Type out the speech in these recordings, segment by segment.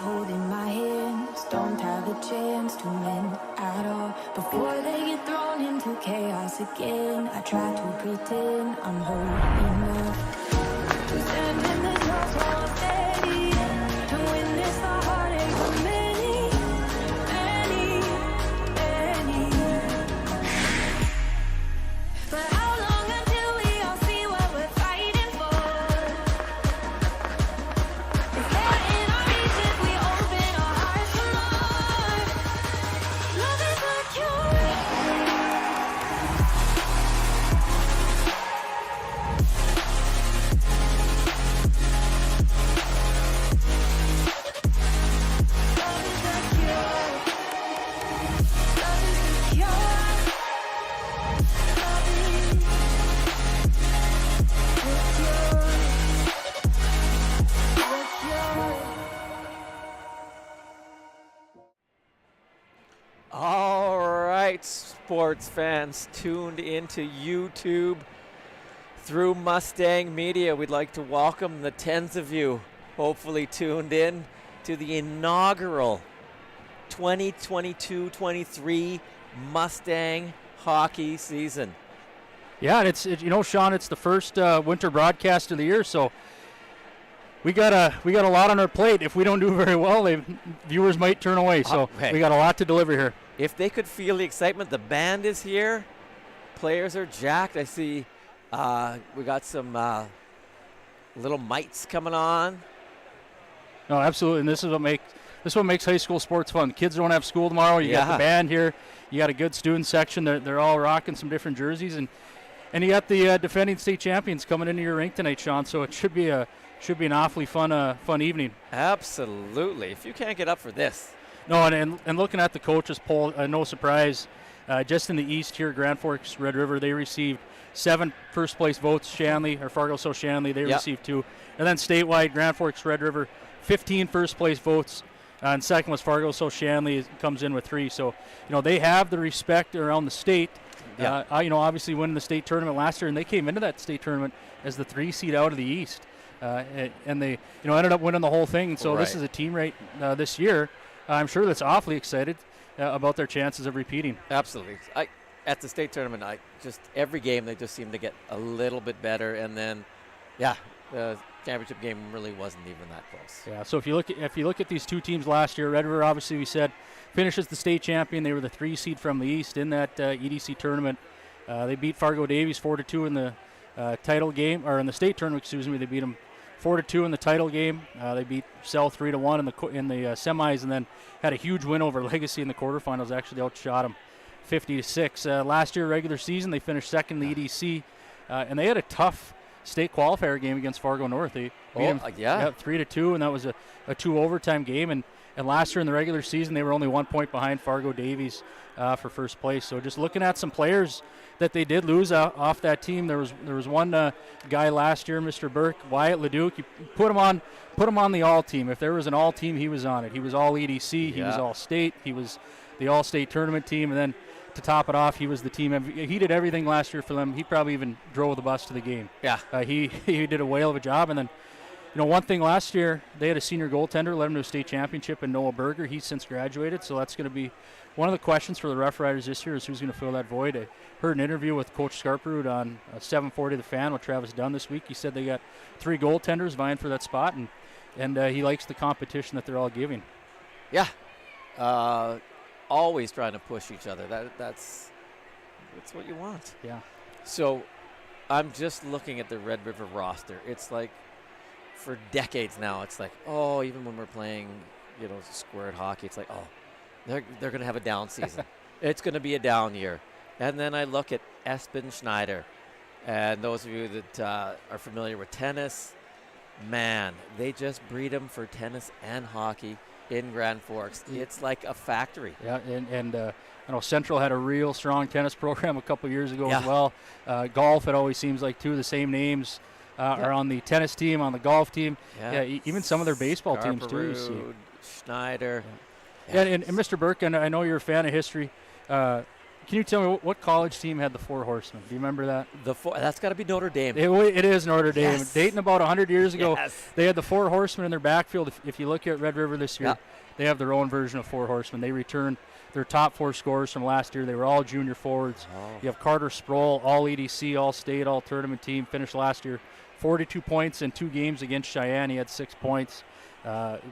holding my hands don't have a chance to mend at all. Before they get thrown into chaos again, I try to pretend I'm holding up. To stand in this lost wall steady, to witness the heartache of many, many, many. But how long until we all see what we're fighting for? Is there in our reach if we open our hearts for more? Love is a cure. Love is a cure. Love is the cure. Love is the cure. All right, sports fans tuned into YouTube through Mustang Media. We'd like to welcome the tens of you, hopefully tuned in to the inaugural 2022-23 Mustang hockey season. Yeah, and it's Sean, it's the first winter broadcast of the year, so we got a lot on our plate. If we don't do very well, viewers might turn away. So hey. we got a lot to deliver here. If they could feel the excitement, the band is here. Players are jacked. I see we got some little mites coming on. No, absolutely, and this is what makes high school sports fun. The kids don't have school tomorrow. You got the band here. You got a good student section. They're all rocking some different jerseys, and you got the defending state champions coming into your rink tonight, Sean. So it should be an awfully fun evening. Absolutely. If you can't get up for this. No, and looking at the coaches poll, no surprise, just in the East here, Grand Forks, Red River, they received 7 first-place votes. Fargo South Shanley, they received 2. And then statewide, Grand Forks, Red River, 15 first-place votes. And second was Fargo South Shanley, comes in with 3. So, they have the respect around the state. Yeah. Obviously winning the state tournament last year, and they came into that state tournament as the 3 seed out of the East. And they, ended up winning the whole thing. So This is a team this year. I'm sure that's awfully excited about their chances of repeating. Absolutely. At the state tournament, every game they just seem to get a little bit better, and then, the championship game really wasn't even that close. Yeah. So if you look at these two teams last year, Red River, obviously we said finishes the state champion. They were the 3 seed from the East in that EDC tournament. They beat Fargo Davies 4-2 in the title game, or in the state tournament. Excuse me. They beat them 4-2 in the title game. They beat Cell 3-1 in the semis, and then had a huge win over Legacy in the quarterfinals. Actually outshot them 50-6. Last year, regular season, they finished second in the EDC, and they had a tough state qualifier game against Fargo North. They beat them 3-2, and that was a 2 overtime game. And last year in the regular season, they were only 1 point behind Fargo Davies for first place. So just looking at some players that they did lose off that team. There was one guy last year, Mr. Burke, Wyatt Leduc. You put him on the all team. If there was an all team, he was on it. He was all EDC. He was all state. He was the all state tournament team, and then to top it off, he was the team MVP. He did everything last year for them. He probably even drove the bus to the game. Yeah, he did a whale of a job. And then, one thing last year, they had a senior goaltender, led him to a state championship, and Noah Berger. He's since graduated, so that's going to be one of the questions for the Rough Riders this year is who's going to fill that void. I heard an interview with Coach Scarperud on 740 The Fan with Travis Dunn this week. He said they got 3 goaltenders vying for that spot, and he likes the competition that they're all giving. Yeah, always trying to push each other. That's what you want. Yeah. So I'm just looking at the Red River roster. It's like for decades now, it's like, even when we're playing, squared hockey, it's like, they're going to have a down season. It's going to be a down year. And then I look at Espen Schneider, and those of you that are familiar with tennis, man, they just breed them for tennis and hockey in Grand Forks. It's like a factory. Yeah, and I know Central had a real strong tennis program a couple years ago as well. Golf, it always seems like 2 of the same names are on the tennis team, on the golf team. Yeah, even some of their baseball teams too. You see. Schneider. Yeah. And Mr. Burke, and I know you're a fan of history. Can you tell me what college team had the Four Horsemen? Do you remember that? That's got to be Notre Dame. It is Notre Dame. Yes. Dating about 100 years ago, Yes. they had the Four Horsemen in their backfield. If you look at Red River this year, Yeah. they have their own version of Four Horsemen. They returned their top 4 scorers from last year. They were all junior forwards. Oh. You have Carter Sproul, all EDC, all state, all tournament team, finished last year 42 points in 2 games against Cheyenne. He had 6 points.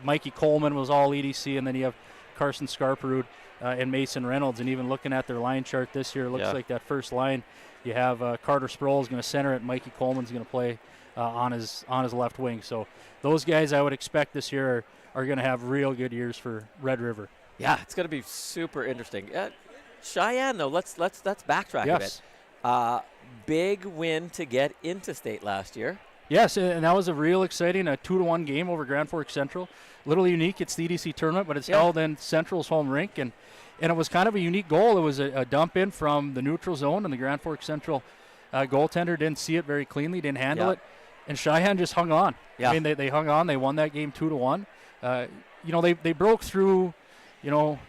Mikey Coleman was all EDC, and then you have Carson Scarperud and Mason Reynolds. And even looking at their line chart this year, it looks like that first line, you have Carter Sproul is going to center it. Mikey Coleman's going to play on his left wing. So those guys I would expect this year are going to have real good years for Red River. Yeah, it's going to be super interesting. Cheyenne, though, let's backtrack a bit. Big win to get into state last year. Yes, and that was a real exciting 2-1 game over Grand Forks Central. A little unique. It's the EDC tournament, but it's held in Central's home rink, and it was kind of a unique goal. It was a dump in from the neutral zone, and the Grand Forks Central goaltender didn't see it very cleanly, didn't handle it, and Cheyenne just hung on. Yeah. I mean, they hung on. They won that game 2-1. They broke through,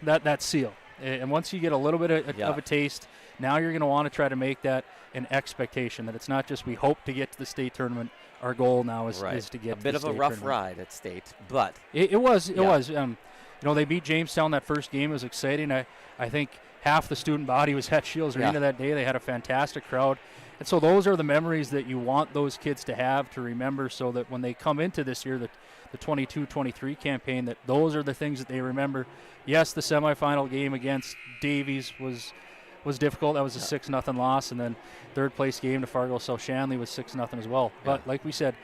that seal. And once you get a little bit of a taste, now you're going to want to try to make that an expectation, that it's not just we hope to get to the state tournament. Our goal now is to get to the state tournament. A bit of a rough ride at state, but it was. They beat Jamestown that first game. It was exciting. I think half the student body was at Shields Arena that day. They had a fantastic crowd. And so those are the memories that you want those kids to have, to remember, so that when they come into this year, the 22-23 campaign, that those are the things that they remember. Yes, the semifinal game against Davies was difficult. That was a 6-0 loss, and then third place game to Fargo South Shanley was 6-0 as well. But like we said,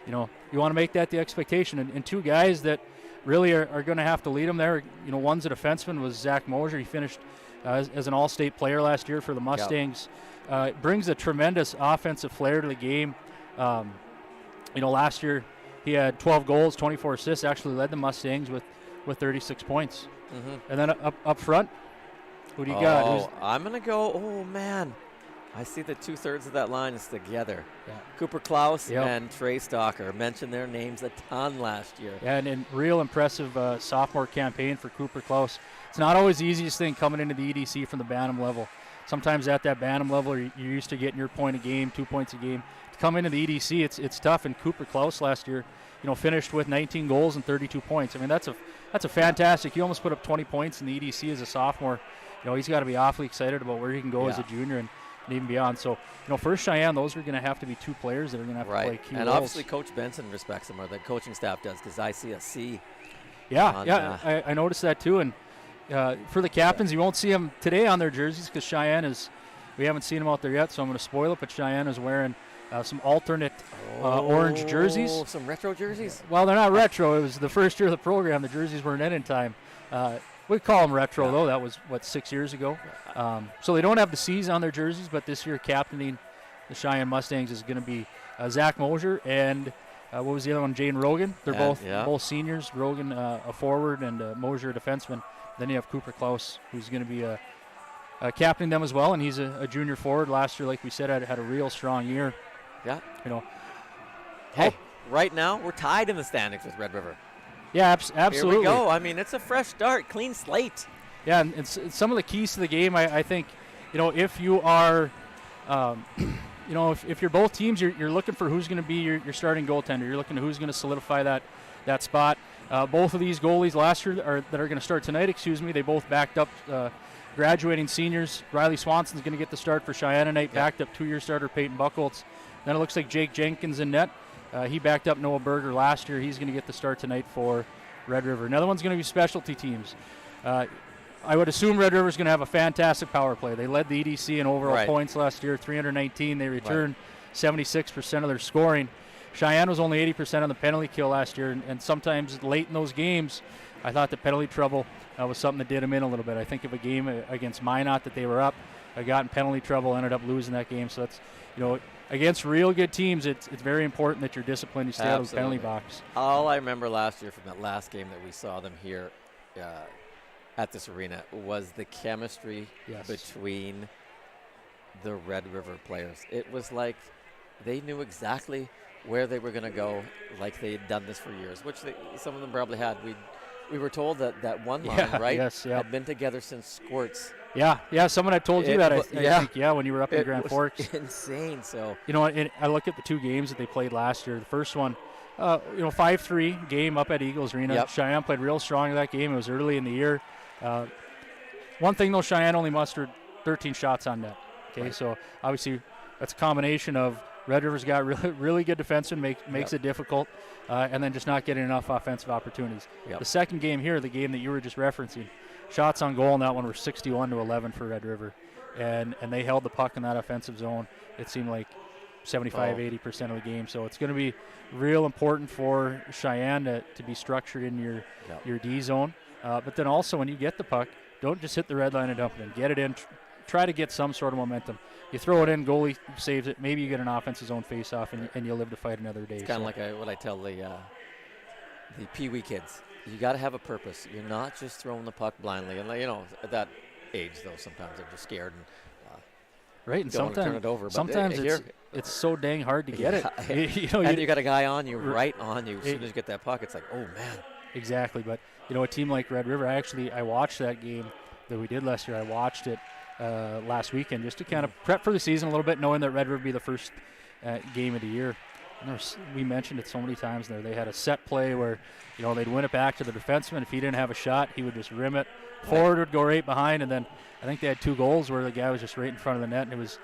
you want to make that the expectation. And 2 guys that really are going to have to lead them there. One's a defenseman, was Zach Mosier. He finished as an all-state player last year for the Mustangs. Brings a tremendous offensive flair to the game. Last year he had 12 goals, 24 assists, actually led the Mustangs with 36 points. Mm-hmm. And then up front, who do you got? I'm going to go, man. I see that 2/3 of that line is together. Yeah. Cooper Klaus and Trey Stalker mentioned their names a ton last year. Yeah, and real impressive sophomore campaign for Cooper Klaus. It's not always the easiest thing coming into the EDC from the Bantam level. Sometimes at that Bantam level, you're used to getting your point a game, 2 points a game. To come into the EDC, it's tough. And Cooper Klaus last year, finished with 19 goals and 32 points. I mean, that's a fantastic. He almost put up 20 points in the EDC as a sophomore. He's got to be awfully excited about where he can go as a junior and even beyond. So, for Cheyenne, those are going to have to be 2 players that are going to have to play key roles. And obviously Coach Benson respects them, or the coaching staff does, because I see a C. I noticed that too. And for the captains, you won't see them today on their jerseys because Cheyenne we haven't seen them out there yet, so I'm going to spoil it, but Cheyenne is wearing some alternate orange jerseys. Some retro jerseys? Well, they're not retro. It was the first year of the program. The jerseys weren't in time. We call them retro, though. That was, 6 years ago. So they don't have the C's on their jerseys, but this year captaining the Sheyenne Mustangs is going to be Zach Mosier and what was the other one? Jaden Rogan. They're both seniors. Rogan a forward and Mosier a defenseman. Then you have Cooper Klaus, who's going to be captaining them as well, and he's a junior forward. Last year, like we said, had a real strong year. Yeah. Hey, right now we're tied in the standings with Red River. Yeah, absolutely. Here we go. I mean, it's a fresh start, clean slate. Yeah, and it's some of the keys to the game. I think, if you are, if you're both teams, you're looking for who's going to be your starting goaltender. You're looking at who's going to solidify that spot. Both of these goalies last year that are going to start tonight, they both backed up graduating seniors. Riley Swanson's going to get the start for Cheyenne tonight. Backed up 2-year starter Peyton Buchholz. Then it looks like Jake Jenkins in net. He backed up Noah Berger last year. He's going to get the start tonight for Red River. Another one's going to be specialty teams. I would assume Red River's going to have a fantastic power play. They led the EDC in overall points last year, 319. They returned 76% of their scoring. Cheyenne was only 80% on the penalty kill last year, and sometimes late in those games, I thought the penalty trouble was something that did them in a little bit. I think of a game against Minot that they were up, got in penalty trouble, ended up losing that game. So that's, against real good teams, it's very important that you're disciplined, you stay out of the penalty box. All I remember last year from that last game that we saw them here at this arena was the chemistry between the Red River players. It was like they knew exactly where they were going to go, like they had done this for years, which some of them probably had. We were told that one line, had been together since Squirts Yeah. Someone had told you that. I think, when you were up in Grand Forks. Insane. So I look at the 2 games that they played last year. The first one, 5-3 game up at Eagles Arena. Yep. Cheyenne played real strong in that game. It was early in the year. One thing though, Cheyenne only mustered 13 shots on net. Okay, right. So obviously that's a combination of Red River's got really good defensemen, makes it difficult, and then just not getting enough offensive opportunities. Yep. The second game here, the game that you were just referencing, shots on goal in that one were 61-11 for Red River, and they held the puck in that offensive zone. It seemed like 75-80% of the game. So it's going to be real important for Cheyenne to be structured in your D zone. But then also when you get the puck, don't just hit the red line and dump it in. Get it in. Try to get some sort of momentum. You throw it in, goalie saves it. Maybe you get an offensive zone face-off, and you'll live to fight another day. It's kind of like what I tell the Pee Wee kids. You got to have a purpose. You're not just throwing the puck blindly. And at that age, though, sometimes they're just scared and right. And don't want to turn it over. Sometimes it's so dang hard to get it. And you got a guy on you, right on you. As soon as you get that puck, it's like, oh man. Exactly. But a team like Red River, I watched that game that we did last year. I watched it last weekend just to kind of prep for the season a little bit, knowing that Red River would be the first game of the year. We mentioned it so many times there. They had a set play where, they'd win it back to the defenseman. If he didn't have a shot, he would just rim it. Forward would go right behind, and then I think they had 2 goals where the guy was just right in front of the net, and it was,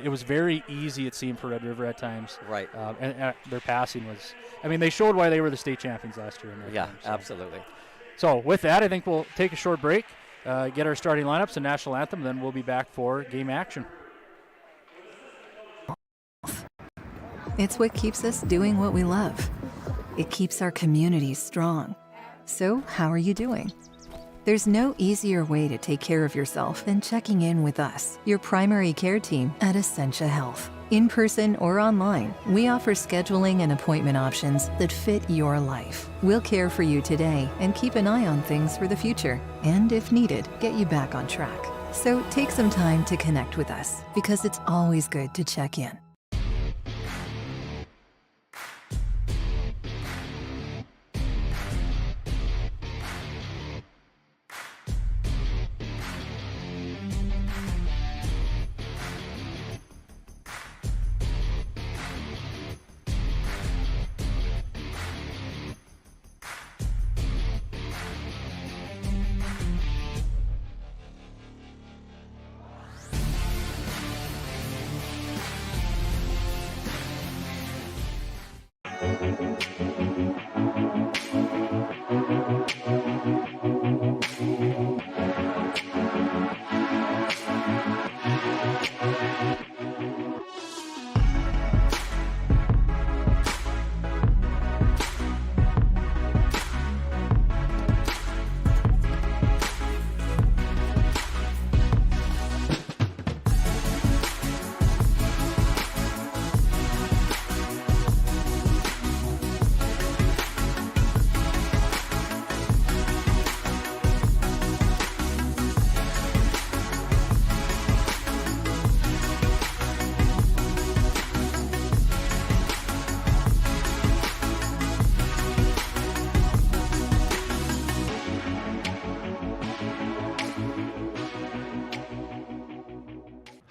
it was very easy, it seemed, for Red River at times. Right. And their passing was, they showed why they were the state champions last year. Absolutely. So with that, I think we'll take a short break, get our starting lineups and national anthem, then we'll be back for game action. It's what keeps us doing what we love. It keeps our communities strong. So, how are you doing? There's no easier way to take care of yourself than checking in with us, your primary care team at Essentia Health. In person or online, we offer scheduling and appointment options that fit your life. We'll care for you today and keep an eye on things for the future. And if needed, get you back on track. So take some time to connect with us, because it's always good to check in.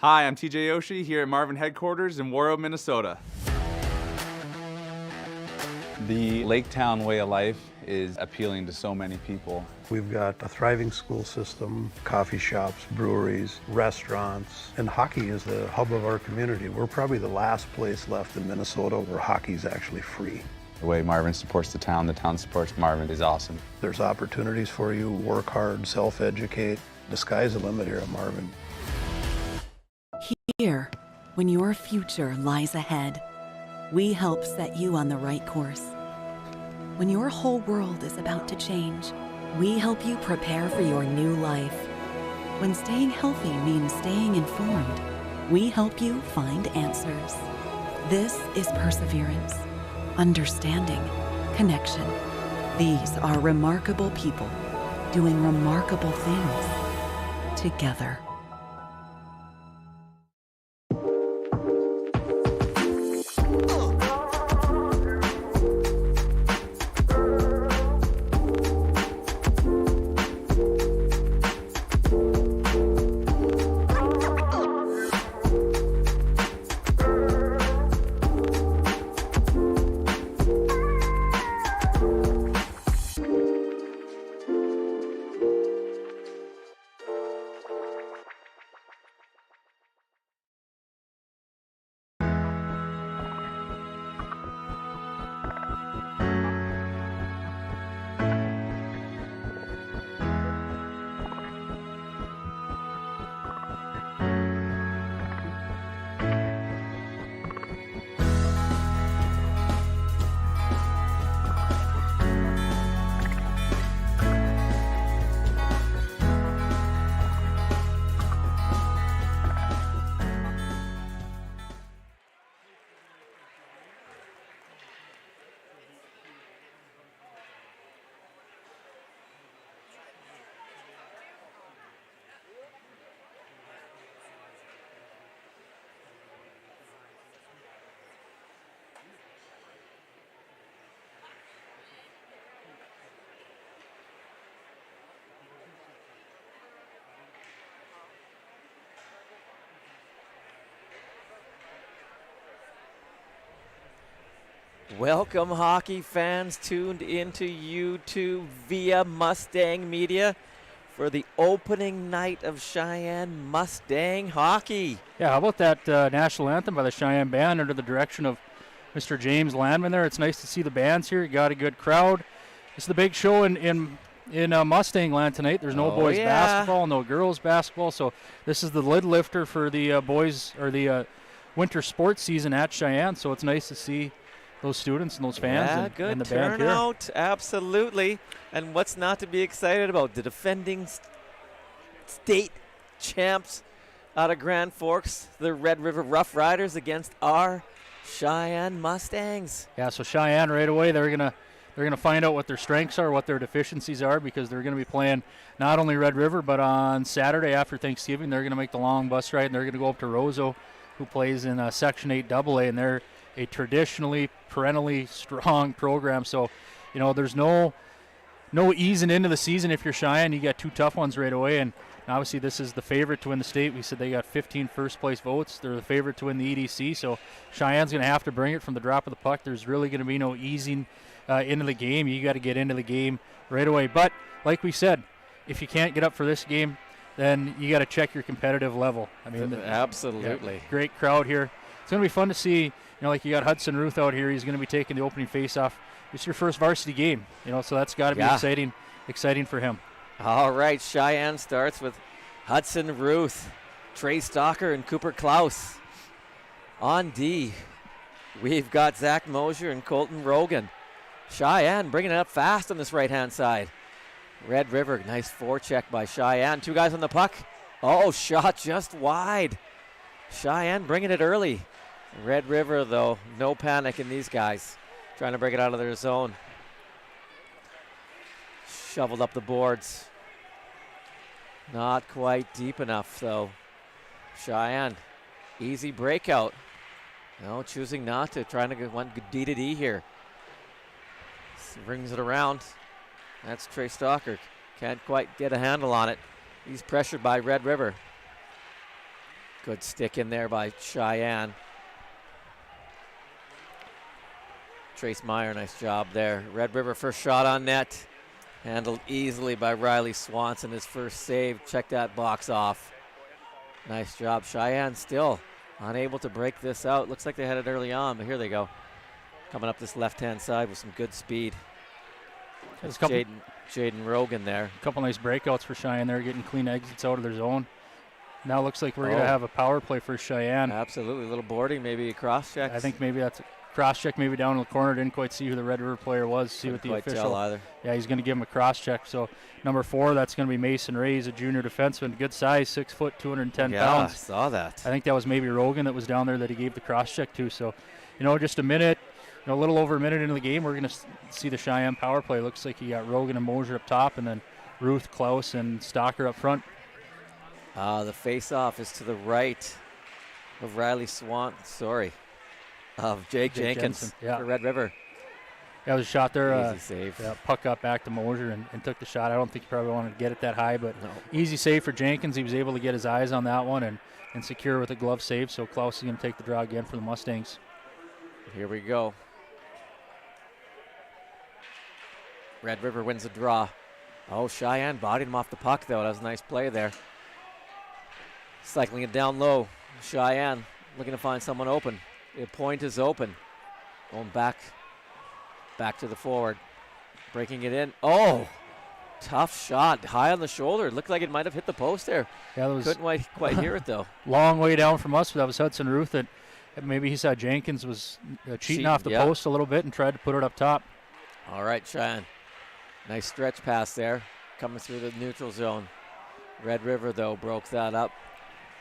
Hi, I'm TJ Yoshi here at Marvin headquarters in Warroad, Minnesota. The Lake Town way of life is appealing to so many people. We've got a thriving school system, coffee shops, breweries, restaurants, and hockey is the hub of our community. We're probably the last place left in Minnesota where hockey is actually free. The way Marvin supports the town supports Marvin is awesome. There's opportunities for you, work hard, self-educate. The sky's the limit here at Marvin. Here, when your future lies ahead, we help set you on the right course. When your whole world is about to change, we help you prepare for your new life. When staying healthy means staying informed, we help you find answers. This is perseverance, understanding, connection. These are remarkable people doing remarkable things together. Welcome, hockey fans tuned into YouTube via Mustang Media for the opening night of Sheyenne Mustang hockey. Yeah, how about that national anthem by the Cheyenne Band under the direction of Mr. James Landman there? It's nice to see the bands here. You got a good crowd. It's the big show in Mustang land tonight. There's no boys basketball, no girls basketball, so this is the lid lifter for the boys or the winter sports season at Cheyenne. So it's nice to see those students and those fans and the band here. Turnout, absolutely. And what's not to be excited about? The defending state champs out of Grand Forks, the Red River Roughriders, against our Sheyenne Mustangs. Yeah, so Cheyenne right away, they're gonna find out what their strengths are, what their deficiencies are, because they're gonna be playing not only Red River, but on Saturday after Thanksgiving, they're gonna make the long bus ride and they're gonna go up to Roseau, who plays in Section 8 AA, and they're a traditionally, perennially strong program. So, you know, there's no easing into the season if you're Cheyenne. You got two tough ones right away, and obviously this is the favorite to win the state. We said they got 15 first-place votes. They're the favorite to win the EDC, so Cheyenne's going to have to bring it from the drop of the puck. There's really going to be no easing into the game. You got to get into the game right away. But like we said, if you can't get up for this game, then you got to check your competitive level. I mean, absolutely. Great crowd here. It's going to be fun to see. You know, like you got Hudson Ruth out here. He's going to be taking the opening face-off. It's your first varsity game, you know, so that's got to be exciting for him. All right, Cheyenne starts with Hudson Ruth, Trey Stalker, and Cooper Klaus. On D, we've got Zach Mosier and Colton Rogan. Cheyenne bringing it up fast on this right-hand side. Red River, nice forecheck by Cheyenne. Two guys on the puck. Oh, shot just wide. Cheyenne bringing it early. Red River, though, no panic in these guys. Trying to break it out of their zone. Shoveled up the boards. Not quite deep enough, though. Cheyenne, easy breakout. No, choosing not to. Trying to get one D to D here. Rings it around. That's Trey Stalker. Can't quite get a handle on it. He's pressured by Red River. Good stick in there by Cheyenne. Trace Meyer, nice job there. Red River first shot on net. Handled easily by Riley Swanson. His first save. Check that box off. Nice job. Cheyenne still unable to break this out. Looks like they had it early on, but here they go. Coming up this left-hand side with some good speed. That's Jaden Rogan there. A couple nice breakouts for Cheyenne there, getting clean exits out of their zone. Now looks like we're going to have a power play for Cheyenne. Absolutely. A little boarding, maybe a cross-check. I think maybe that's cross-check maybe down in the corner. Didn't quite see who the Red River player was. See what the official. Tell either. Yeah, he's going to give him a cross-check. So number 4, that's going to be Mason Ray. He's a junior defenseman. Good size, 6 foot, 210 pounds. Yeah, I saw that. I think that was maybe Rogan that was down there that he gave the cross-check to. So, you know, just a minute, you know, a little over a minute into the game, we're going to see the Cheyenne power play. Looks like you got Rogan and Mosier up top, and then Ruth, Klaus, and Stalker up front. The face-off is to the right of Riley of Jake Jenkins for Red River. Yeah, it was a shot there. Easy save. Yeah, puck got back to Mosier and took the shot. I don't think he probably wanted to get it that high, but easy save for Jenkins. He was able to get his eyes on that one and secure with a glove save. So Klaus is going to take the draw again for the Mustangs. Here we go. Red River wins the draw. Oh, Cheyenne bodied him off the puck, though. That was a nice play there. Cycling it down low. Cheyenne looking to find someone open. The point is open. Going back to the forward. Breaking it in. Oh, tough shot. High on the shoulder. Looked like it might have hit the post there. Yeah, that was couldn't quite hear it, though. Long way down from us. But that was Hudson Ruth. That maybe he saw Jenkins was cheating off the post a little bit and tried to put it up top. All right, Cheyenne. Nice stretch pass there. Coming through the neutral zone. Red River, though, broke that up.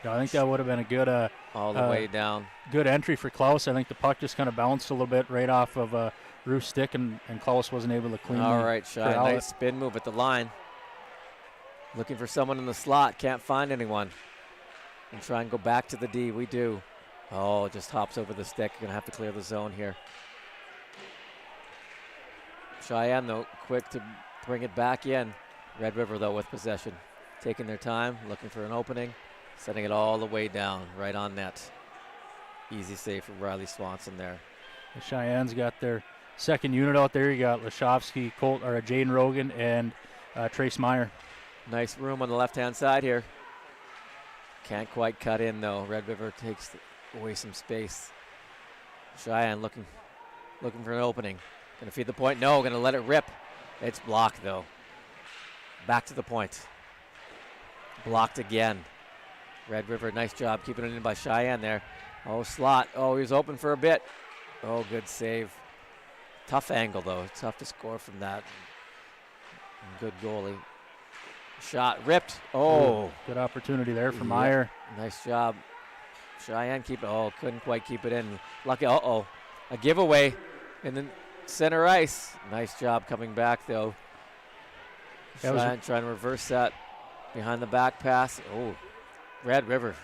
Yeah, I think that would have been a good all the way down. Good entry for Klaus. I think the puck just kind of bounced a little bit right off of Ruth's stick, and Klaus wasn't able to clean. All right, Cheyenne. Nice spin move at the line. Looking for someone in the slot. Can't find anyone. And try and go back to the D. We do. Oh, it just hops over the stick. Going to have to clear the zone here. Cheyenne, though, quick to bring it back in. Red River, though, with possession. Taking their time, looking for an opening. Setting it all the way down, right on net. Easy save for Riley Swanson there. Cheyenne's got their second unit out there. You got Lashovsky, Jaden Rogan, and Trace Meyer. Nice room on the left-hand side here. Can't quite cut in, though. Red River takes away some space. Cheyenne looking for an opening. Going to feed the point? No, going to let it rip. It's blocked, though. Back to the point. Blocked again. Red River, nice job keeping it in by Cheyenne there. Oh, slot. Oh, he was open for a bit. Oh, good save. Tough angle, though. Tough to score from that. And good goalie. Shot ripped. Oh. Good opportunity there for Meyer. Nice job. Cheyenne couldn't quite keep it in. Lucky, a giveaway in the center ice. Nice job coming back, though. Cheyenne trying to reverse that behind the back pass. Oh, Red River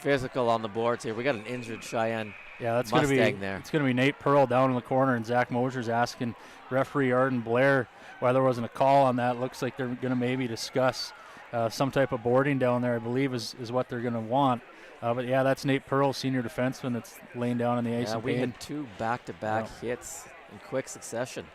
physical on the boards here. We got an injured Cheyenne. Yeah, that's going to be there. It's going to be Nate Pearl down in the corner, and Zach Mosier's asking referee Arden Blair why there wasn't a call on that. Looks like they're going to maybe discuss some type of boarding down there, I believe is what they're going to want. But yeah, that's Nate Pearl, senior defenseman, that's laying down on the ice. Yeah, and we had 2 back-to-back hits in quick succession.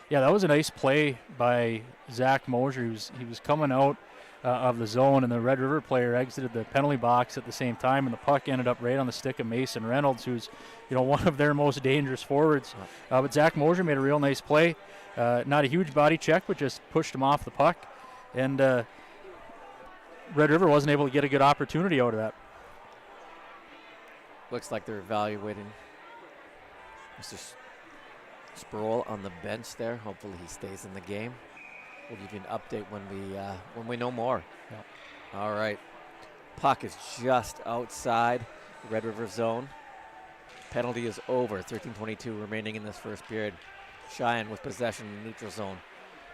Yeah, that was a nice play by Zach Mosier. He was coming out of the zone, and the Red River player exited the penalty box at the same time, and the puck ended up right on the stick of Mason Reynolds, who's one of their most dangerous forwards. But Zach Mosier made a real nice play. Not a huge body check, but just pushed him off the puck, and Red River wasn't able to get a good opportunity out of that. Looks like they're evaluating Mr. Sproul on the bench there. Hopefully he stays in the game. We'll give you an update when we know more. Yep. All right. Puck is just outside the Red River zone. Penalty is over. 13:22 remaining in this first period. Cheyenne with possession in the neutral zone.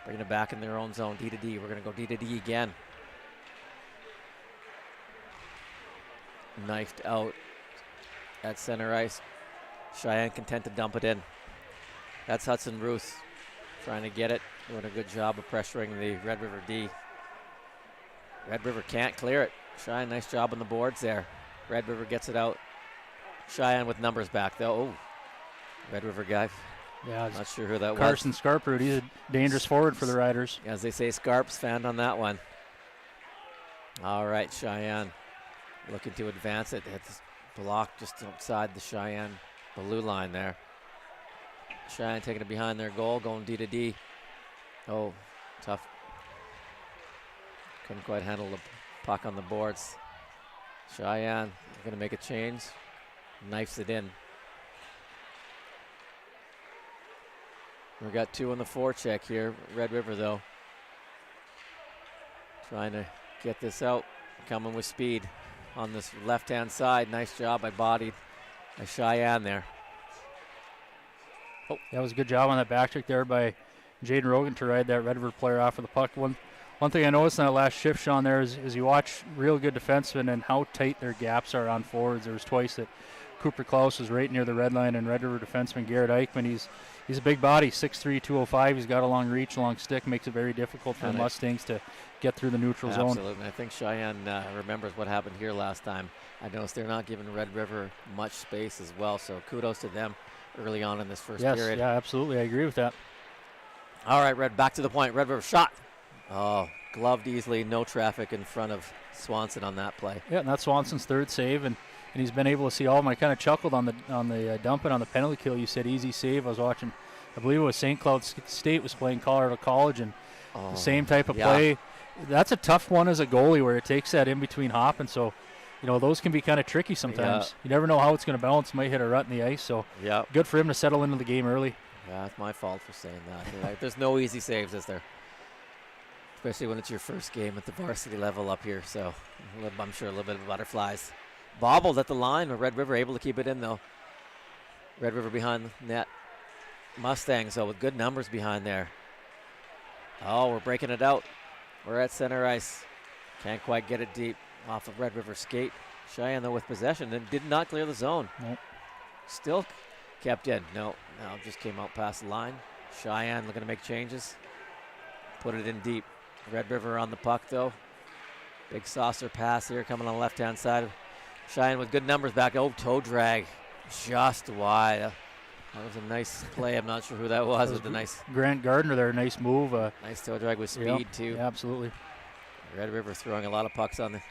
Bringing it back in their own zone. D to D. We're going to go D to D again. Knifed out at center ice. Cheyenne content to dump it in. That's Hudson Ruth trying to get it. Doing a good job of pressuring the Red River D. Red River can't clear it. Cheyenne, nice job on the boards there. Red River gets it out. Cheyenne with numbers back, though. Oh, Red River guy. Yeah, not sure who that Carson was. Scarprud, he's a dangerous forward for the Riders. As they say, Scarps found on that one. All right, Cheyenne looking to advance it. It's blocked just outside the Cheyenne blue line there. Cheyenne taking it behind their goal, going D to D. Oh, tough. Couldn't quite handle the puck on the boards. Cheyenne going to make a change. Knifes it in. We got 2 on the forecheck here. Red River, though, trying to get this out. Coming with speed on this left-hand side. Nice job by Cheyenne there. Oh, that was a good job on that back check there by Jaden Rogan to ride that Red River player off of the puck. One thing I noticed in that last shift, Sean, there is you watch real good defensemen and how tight their gaps are on forwards. There was twice that Cooper Klaus was right near the red line, and Red River defenseman Garrett Eichmann, he's a big body, 6'3", 205. He's got a long reach, long stick, makes it very difficult for the Mustangs to get through the neutral zone. Absolutely. I think Cheyenne remembers what happened here last time. I noticed they're not giving Red River much space as well, so kudos to them early on in this first period. Yeah, absolutely. I agree with that. All right, Red, back to the point. Red River shot. Oh, gloved easily. No traffic in front of Swanson on that play. Yeah, and that's Swanson's third save, and he's been able to see all of them. I kind of chuckled on the dumping on the penalty kill. You said easy save. I was watching, I believe it was St. Cloud State was playing Colorado College, and the same type of play. That's a tough one as a goalie where it takes that in-between hop, and so those can be kind of tricky sometimes. Yeah. You never know how it's going to bounce. Might hit a rut in the ice, so good for him to settle into the game early. Yeah, it's my fault for saying that. There's no easy saves, is there? Especially when it's your first game at the varsity level up here, so I'm sure a little bit of butterflies. Bobbled at the line, but Red River able to keep it in, though. Red River behind the net. Mustangs, though, with good numbers behind there. Oh, we're breaking it out. We're at center ice. Can't quite get it deep off of Red River skate. Cheyenne, though, with possession and did not clear the zone. Nope. Still kept in. No, just came out past the line. Cheyenne looking to make changes. Put it in deep. Red River on the puck, though. Big saucer pass here coming on the left-hand side. Cheyenne with good numbers back. Oh, toe drag. Just wide. That was a nice play. I'm not sure who that was with the nice Grant Gardner there, nice move. nice toe drag with speed Yep, too. yeah, absolutely. Red River throwing a lot of pucks on the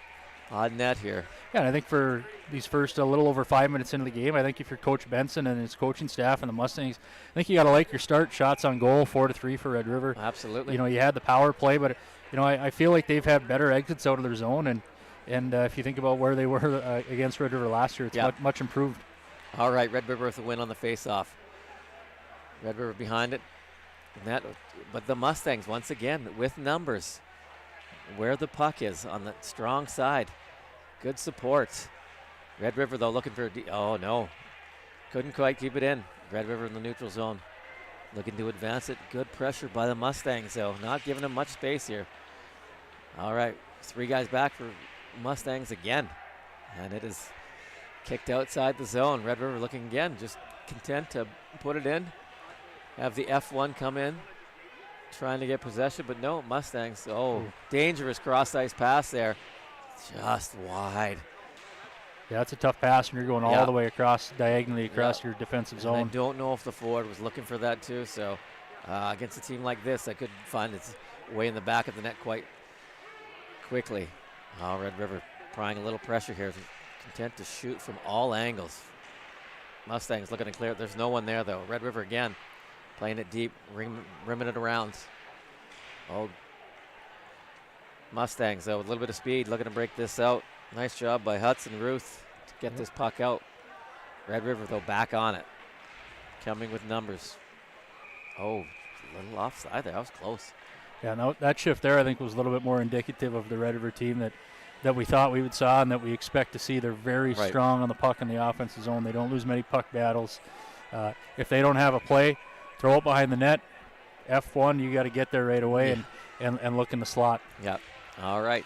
odd net here. Yeah, and I think for these first a little over 5 minutes into the game, I think if you're Coach Benson and his coaching staff and the Mustangs, I think you got to like your start. Shots on goal, 4-3 for Red River. Absolutely. You know, you had the power play, but I feel like they've had better exits out of their zone, and if you think about where they were against Red River last year, it's much improved. All right, Red River with the win on the face-off. Red River behind it. But the Mustangs, once again, with numbers, where the puck is on the strong side. Good support. Red River, though, looking for oh, no. Couldn't quite keep it in. Red River in the neutral zone. Looking to advance it. Good pressure by the Mustangs, though. Not giving them much space here. All right, 3 guys back for Mustangs again. And it is kicked outside the zone. Red River looking again, just content to put it in. Have the F1 come in, trying to get possession, but no, Mustangs. Oh, dangerous cross-ice pass there. Just wide. Yeah, that's a tough pass when you're going all the way across, diagonally across your defensive zone. And I don't know if the forward was looking for that too, so against a team like this, I could find its way in the back of the net quite quickly. Oh, Red River applying a little pressure here. Content to shoot from all angles. Mustangs looking to clear it. There's no one there, though. Red River again, playing it deep, rimming it around. Oh, Mustangs, though, with a little bit of speed, looking to break this out. Nice job by Hudson Ruth to get this puck out. Red River, though, back on it. Coming with numbers. Oh, a little offside there. That was close. Yeah, no, that shift there, I think, was a little bit more indicative of the Red River team that we thought we would saw and that we expect to see. They're very strong on the puck in the offensive zone. They don't lose many puck battles. If they don't have a play, throw it behind the net. F1, you got to get there right away and look in the slot. Yep. All right.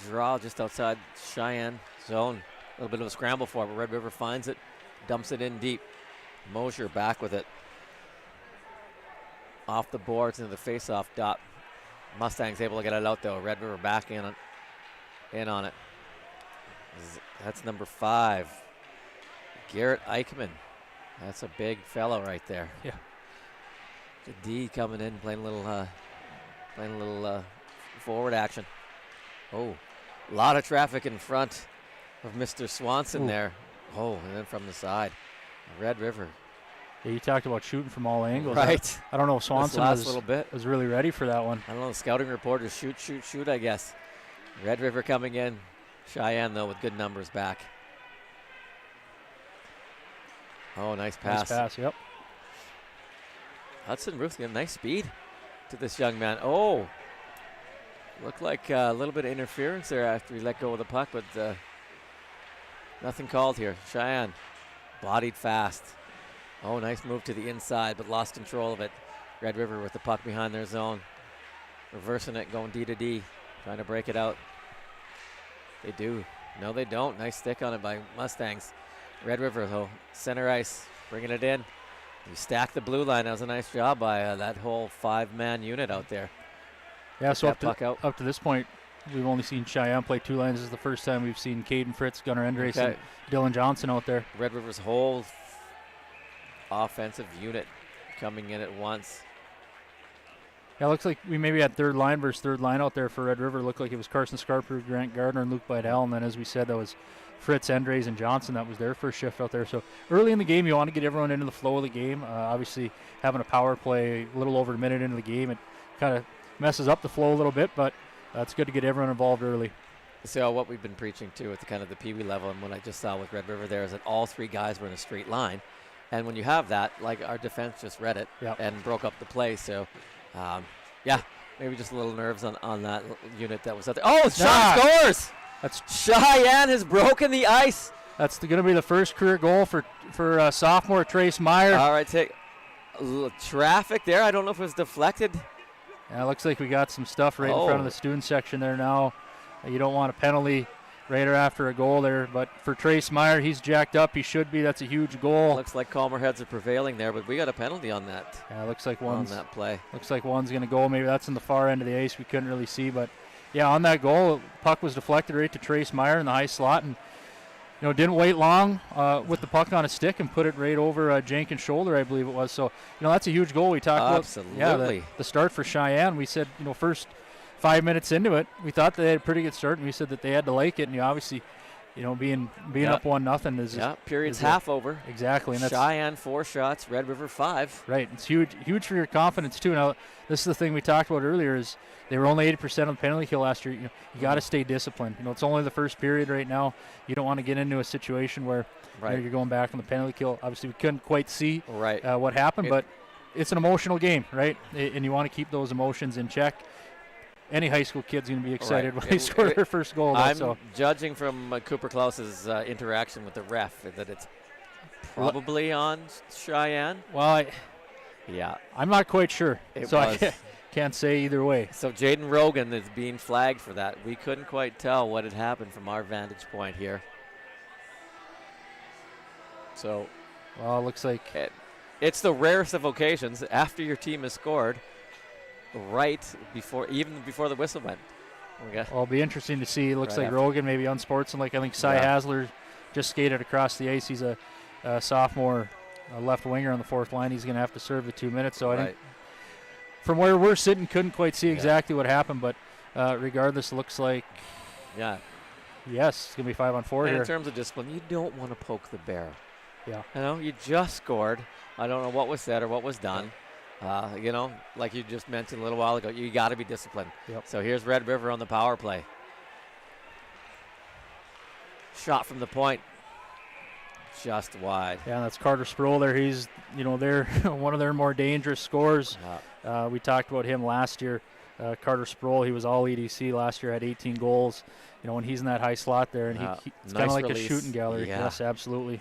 Draw just outside Sheyenne zone. A little bit of a scramble for it, but Red River finds it, dumps it in deep. Mosier back with it. Off the boards into the face-off dot. Mustangs able to get it out, though. Red River back in on it. That's number 5. Garrett Eichmann. That's a big fellow right there. Yeah. The D coming in, playing a little forward action. Oh, a lot of traffic in front of Mr. Swanson there. Oh, and then from the side, Red River. Yeah, you talked about shooting from all angles. Right. I don't know if Swanson was really ready for that one. I don't know. The scouting reporters shoot, I guess. Red River coming in. Sheyenne, though, with good numbers back. Oh, nice pass. Nice pass, yep. Hudson Ruth getting nice speed to this young man. Oh, looked like a little bit of interference there after he let go of the puck, but nothing called here. Sheyenne bodied fast. Oh, nice move to the inside, but lost control of it. Red River with the puck behind their zone. Reversing it, going D to D, trying to break it out. They do. No, they don't. Nice stick on it by Mustangs. Red River, though, center ice, bringing it in. You stack the blue line. That was a nice job by that whole 5-man unit out there. Yeah, so up to this point, we've only seen Sheyenne play 2 lines. This is the first time we've seen Caden Fritz, Gunnar Endres, and Dylan Johnson out there. Red River's whole offensive unit coming in at once. Yeah, looks like we maybe had third line versus third line out there for Red River. Looked like it was Carson Scarper, Grant Gardner, and Luke Bidell. And then, as we said, that was Fritz, Endres, and Johnson. That was their first shift out there. So early in the game, you want to get everyone into the flow of the game. Obviously, having a power play a little over a minute into the game, it kind of messes up the flow a little bit, but it's good to get everyone involved early. So what we've been preaching to at the kind of the peewee level, and what I just saw with Red River there, is that all 3 guys were in a straight line. And when you have that, like our defense just read it and broke up the play. So, maybe just a little nerves on that unit that was out there. Oh, shot scores! Sheyenne has broken the ice. That's going to be the first career goal for sophomore Trace Meyer. All right, take a little traffic there. I don't know if it was deflected. Yeah, it looks like we got some stuff right in front of the student section there now. You don't want a penalty right after a goal there, but for Trace Meyer, he's jacked up. He should be. That's a huge goal. Looks like calmer heads are prevailing there, but we got a penalty on that. Yeah, looks like one's on that play. Looks like one's going to go. Maybe that's in the far end of the ice. We couldn't really see, but yeah, on that goal, puck was deflected right to Trace Meyer in the high slot, and didn't wait long with the puck on a stick and put it right over Jenkins' shoulder, I believe it was. So, that's a huge goal we talked about. Absolutely. Yeah, the start for Cheyenne. We said, first 5 minutes into it, we thought they had a pretty good start, and we said that they had to like it. And obviously, being up 1-0 is period's half over. Exactly. And that's Cheyenne 4 shots, Red River 5. Right. It's huge for your confidence too. Now, this is the thing we talked about earlier is they were only 80% on the penalty kill last year. You got to stay disciplined. It's only the first period right now. You don't want to get into a situation where you're going back on the penalty kill. Obviously, we couldn't quite see what happened, but it's an emotional game, right? And you want to keep those emotions in check. Any high school kid's going to be excited when they score their first goal. I'm judging from Cooper Klaus's interaction with the ref that it's probably on Cheyenne. Well, I'm not quite sure. I can't say either way. So Jaden Rogan is being flagged for that. We couldn't quite tell what had happened from our vantage point here. So, it looks like it's the rarest of occasions after your team has scored. Even before the whistle went. It'll be interesting to see. It looks like Rogan maybe unsportsmanlike. I think Cy Hasler just skated across the ice. He's a sophomore left winger on the fourth line. He's going to have to serve the 2 minutes. So I think from where we're sitting, couldn't quite see exactly what happened. But regardless, it looks like yes, it's going to be 5-on-4 here. In terms of discipline, you don't want to poke the bear. Yeah. You just scored. I don't know what was said or what was done. Like you just mentioned a little while ago, you got to be disciplined. Yep. So here's Red River on the power play. Shot from the point. Just wide. Yeah, that's Carter Sproul there. He's, they're one of their more dangerous scorers. We talked about him last year. Carter Sproul, he was all EDC last year, had 18 goals. When he's in that high slot there, and it's kind of like release. A shooting gallery. Yeah. Yes, absolutely.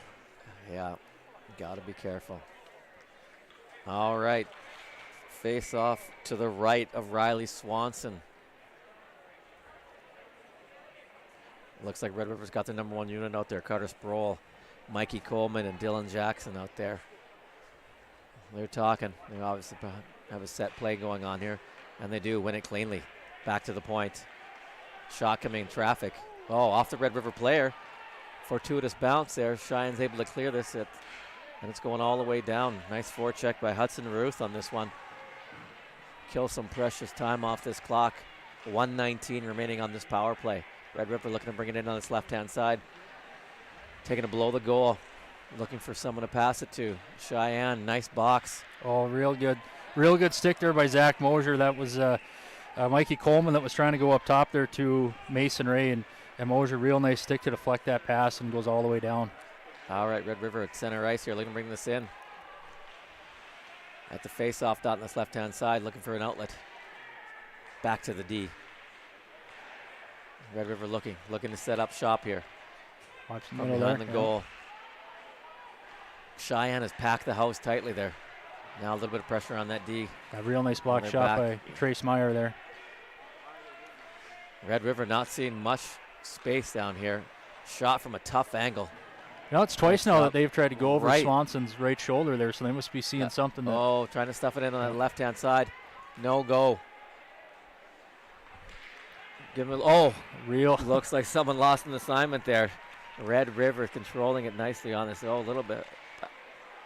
Yeah, got to be careful. All right. Face off to the right of Riley Swanson. Looks like Red River's got the number 1 unit out there. Carter Sproul, Mikey Coleman, and Dylan Jackson out there. They're talking. They obviously have a set play going on here, and they do win it cleanly. Back to the point. Shot coming in traffic. Off the Red River player. Fortuitous bounce there. Cheyenne's able to clear this, and it's going all the way down. Nice forecheck by Hudson Ruth on this one. Kill some precious time off this clock. 1:19 remaining on this power play. Red River looking to bring it in on its left-hand side. Taking it below the goal. Looking for someone to pass it to. Cheyenne, nice box. Real good stick there by Zach Mosier. That was Mikey Coleman that was trying to go up top there to Mason Ray, and Mosier, real nice stick to deflect that pass and goes all the way down. All right, Red River at center ice here, looking to bring this in. At the face-off dot on this left-hand side, looking for an outlet. Back to the D. Red River looking to set up shop here. Watch from behind the goal. Cheyenne has packed the house tightly there. Now a little bit of pressure on that D. A real nice block shot by Trace Meyer there. Red River not seeing much space down here. Shot from a tough angle. It's twice now that they've tried to go over Swanson's right shoulder there, so they must be seeing something. Trying to stuff it in on the left-hand side. No go. Looks like someone lost an assignment there. Red River controlling it nicely on this. A little bit.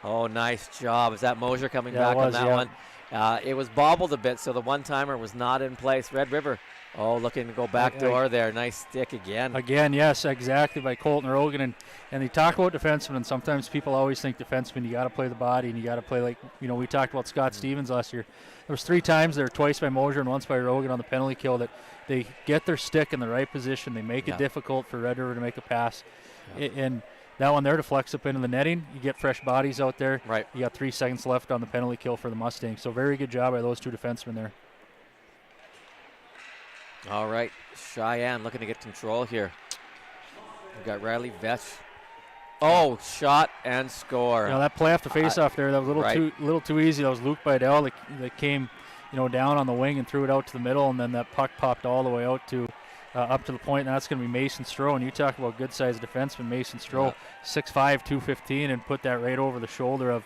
Nice job. Is that Mosier coming back on that one? It was bobbled a bit, so the one-timer was not in place. Red River, looking to go back door there. Nice stick again. Again, yes, exactly, by Colton Rogan. And they talk about defensemen, and sometimes people always think defensemen, you got to play the body, and you got to play like, we talked about Scott Stevens last year. There was 3 times there, twice by Mosier and once by Rogan on the penalty kill, that they get their stick in the right position. They make it difficult for Red River to make a pass. And that one there deflects up into the netting. You get fresh bodies out there. Right. You got 3 seconds left on the penalty kill for the Mustangs. So very good job by those 2 defensemen there. All right. Cheyenne looking to get control here. We've got Riley Vetch. Shot and score. That play off the face-off there, that was a little too easy. That was Luke Bidell that came, down on the wing and threw it out to the middle, and then that puck popped all the way out to up to the point, and that's going to be Mason Stroh. And you talk about good-sized defenseman, Mason Stroh, 6'5", 215, and put that right over the shoulder of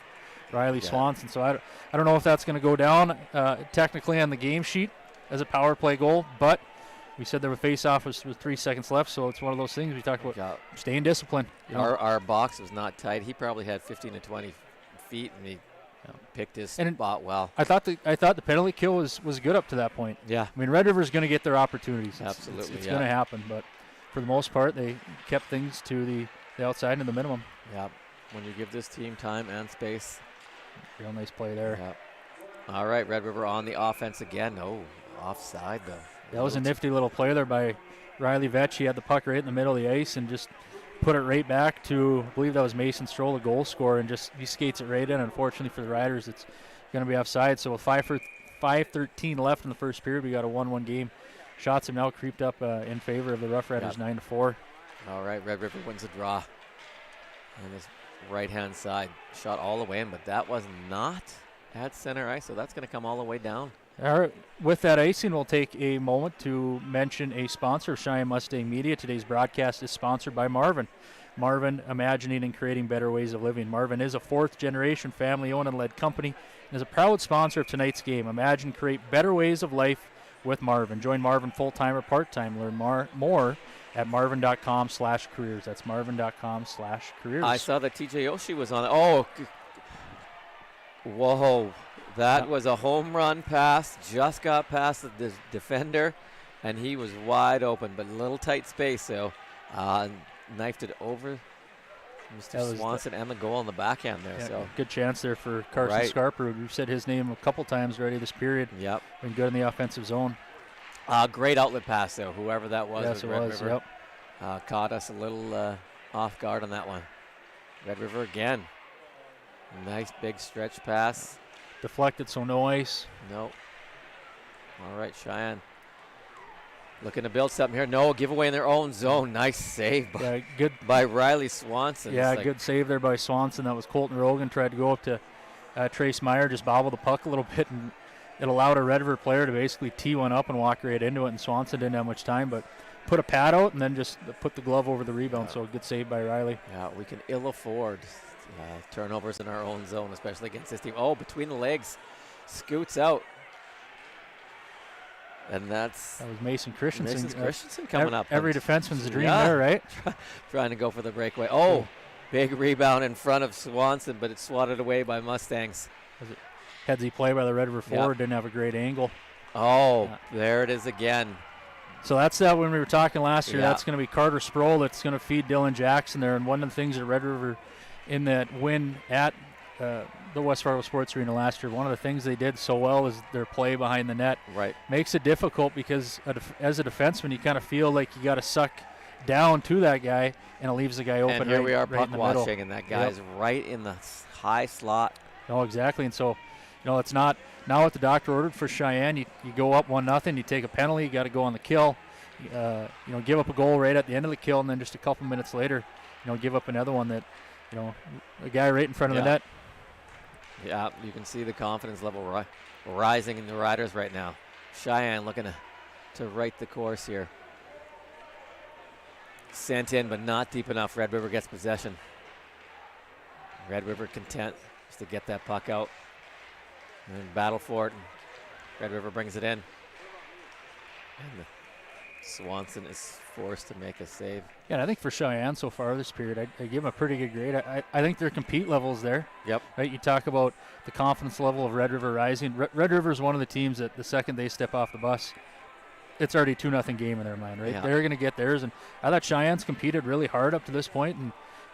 Riley Swanson. So I don't know if that's going to go down technically on the game sheet as a power play goal, but we said there were face-off with 3 seconds left, so it's one of those things we talk about staying disciplined. Our box was not tight. He probably had 15 to 20 feet, and he picked his spot well. I thought the penalty kill was good up to that point. Yeah. I mean, Red River's going to get their opportunities. Absolutely, It's going to happen, but for the most part, they kept things to the outside and the minimum. Yeah. When you give this team time and space. Real nice play there. Yeah. All right, Red River on the offense again. Oh, offside, though. That was a nifty little play there by Riley Vetch. He had the puck right in the middle of the ice and just put it right back to, I believe that was Mason Stroll, the goal scorer, and just he skates it right in. Unfortunately for the Riders, it's going to be offside. So with 5:13 left in the first period, we got a 1-1 game. Shots have now creeped up in favor of the Rough Riders, 9-4. All right, Red River wins the draw. On this right-hand side, shot all the way in, but that was not at center ice, so that's going to come all the way down. All right, with that icing, we'll take a moment to mention a sponsor of Sheyenne Mustang Media. Today's broadcast is sponsored by Marvin. Marvin, imagining and creating better ways of living. Marvin is a fourth-generation family-owned and led company and is a proud sponsor of tonight's game. Imagine, create better ways of life with Marvin. Join Marvin full-time or part-time. Learn more at marvin.com/careers. That's marvin.com/careers. I saw that TJ Oshie was on it. Oh, whoa. That was a home run pass. Just got past the defender, and he was wide open, but a little tight space, so knifed it over Mr. Swanson and the goal on the backhand there. So good chance there for Carson Scarper. We've said his name a couple times already this period. Yep. Been good in the offensive zone. Great outlet pass, though, whoever that was. Yes, it Red was, River. Caught us a little off guard on that one. Red River again. Nice big stretch pass. Deflected, so no ice. No. All right, Cheyenne. Looking to build something here. No, give away in their own zone. Nice save by Riley Swanson. Yeah, good save there by Swanson. That was Colton Rogan. Tried to go up to Trace Meyer, just bobble the puck a little bit, and it allowed a Red River player to basically tee one up and walk right into it, and Swanson didn't have much time, but put a pad out and then just put the glove over the rebound, so good save by Riley. Yeah, we can ill afford turnovers in our own zone, especially against this team. Oh, between the legs, scoots out. And that was Mason Christensen. Mason Christensen coming up. Every defenseman's a dream there, right? Trying to go for the breakaway. Oh, big rebound in front of Swanson, but it's swatted away by Mustangs. Headsy play by the Red River forward. Didn't have a great angle. Oh, there it is again. So that's that when we were talking last year. That's going to be Carter Sproul that's going to feed Dylan Jackson there. And one of the things that Red River in that win at the West Fargo Sports Arena last year, one of the things they did so well is their play behind the net. Right. Makes it difficult because as a defenseman, you kind of feel like you got to suck down to that guy, and it leaves the guy open. And here we are puck watching, and that guy's right in the high slot. No, exactly. And so, it's not now what the doctor ordered for Cheyenne. You go up 1-0, you take a penalty, you got to go on the kill. Give up a goal right at the end of the kill, and then just a couple minutes later, give up another one that, a guy right in front of the net. Yeah, you can see the confidence level rising in the Riders right now. Cheyenne looking to right the course here. Sent in, but not deep enough. Red River gets possession. Red River content just to get that puck out and battle for it. And Red River brings it in. And Swanson is forced to make a save. Yeah, and I think for Cheyenne so far this period, I give them a pretty good grade. I think their compete level is there. Yep. Right. You talk about the confidence level of Red River rising. Red River is one of the teams that the second they step off the bus, it's already 2-0 game in their mind, right? Yeah. They're going to get theirs. And I thought Cheyenne's competed really hard up to this point,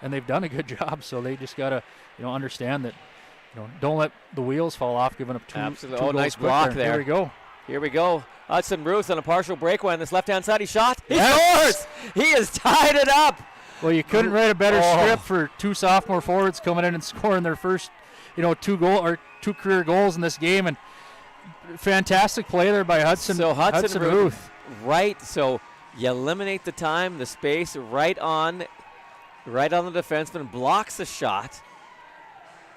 and they've done a good job. So they just got to, understand that, don't let the wheels fall off giving up two. Absolutely. Two goals nice block there. Here we go. Here we go. Hudson Ruth on a partial breakaway on this left-hand side. He shot. He scores. He has tied it up. Well, you couldn't write a better script for two sophomore forwards coming in and scoring their first, two career goals in this game. And fantastic play there by Hudson. So Hudson Ruth. Right. So you eliminate the time, the space, right on the defenseman, blocks the shot.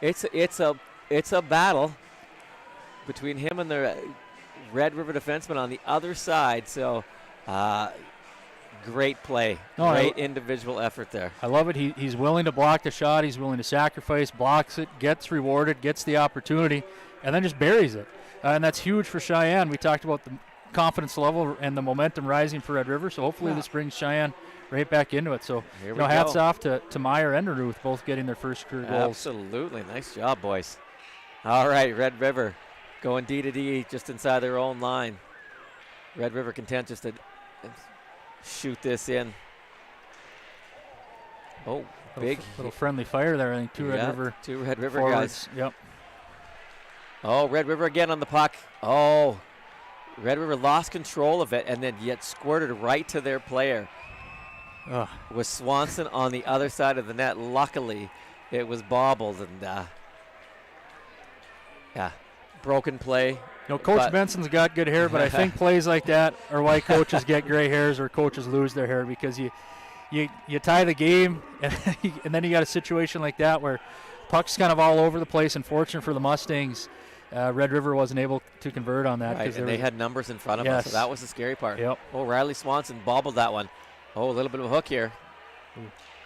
It's a battle between him and the Red River defenseman on the other side. So great play. Great individual effort there. I love it. He's willing to block the shot. He's willing to sacrifice, blocks it, gets rewarded, gets the opportunity, and then just buries it. And that's huge for Cheyenne. We talked about the confidence level and the momentum rising for Red River. So hopefully this brings Sheyenne right back into it. So hats off to Meyer and Ruth, both getting their first career goals. Absolutely. Nice job, boys. All right, Red River going D to D just inside their own line. Red River content just to shoot this in. Oh, big. Little friendly fire there, I think. Two Red River guys. Yep. Oh, Red River again on the puck. Oh, Red River lost control of it and then yet squirted right to their player. With Swanson on the other side of the net. Luckily, it was bobbled and broken play. Coach Benson's got good hair, but I think plays like that are why coaches get gray hairs or coaches lose their hair, because you tie the game and then you got a situation like that where puck's kind of all over the place. Unfortunate for the Mustangs, Red River wasn't able to convert on that. Right, and they had numbers in front of us, so that was the scary part. Yep. Oh, Riley Swanson bobbled that one. Oh, a little bit of a hook here.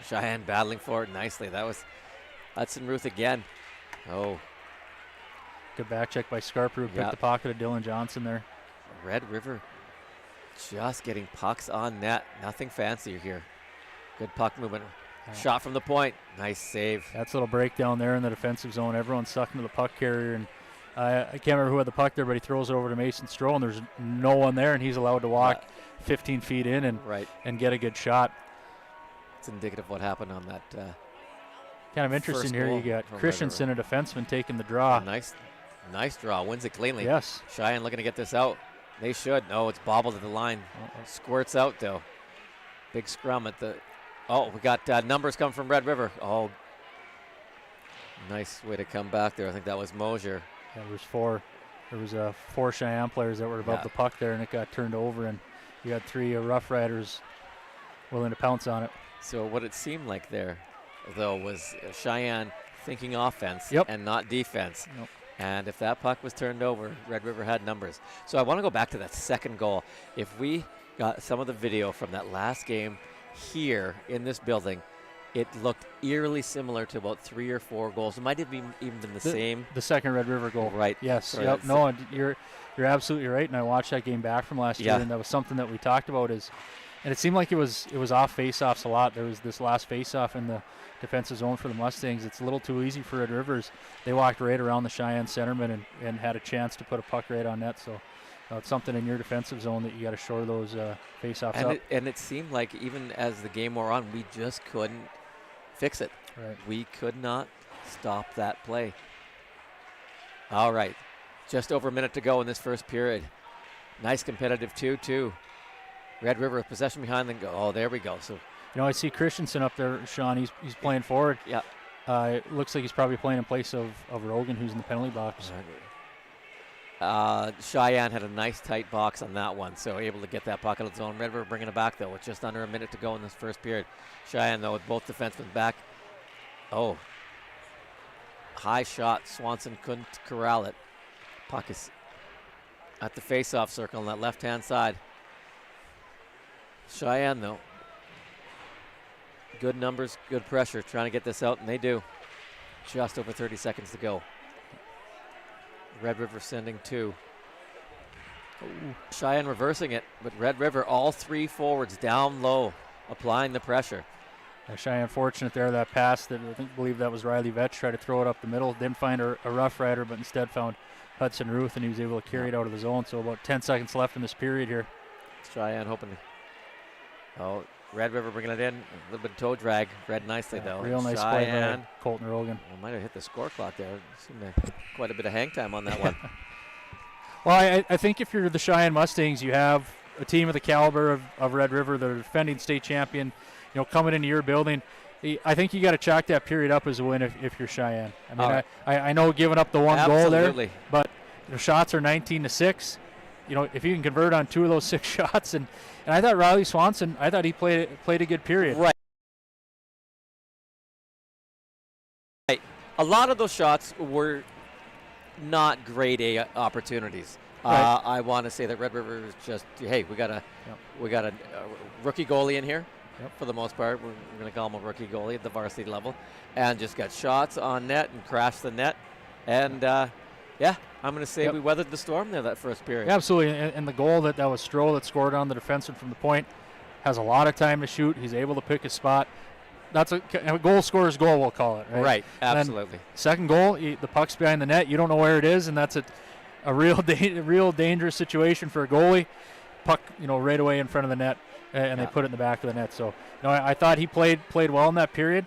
Sheyenne battling for it nicely. That was Hudson Ruth again. Oh. Good back check by Scarper, who picked the pocket of Dylan Johnson there. Red River just getting pucks on net. Nothing fancier here. Good puck movement. Shot from the point. Nice save. That's a little breakdown there in the defensive zone. Everyone's sucking to the puck carrier, and I can't remember who had the puck there, but he throws it over to Mason Stroh, and there's no one there, and he's allowed to walk 15 feet in and get a good shot. It's indicative of what happened on that. Kind of interesting here. You got Christensen, a defenseman, taking the draw. Nice draw. Wins it cleanly. Yes. Sheyenne looking to get this out. They should. No, it's bobbled at the line. Squirts out, though. Big scrum at the... Oh, we got numbers coming from Red River. Oh, nice way to come back there. I think that was Mosier. Yeah, there was four Cheyenne players that were above the puck there, and it got turned over, and you had three Rough Riders willing to pounce on it. So what it seemed like there, though, was Cheyenne thinking offense and not defense. Yep. And if that puck was turned over, Red River had numbers. So I want to go back to that second goal. If we got some of the video from that last game here in this building, it looked eerily similar to about 3 or 4 goals. It might have even been the same. The second Red River goal. Right. Yes. Sorry, yep. No, and you're absolutely right. And I watched that game back from last year, and that was something that we talked about. And it seemed like it was off faceoffs a lot. There was this last faceoff in the defensive zone for the Mustangs. It's a little too easy for Red Rivers. They walked right around the Cheyenne centerman and had a chance to put a puck right on net. So it's something in your defensive zone that you got to shore those faceoffs up. And it seemed like even as the game wore on, we just couldn't fix it. Right. We could not stop that play. All right. Just over a minute to go in this first period. Nice competitive 2-2. Red River with possession behind them. Oh, there we go. So, I see Christensen up there, Sean. He's playing forward. Yeah. It looks like he's probably playing in place of Rogan, who's in the penalty box. Cheyenne had a nice tight box on that one, so able to get that puck out of the zone. Red River bringing it back, though, with just under a minute to go in this first period. Cheyenne, though, with both defensemen back. Oh. High shot. Swanson couldn't corral it. Puck is at the face-off circle on that left-hand side. Cheyenne, though. Good numbers, good pressure, trying to get this out, and they do. Just over 30 seconds to go. Red River sending 2. Cheyenne reversing it, but Red River, all 3 forwards down low, applying the pressure. Cheyenne fortunate there, that pass that I believe that was Riley Vetch, tried to throw it up the middle. Didn't find a Rough Rider, but instead found Hudson Ruth, and he was able to carry it out of the zone. So about 10 seconds left in this period here. Cheyenne hoping to... Oh, Red River bringing it in. A little bit of toe drag. Read nicely, though. Real nice play by Colton Rogan. Well, might have hit the score clock there. Seemed to quite a bit of hang time on that one. Well, I think if you're the Cheyenne Mustangs, you have a team of the caliber of Red River, the defending state champion, coming into your building. I think you got to chalk that period up as a win if you're Cheyenne. I mean, I know giving up the one goal there, but shots are 19-6. If you can convert on 2 of those 6 shots, and I thought Riley Swanson, he played a good period. Right. A lot of those shots were not grade A opportunities. Right. I want to say that Red River is just, hey, we got a rookie goalie in here. Yep. For the most part, we're going to call him a rookie goalie at the varsity level, and just got shots on net and crashed the net, and I'm going to say we weathered the storm there that first period. Yeah, absolutely. And the goal that was Stroh that scored on the defenseman from the point, has a lot of time to shoot. He's able to pick his spot. That's a goal scorer's goal, we'll call it. Right, absolutely. Second goal, the puck's behind the net. You don't know where it is, and that's a real dangerous situation for a goalie. Puck, right away in front of the net, and they put it in the back of the net. So, I thought he played well in that period.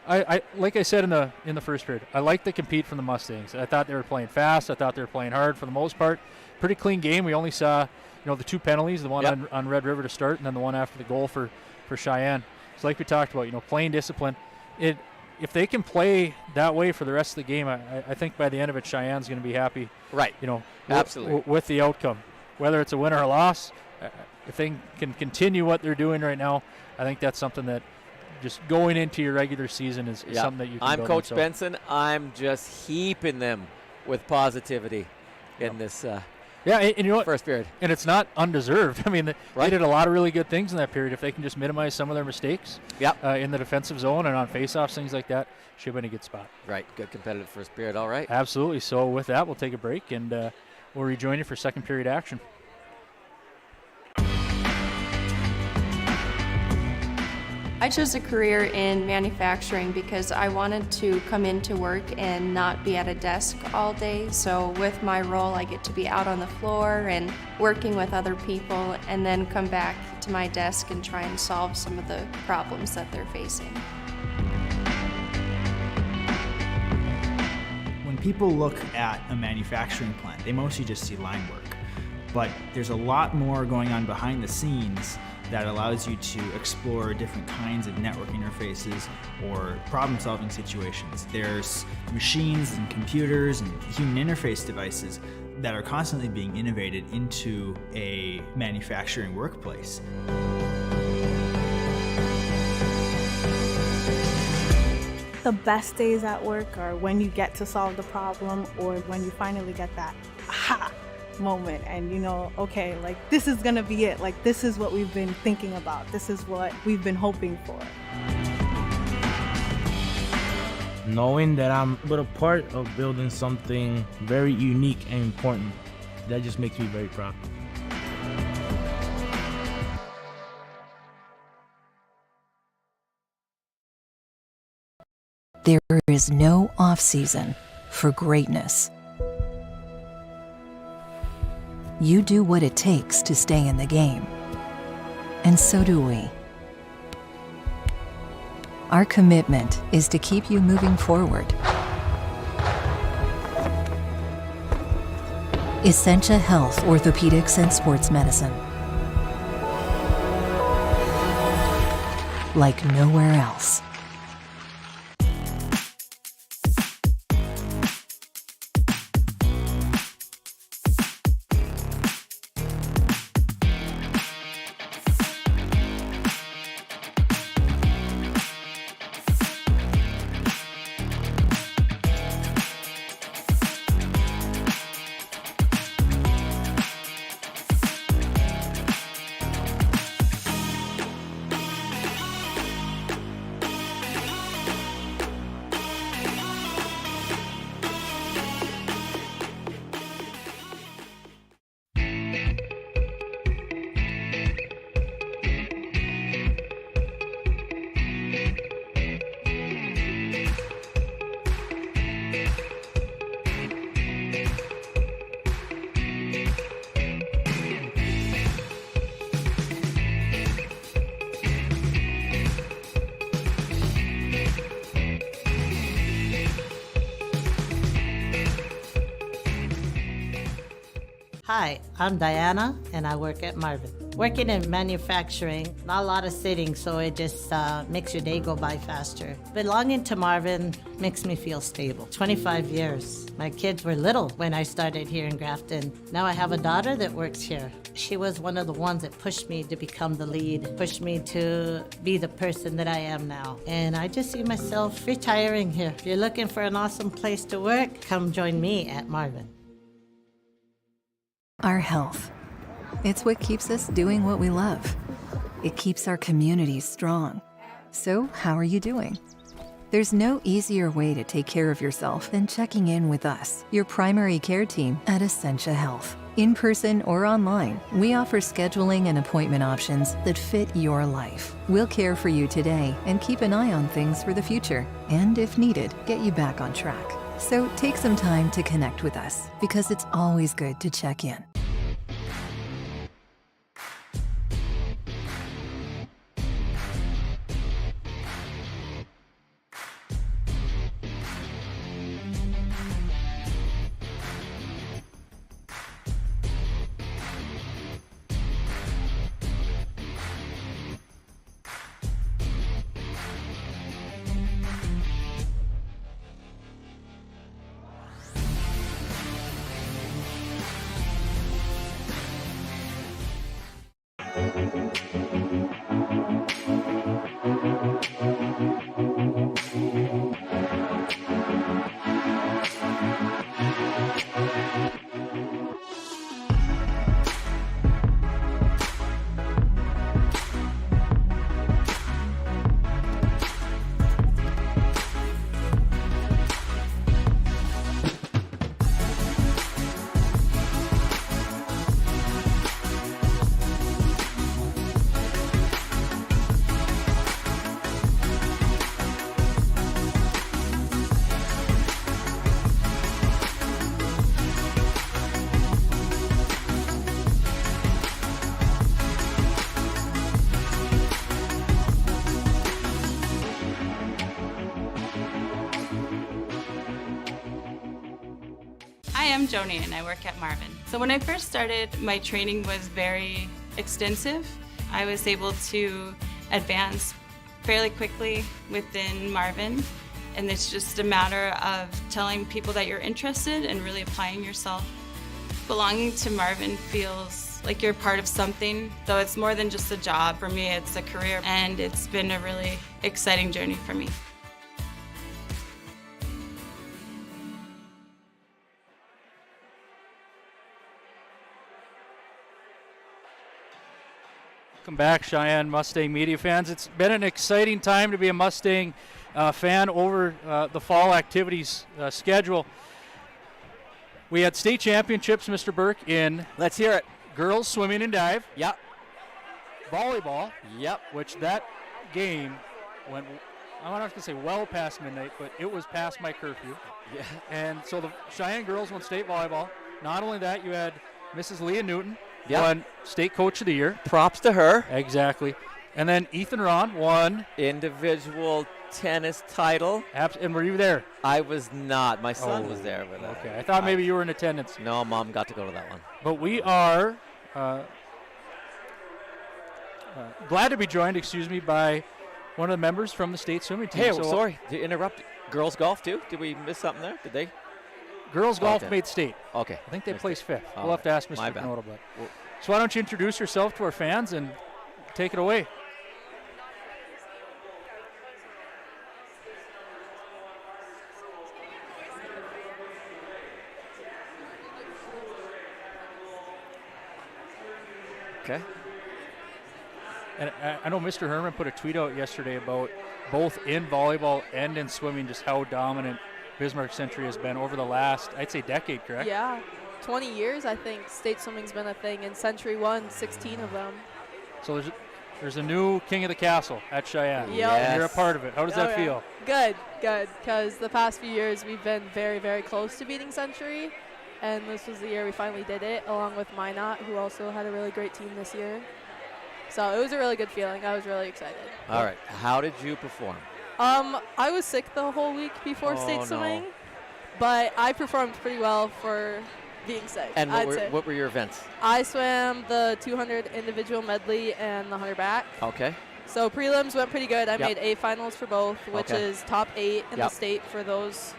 I like I said in the first period, I like to compete from the Mustangs. I thought they were playing fast. I thought they were playing hard for the most part. Pretty clean game. We only saw, the 2 penalties, the one on Red River to start, and then the one after the goal for Sheyenne. So like we talked about, playing discipline. If they can play that way for the rest of the game, I think by the end of it, Cheyenne's going to be happy. Right. Absolutely. With the outcome, whether it's a win or a loss. If they can continue what they're doing right now, I think that's something that just going into your regular season is something that you can I'm build Coach on. Benson. I'm just heaping them with positivity in this and you know what? first period. And it's not undeserved. I mean, they did a lot of really good things in that period. If they can just minimize some of their mistakes in the defensive zone and on faceoffs, things like that, should have been a good spot. Right. Good competitive first period. All right. Absolutely. So with that, we'll take a break, and we'll rejoin you for second period action. I chose a career in manufacturing because I wanted to come into work and not be at a desk all day. So with my role, I get to be out on the floor and working with other people, and then come back to my desk and try and solve some of the problems that they're facing. When people look at a manufacturing plant, they mostly just see line work. But there's a lot more going on behind the scenes that allows you to explore different kinds of network interfaces or problem-solving situations. There's machines and computers and human interface devices that are constantly being innovated into a manufacturing workplace. The best days at work are when you get to solve the problem, or when you finally get that aha moment and okay, like this is gonna be it, like this is what we've been thinking about, this is what we've been hoping for. Knowing that I'm but a part of building something very unique and important, that just makes me very proud. There is no off-season for greatness. You do what it takes to stay in the game. And so do we. Our commitment is to keep you moving forward. Essentia Health, Orthopedics and Sports Medicine. Like nowhere else. Hi, I'm Diana and I work at Marvin. Working in manufacturing, not a lot of sitting, so it just makes your day go by faster. Belonging to Marvin makes me feel stable. 25 years. My kids were little when I started here in Grafton. Now I have a daughter that works here. She was one of the ones that pushed me to become the lead, pushed me to be the person that I am now. And I just see myself retiring here. If you're looking for an awesome place to work, come join me at Marvin. Our health. It's what keeps us doing what we love. It keeps our communities strong. So, how are you doing? There's no easier way to take care of yourself than checking in with us, your primary care team at Essentia Health. In person or online, we offer scheduling and appointment options that fit your life. We'll care for you today and keep an eye on things for the future, and if needed, get you back on track. So take some time to connect with us, because it's always good to check in. Hi, I'm Joni and I work at Marvin. So when I first started, my training was very extensive. I was able to advance fairly quickly within Marvin, and it's just a matter of telling people that you're interested and really applying yourself. Belonging to Marvin feels like you're part of something, though it's more than just a job. For me, it's a career, and it's been a really exciting journey for me. Welcome back, Sheyenne Mustang media fans. It's been an exciting time to be a Mustang fan over the fall activities schedule. We had state championships, Mr. Burke, in Let's hear it. girls swimming and dive. Yep. Volleyball. Yep. Which that game went, I'm not going to say well past midnight, but it was past my curfew. Yeah. And so the Cheyenne girls won state volleyball. Not only that, you had Mrs. Leah Newton won state coach of the year. Props to her. Exactly. And then Ethan Ron won individual tennis title. And were you there? I was not. My son was there. But, okay. I thought maybe you were in attendance. No, Mom got to go to that one. But we are glad to be joined, by one of the members from the state swimming team. Hey, sorry to interrupt. Girls golf too? Did we miss something there? Did they? Girls golf made state. Okay. I think they placed fifth. Oh, we'll have to ask Mr. Canota. So why don't you introduce yourself to our fans and take it away. Okay. And I know Mr. Herman put a tweet out yesterday about both in volleyball and in swimming, just how dominant Bismarck Century has been over the last, I'd say, decade, correct? Yeah, 20 years, I think, state swimming's been a thing, and Century won 16 of them. So there's a new king of the castle at Cheyenne. Yep. And you're a part of it. How does that feel? Good, because the past few years we've been very, very close to beating Century, and this was the year we finally did it, along with Minot, who also had a really great team this year. So it was a really good feeling. I was really excited. All right. How did you perform? I was sick the whole week before state swimming, but I performed pretty well for being sick. And what were your events? I swam the 200 individual medley and the 100 back. Okay. So prelims went pretty good. I made A finals for both, which is top 8 in the state for those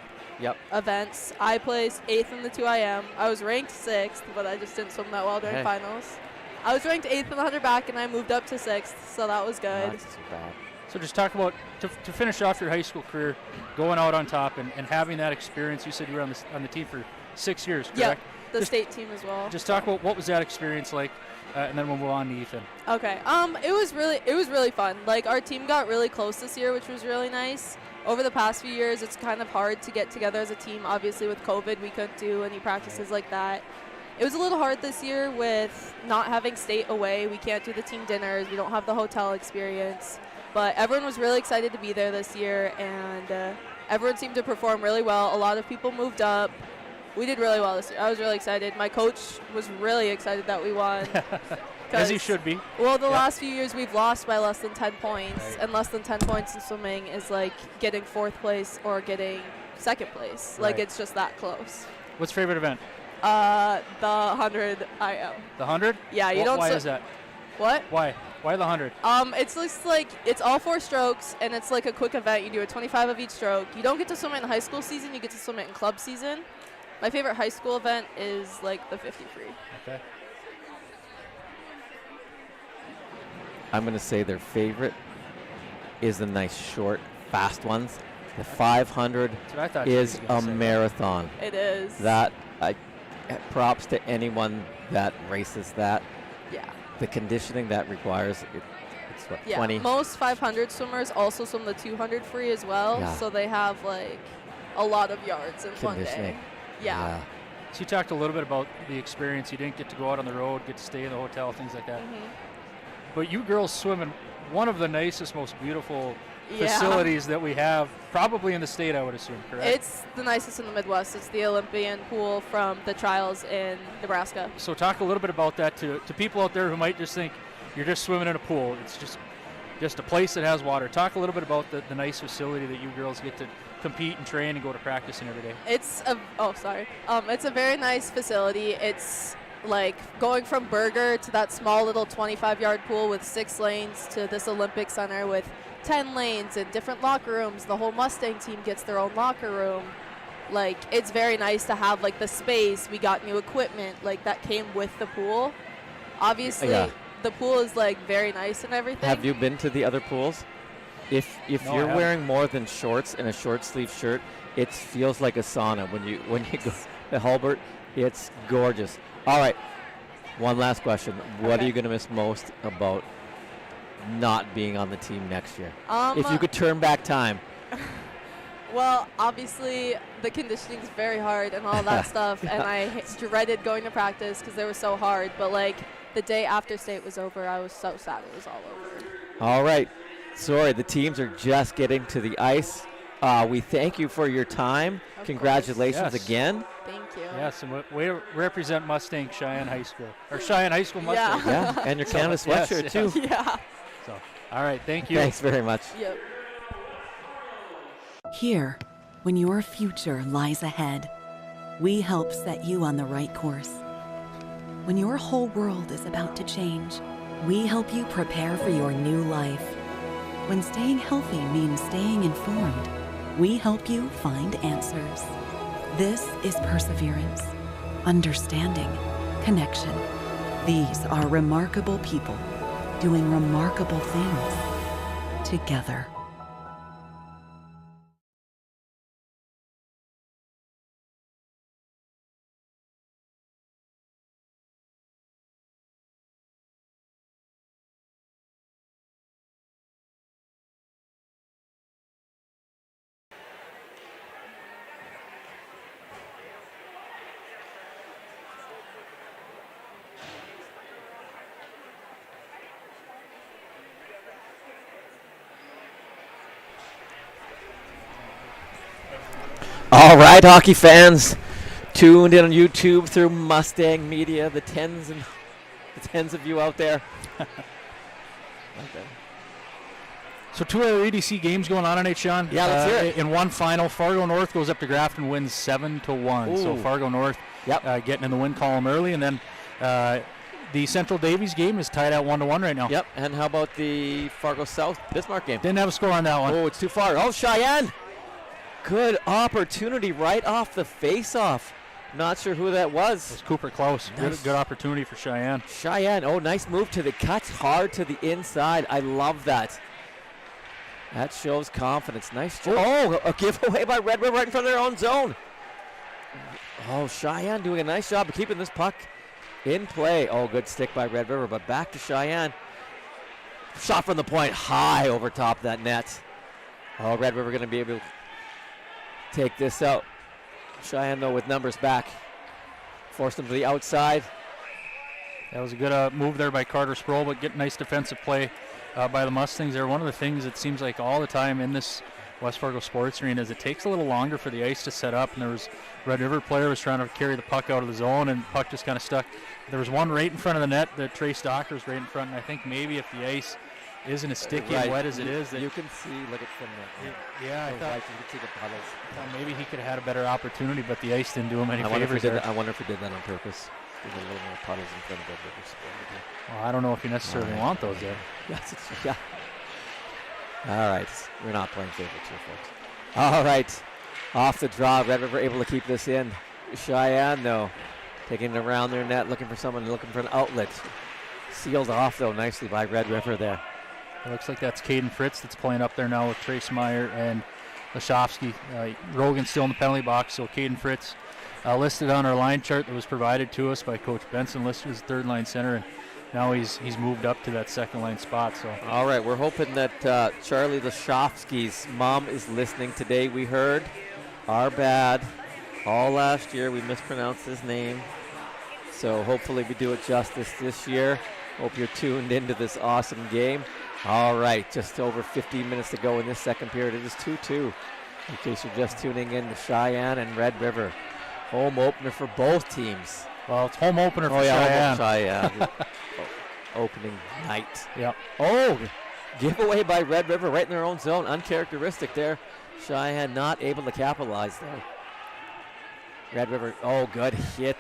events. I placed 8th in the 2IM. I was ranked 6th, but I just didn't swim that well during finals. I was ranked 8th in the 100 back, and I moved up to 6th, so that was good. That's too bad. So just talk about, to finish off your high school career, going out on top and having that experience. You said you were on the team for 6 years, correct? Yeah, the state team as well. Just talk about what was that experience like, and then we'll move on to Ethan. Okay. It was really fun. Like, our team got really close this year, which was really nice. over the past few years, it's kind of hard to get together as a team. Obviously, with COVID, we couldn't do any practices like that. It was a little hard this year with not having state away. We can't do the team dinners. We don't have the hotel experience. But everyone was really excited to be there this year, and everyone seemed to perform really well. A lot of people moved up. We did really well this year. I was really excited. My coach was really excited that we won. As he should be. Well, the last few years we've lost by less than 10 points, and less than 10 points in swimming is like getting 4th place or getting 2nd place. Like, it's just that close. What's your favorite event? The 100 IM. The 100? Yeah, you don't. Why is that? What? Why? Why the 100? It's just like, it's all 4 strokes, and it's like a quick event. You do a 25 of each stroke. You don't get to swim it in high school season. You get to swim it in club season. My favorite high school event is like the 50 free. Okay. I'm going to say their favorite is the nice, short, fast ones. The 500 is a marathon. It is. That, props to anyone that races that. Yeah. The conditioning that requires, it's what, 20? Most 500 swimmers also swim the 200 free as well, so they have like a lot of yards in one day. Yeah. So you talked a little bit about the experience. You didn't get to go out on the road, get to stay in the hotel, things like that. But you girls swim in one of the nicest, most beautiful facilities that we have, probably in the state, I would assume, correct? It's the nicest in the Midwest. It's the Olympian pool from the trials in Nebraska. So talk a little bit about that to people out there who might just think you're just swimming in a pool. It's just a place that has water. Talk a little bit about the nice facility that you girls get to compete and train and go to practice in every day. It's a very nice facility. It's like going from Burger to that small little 25-yard pool with 6 lanes to this Olympic Center with 10 lanes and different locker rooms. The whole Mustang team gets their own locker room. Like, it's very nice to have like the space. We got new equipment like that came with the pool. Obviously, the pool is like very nice and everything. Have you been to the other pools? If you're wearing more than shorts and a short sleeve shirt, it feels like a sauna when you go to Hulbert. It's gorgeous. All right, one last question. What are you going to miss most about not being on the team next year? If you could turn back time. Well, obviously the conditioning is very hard and all that stuff, and I dreaded going to practice because they were so hard. But like the day after state was over, I was so sad it was all over. All right. Sorry, the teams are just getting to the ice. We thank you for your time. Congratulations again. Thank you. Yes, and we represent Mustang Cheyenne High School, or Cheyenne High School Mustang. Yeah, and your Canada sweatshirt too. Yeah. So, all right, thank you. Thanks very much. Yep. Here, when your future lies ahead, we help set you on the right course. When your whole world is about to change, we help you prepare for your new life. When staying healthy means staying informed, we help you find answers. This is perseverance, understanding, connection. These are remarkable people doing remarkable things together. All right, hockey fans, tuned in on YouTube through Mustang Media, the tens of you out there. So 2 other EDC games going on tonight, Sean. Yeah, let's hear it. In one final, Fargo North goes up to Grafton, wins 7-1. Ooh. So Fargo North getting in the win column early, and then the Central Davies game is tied at 1-1 right now. Yep, and how about the Fargo South Bismarck game? Didn't have a score on that one. Oh, it's too far. Oh, Cheyenne! Good opportunity right off the face-off. Not sure who that was. It was Cooper Klaus. Nice. Good opportunity for Cheyenne. Cheyenne, oh, nice move to the cuts, hard to the inside. I love that. That shows confidence. Nice job. Oh, a giveaway by Red River right in front of their own zone. Oh, Cheyenne doing a nice job of keeping this puck in play. Oh, good stick by Red River, but back to Cheyenne. Shot from the point, high over top that net. Oh, Red River going to be able to take this out. Cheyenne, though, with numbers back. Forced them to the outside. That was a good move there by Carter Sproul, but get nice defensive play by the Mustangs there. One of the things it seems like all the time in this West Fargo sports arena is it takes a little longer for the ice to set up, and there was Red River player was trying to carry the puck out of the zone, and the puck just kind of stuck. There was one right in front of the net, the Trey Stalker's right in front, and I think maybe if the ice isn't as sticky and wet as it is, that you can see, look at from the I thought you can see the puddles. Maybe he could have had a better opportunity, but the ice didn't do him any favors I wonder if he did that on purpose. There's a little more puddles in front of Red River. Well, I don't know if you necessarily want those there. Yeah. All right, we're not playing favorites here, folks. All right, off the draw, Red River able to keep this in. Cheyenne, though, taking it around their net, looking for someone, looking for an outlet. Sealed off, though, nicely by Red River there. It looks like that's Caden Fritz that's playing up there now with Trace Meyer and Lashofsky. Rogan's still in the penalty box, so Caden Fritz listed on our line chart that was provided to us by Coach Benson, listed as third line center, and now he's moved up to that second line spot. So all right, we're hoping that Charlie Lashofsky's mom is listening today. We heard our bad all last year. We mispronounced his name, so hopefully we do it justice this year. Hope you're tuned into this awesome game. All right, just over 15 minutes to go in this second period. It is 2-2. In case you're just tuning in to Cheyenne and Red River. Home opener for both teams. Well, it's home opener for Cheyenne. Cheyenne. Opening night. Yeah. Oh, giveaway by Red River right in their own zone. Uncharacteristic there. Cheyenne not able to capitalize there. Red River, good hit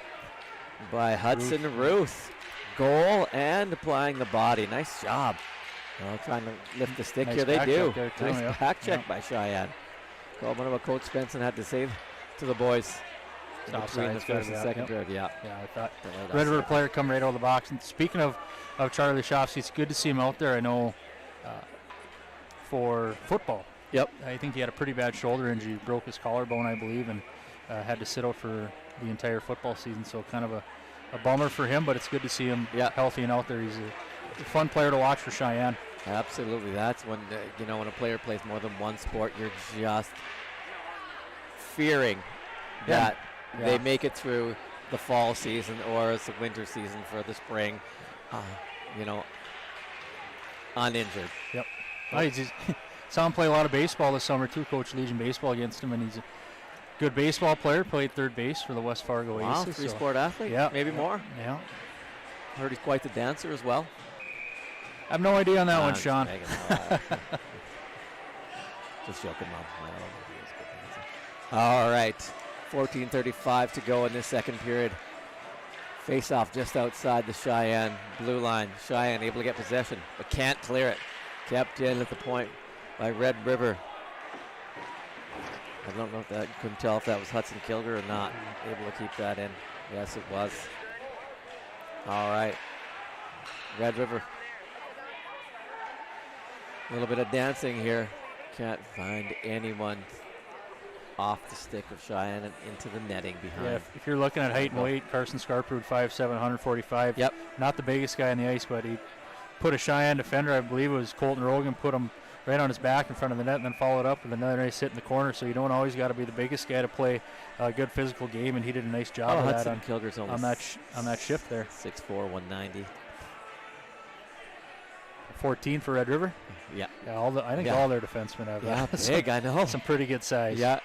by Hudson Ruth. Goal and applying the body. Nice job. Trying to lift the stick nice here. They do. Nice back check by Cheyenne. I wonder what Coach Benson had to say to the boys. Between the first and second period. Yeah, I thought Red River player come right out of the box. And speaking of Charlie Lashofsky, it's good to see him out there. I know for football. Yep. I think he had a pretty bad shoulder injury. Broke his collarbone, I believe, and had to sit out for the entire football season. So kind of a bummer for him, but it's good to see him healthy and out there. He's a fun player to watch for Cheyenne. Absolutely. That's when, when a player plays more than one sport, you're just fearing that they make it through the fall season or it's the winter season for the spring, uninjured. Yep. I saw him play a lot of baseball this summer too. Coach Legion baseball against him, and he's a good baseball player. Played third base for the West Fargo Aces. Three-sport athlete. Yeah, maybe more. Yeah. Heard he's quite the dancer as well. I have no idea on that one, Sean. Just joking, Mom. All right. 14:35 to go in this second period. Face-off just outside the Cheyenne blue line. Cheyenne able to get possession, but can't clear it. Kept in at the point by Red River. I don't know if that, couldn't tell if that was Hudson Kilger or not. Able to keep that in. Yes, it was. All right. Red River. A little bit of dancing here. Can't find anyone off the stick of Cheyenne and into the netting behind. Yeah, if you're looking at height and weight, Carson Scarprud, 5'7", 145. Yep. Not the biggest guy on the ice, but he put a Cheyenne defender, I believe it was Colton Rogan, put him right on his back in front of the net and then followed up with another nice hit in the corner. So you don't always got to be the biggest guy to play a good physical game, and he did a nice job of that on that shift there. 6'4", 190. 14 for Red River. Yeah. I think all their defensemen have that. Big, I know. Some pretty good size. Yeah.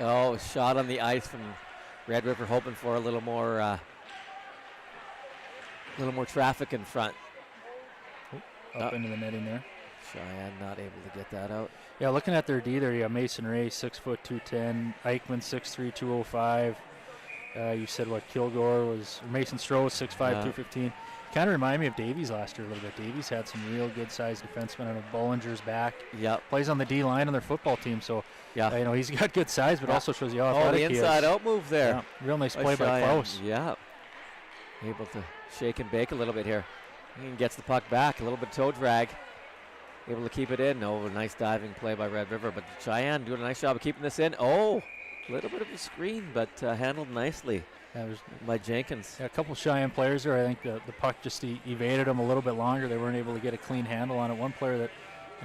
Oh, shot on the ice from Red River, hoping for a little more traffic in front. Up into the netting there. Cheyenne not able to get that out. Yeah, looking at their D there, you have Mason Ray, 6', 210. Eichmann, 6'3", 205. You said Mason Stroh, 6'5", 215. Kind of remind me of Davies last year a little bit. Davies had some real good-sized defensemen. I know Bollinger's back. Yep. Plays on the D line on their football team, so he's got good size, but also shows you how athletic he is. The inside-out move there. Yeah, real nice play by Klaus. Yeah. Able to shake and bake a little bit here. He gets the puck back, a little bit toe drag. Able to keep it in. Nice diving play by Red River, but Cheyenne doing a nice job of keeping this in. A little bit of a screen, but handled nicely. By Jenkins. Yeah, a couple Cheyenne players there. I think the puck just evaded them a little bit longer. They weren't able to get a clean handle on it. One player that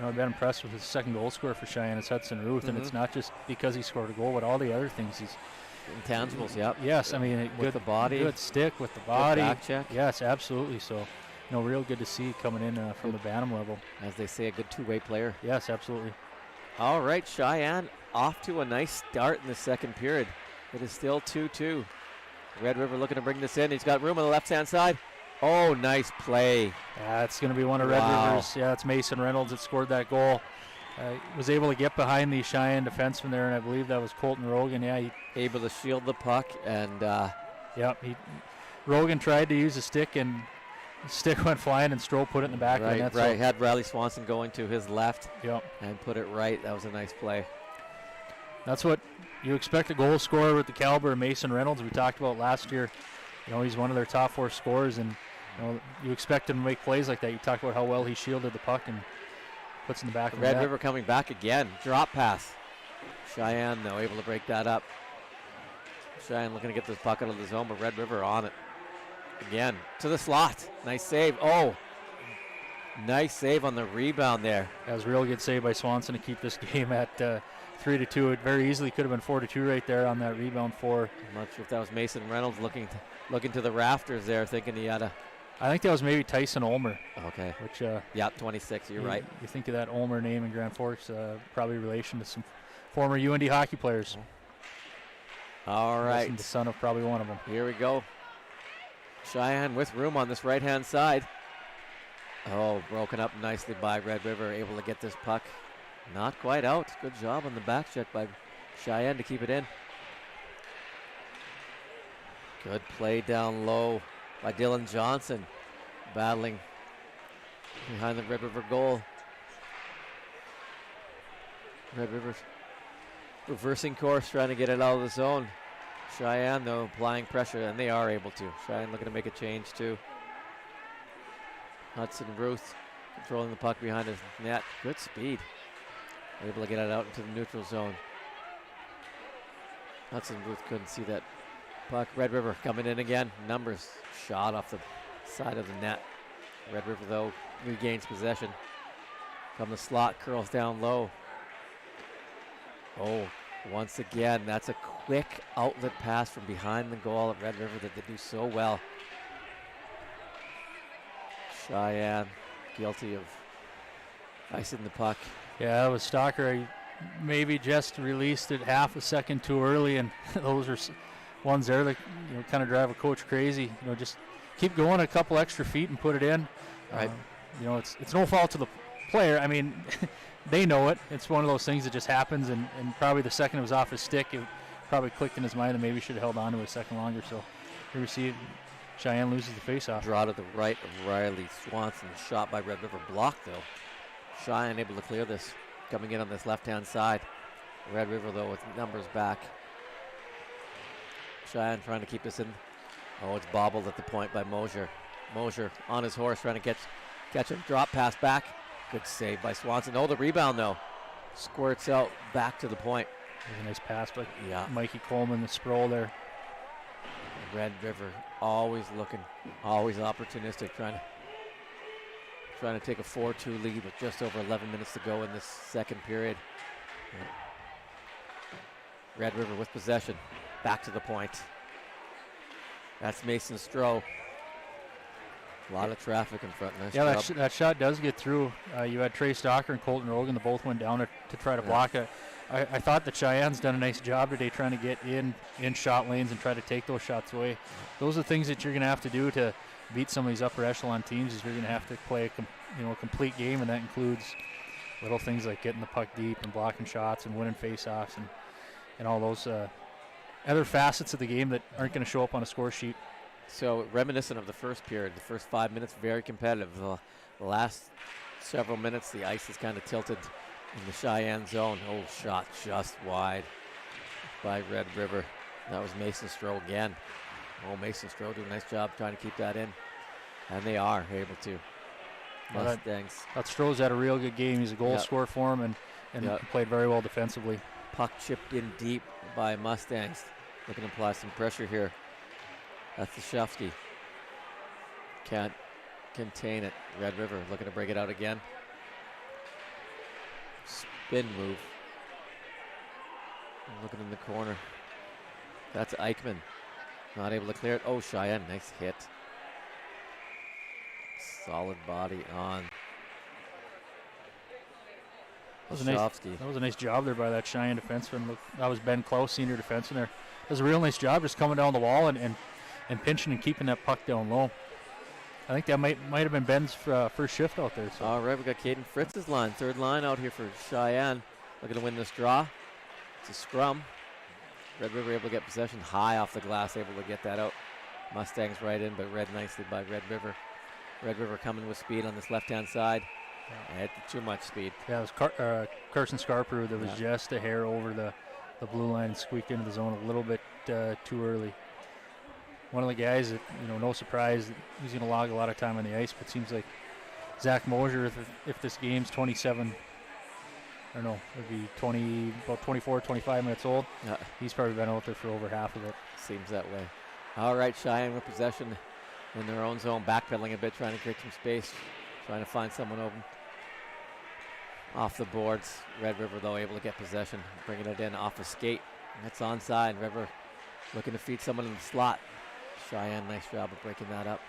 I've been impressed with his second goal scorer for Cheyenne. It's Hudson Ruth, and it's not just because he scored a goal, but all the other things he's intangibles. Yep. Yes, I mean, with the body, good stick with the body, good back check. Yes, absolutely. So, real good to see coming in from the Bantam level. As they say, a good two-way player. Yes, absolutely. All right, Cheyenne off to a nice start in the second period. It is still 2-2. Red River looking to bring this in. He's got room on the left-hand side. Oh, nice play. Yeah, it's going to be one of Red River's. Yeah, it's Mason Reynolds that scored that goal. Was able to get behind the Cheyenne defenseman there, and I believe that was Colton Rogan. Yeah, he able to shield the puck, and Rogan tried to use a stick, and the stick went flying, and Stroh put it in the back of the net. Right, had Riley Swanson going to his left, yep, and put it right. That was a nice play. That's what you expect a goal scorer with the caliber of Mason Reynolds. We talked about last year. He's one of their top 4 scorers, and you expect him to make plays like that. You talked about how well he shielded the puck and puts in the back of the net. Red River coming back again. Drop pass. Cheyenne, though, able to break that up. Cheyenne looking to get this puck out of the zone, but Red River on it. Again, to the slot. Nice save. Oh, nice save on the rebound there. That was a real good save by Swanson to keep this game at 3-2. It very easily could have been 4-2 right there on that rebound for. I'm not sure if that was Mason Reynolds looking to the rafters there, thinking he had a. I think that was maybe Tyson Ulmer. Okay. Which. Yeah, 26. You're right. You think of that Ulmer name in Grand Forks, probably relation to some former UND hockey players. All right. The son of probably one of them. Here we go. Cheyenne with room on this right-hand side. Oh, broken up nicely by Red River, able to get this puck. Not quite out. Good job on the back check by Cheyenne to keep it in. Good play down low by Dylan Johnson, battling behind the Red River goal. Red River reversing course, trying to get it out of the zone. Cheyenne, though, applying pressure, and they are able to. Cheyenne looking to make a change, too. Hudson Ruth controlling the puck behind his net. Good speed. Able to get it out into the neutral zone. Hudson Ruth couldn't see that puck. Red River coming in again. Numbers shot off the side of the net. Red River, though, regains possession. From the slot, curls down low. Oh, once again, that's a quick outlet pass from behind the goal at Red River that they do so well. Cheyenne guilty of icing the puck. Yeah, that was Stalker. He maybe just released it half a second too early, and those are ones there that kind of drive a coach crazy. Just keep going a couple extra feet and put it in. Right. It's no fault to the player. I mean, they know it. It's one of those things that just happens, and probably the second it was off his stick, it probably clicked in his mind that maybe should have held on to it a second longer. So here we see it. Cheyenne loses the faceoff. Draw to the right of Riley Swanson. Shot by Red River, blocked though. Cheyenne able to clear this. Coming in on this left-hand side. Red River, though, with numbers back. Cheyenne trying to keep this in. Oh, it's bobbled at the point by Mosier. Mosier on his horse trying to catch him. Drop pass back. Good save by Swanson. Oh, the rebound, though. Squirts out back to the point. There's a nice pass by Mikey Coleman, the sprawl there. Red River always looking, always opportunistic, trying to take a 4-2 lead with just over 11 minutes to go in this second period. Red River with possession, back to the point. That's Mason Stroh. A lot of traffic in front. Nice job. that shot does get through. You had Trey Stalker and Colton Rogan, they both went down to try to block it. I thought that Cheyenne's done a nice job today trying to get in shot lanes and try to take those shots away. Those are things that you're going to have to do to beat some of these upper echelon teams. Is you're going to have to play a complete game, and that includes little things like getting the puck deep and blocking shots and winning faceoffs and all those other facets of the game that aren't going to show up on a score sheet. So reminiscent of the first period, the first 5 minutes, very competitive. The last several minutes, the ice is kind of tilted in the Cheyenne zone. Oh, shot just wide by Red River. That was Mason Stroh again. Oh, Mason Stroh doing a nice job trying to keep that in. And they are able to. Mustangs. That Stroh's had a real good game. He's a goal scorer for him and played very well defensively. Puck chipped in deep by Mustangs. Looking to apply some pressure here. That's the Shufsky. Can't contain it. Red River looking to break it out again. spin move. Looking in the corner. That's Eichmann. Not able to clear it. Oh, Cheyenne, nice hit. Solid body on. That was a nice job there by that Cheyenne defenseman. Look, that was Ben Close, senior defenseman there. It was a real nice job just coming down the wall and pinching and keeping that puck down low. I think that might have been Ben's first shift out there. So. All right, we got Caden Fritz's line, third line out here for Cheyenne. Looking to win this draw. It's a scrum. Red River able to get possession high off the glass, able to get that out. Mustangs right in, but read nicely by Red River. Red River coming with speed on this left-hand side. Had too much speed. Yeah, it was Carson Scarper that was just a hair over the blue line and squeaked into the zone a little bit too early. One of the guys that, no surprise, he's going to log a lot of time on the ice, but it seems like Zach Mosier, if this game's 27, I don't know, it'd be about 24, 25 minutes old. He's probably been out there for over half of it. Seems that way. All right, Cheyenne with possession in their own zone, backpedaling a bit, trying to create some space, trying to find someone open. Off the boards. Red River, though, able to get possession, bringing it in off a skate. That's onside. Red River looking to feed someone in the slot. Cheyenne, nice job of breaking that up.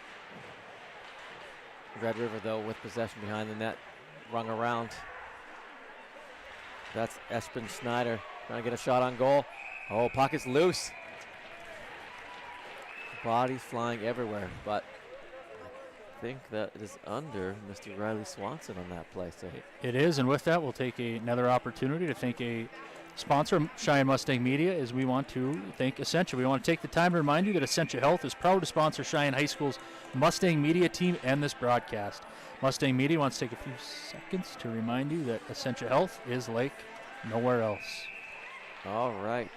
Red River, though, with possession behind the net, rung around. That's Espen Schneider trying to get a shot on goal. Oh, puck is loose. Bodies flying everywhere, but I think that it is under Mr. Riley Swanson on that play. So it is, and with that, we'll take another opportunity to thank a sponsor, Sheyenne Mustang Media, as we want to thank Essentia. We want to take the time to remind you that Essentia Health is proud to sponsor Cheyenne High School's Mustang Media team and this broadcast. Mustang Media wants to take a few seconds to remind you that Essentia Health is like nowhere else. All right.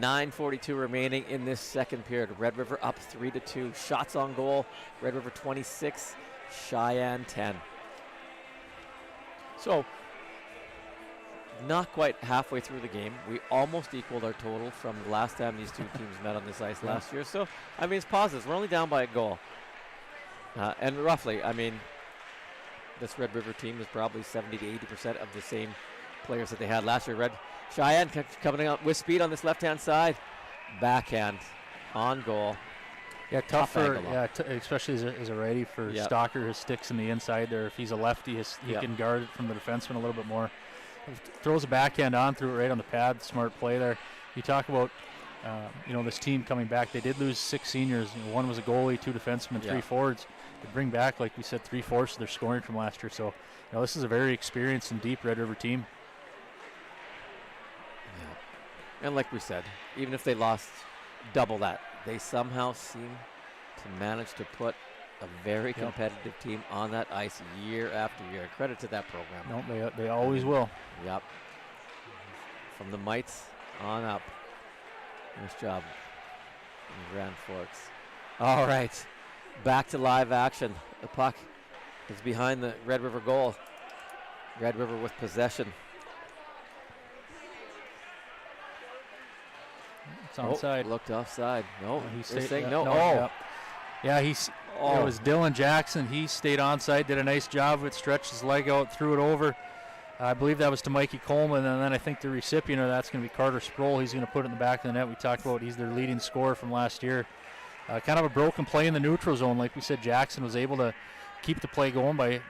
9:42 remaining in this second period. Red River up 3-2. Shots on goal. Red River 26, Cheyenne 10. So, not quite halfway through the game. We almost equaled our total from the last time these two teams met on this ice last year. So, I mean, it's positive. We're only down by a goal. And roughly, I mean, this Red River team is probably 70 to 80% of the same players that they had last year. Cheyenne coming out with speed on this left-hand side. Backhand on goal. Yeah, tough especially as a righty for Stalker. His sticks in the inside there. If he's a lefty, he can guard it from the defenseman a little bit more. Throws a backhand on, threw it right on the pad. Smart play there. You talk about, this team coming back. They did lose 6 seniors. One was a goalie, 2 defensemen, 3 forwards. They bring back, like we said, 3/4 of their scoring from last year. So, this is a very experienced and deep Red River team. And like we said, even if they lost double that, they somehow seem to manage to put a very competitive team on that ice year after year. Credit to that program. No, they always will. Yep. From the Mites on up. Nice job in Grand Forks. All right, back to live action. The puck is behind the Red River goal. Red River with possession. It's onside. Looked offside. No, he's saying no. Yeah, it was Dylan Jackson. He stayed onside, did a nice job of it, stretched his leg out, threw it over. I believe that was to Mikey Coleman, and then I think the recipient of that's going to be Carter Sproul. He's going to put it in the back of the net. We talked about he's their leading scorer from last year. Kind of a broken play in the neutral zone. Like we said, Jackson was able to keep the play going by,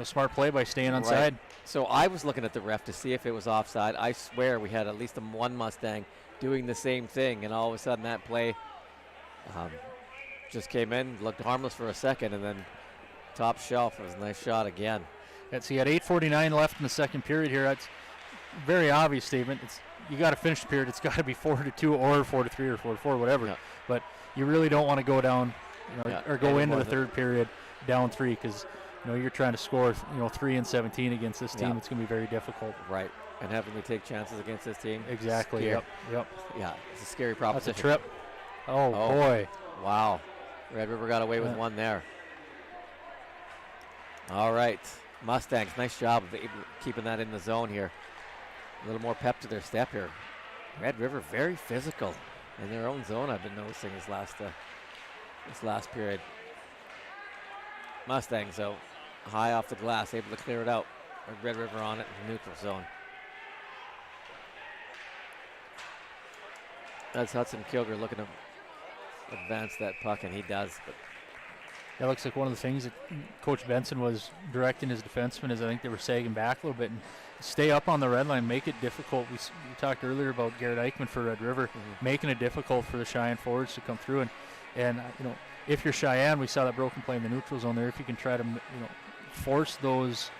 smart play by staying onside. Right. So I was looking at the ref to see if it was offside. I swear we had at least one Mustang doing the same thing, and all of a sudden that play just came in, looked harmless for a second, and then top shelf was a nice shot again. So you had 8:49 left in the second period here. That's a very obvious statement. You got to finish the period. It's got to be 4-2 or 4-3 or 4-4, whatever. Yeah. But you really don't want to go down, or go into the third period down 3, because you're trying to score 3 and 17 against this team. It's going to be very difficult. Right. And having to take chances against this team. Exactly. Yep. Yeah, it's a scary proposition. That's a trip. Oh boy. Wow. Red River got away with one there. All right. Mustangs, nice job of keeping that in the zone here. A little more pep to their step here. Red River very physical in their own zone, I've been noticing this last period. Mustangs, though, high off the glass, able to clear it out. Red River on it in the neutral zone. That's Hudson Kilger looking to advance that puck, and he does. But that looks like one of the things that Coach Benson was directing his defensemen is I think they were sagging back a little bit and stay up on the red line, make it difficult. We talked earlier about Garrett Eichmann for Red River, making it difficult for the Cheyenne forwards to come through. And if you're Cheyenne, we saw that broken play in the neutral zone there. If you can try to force those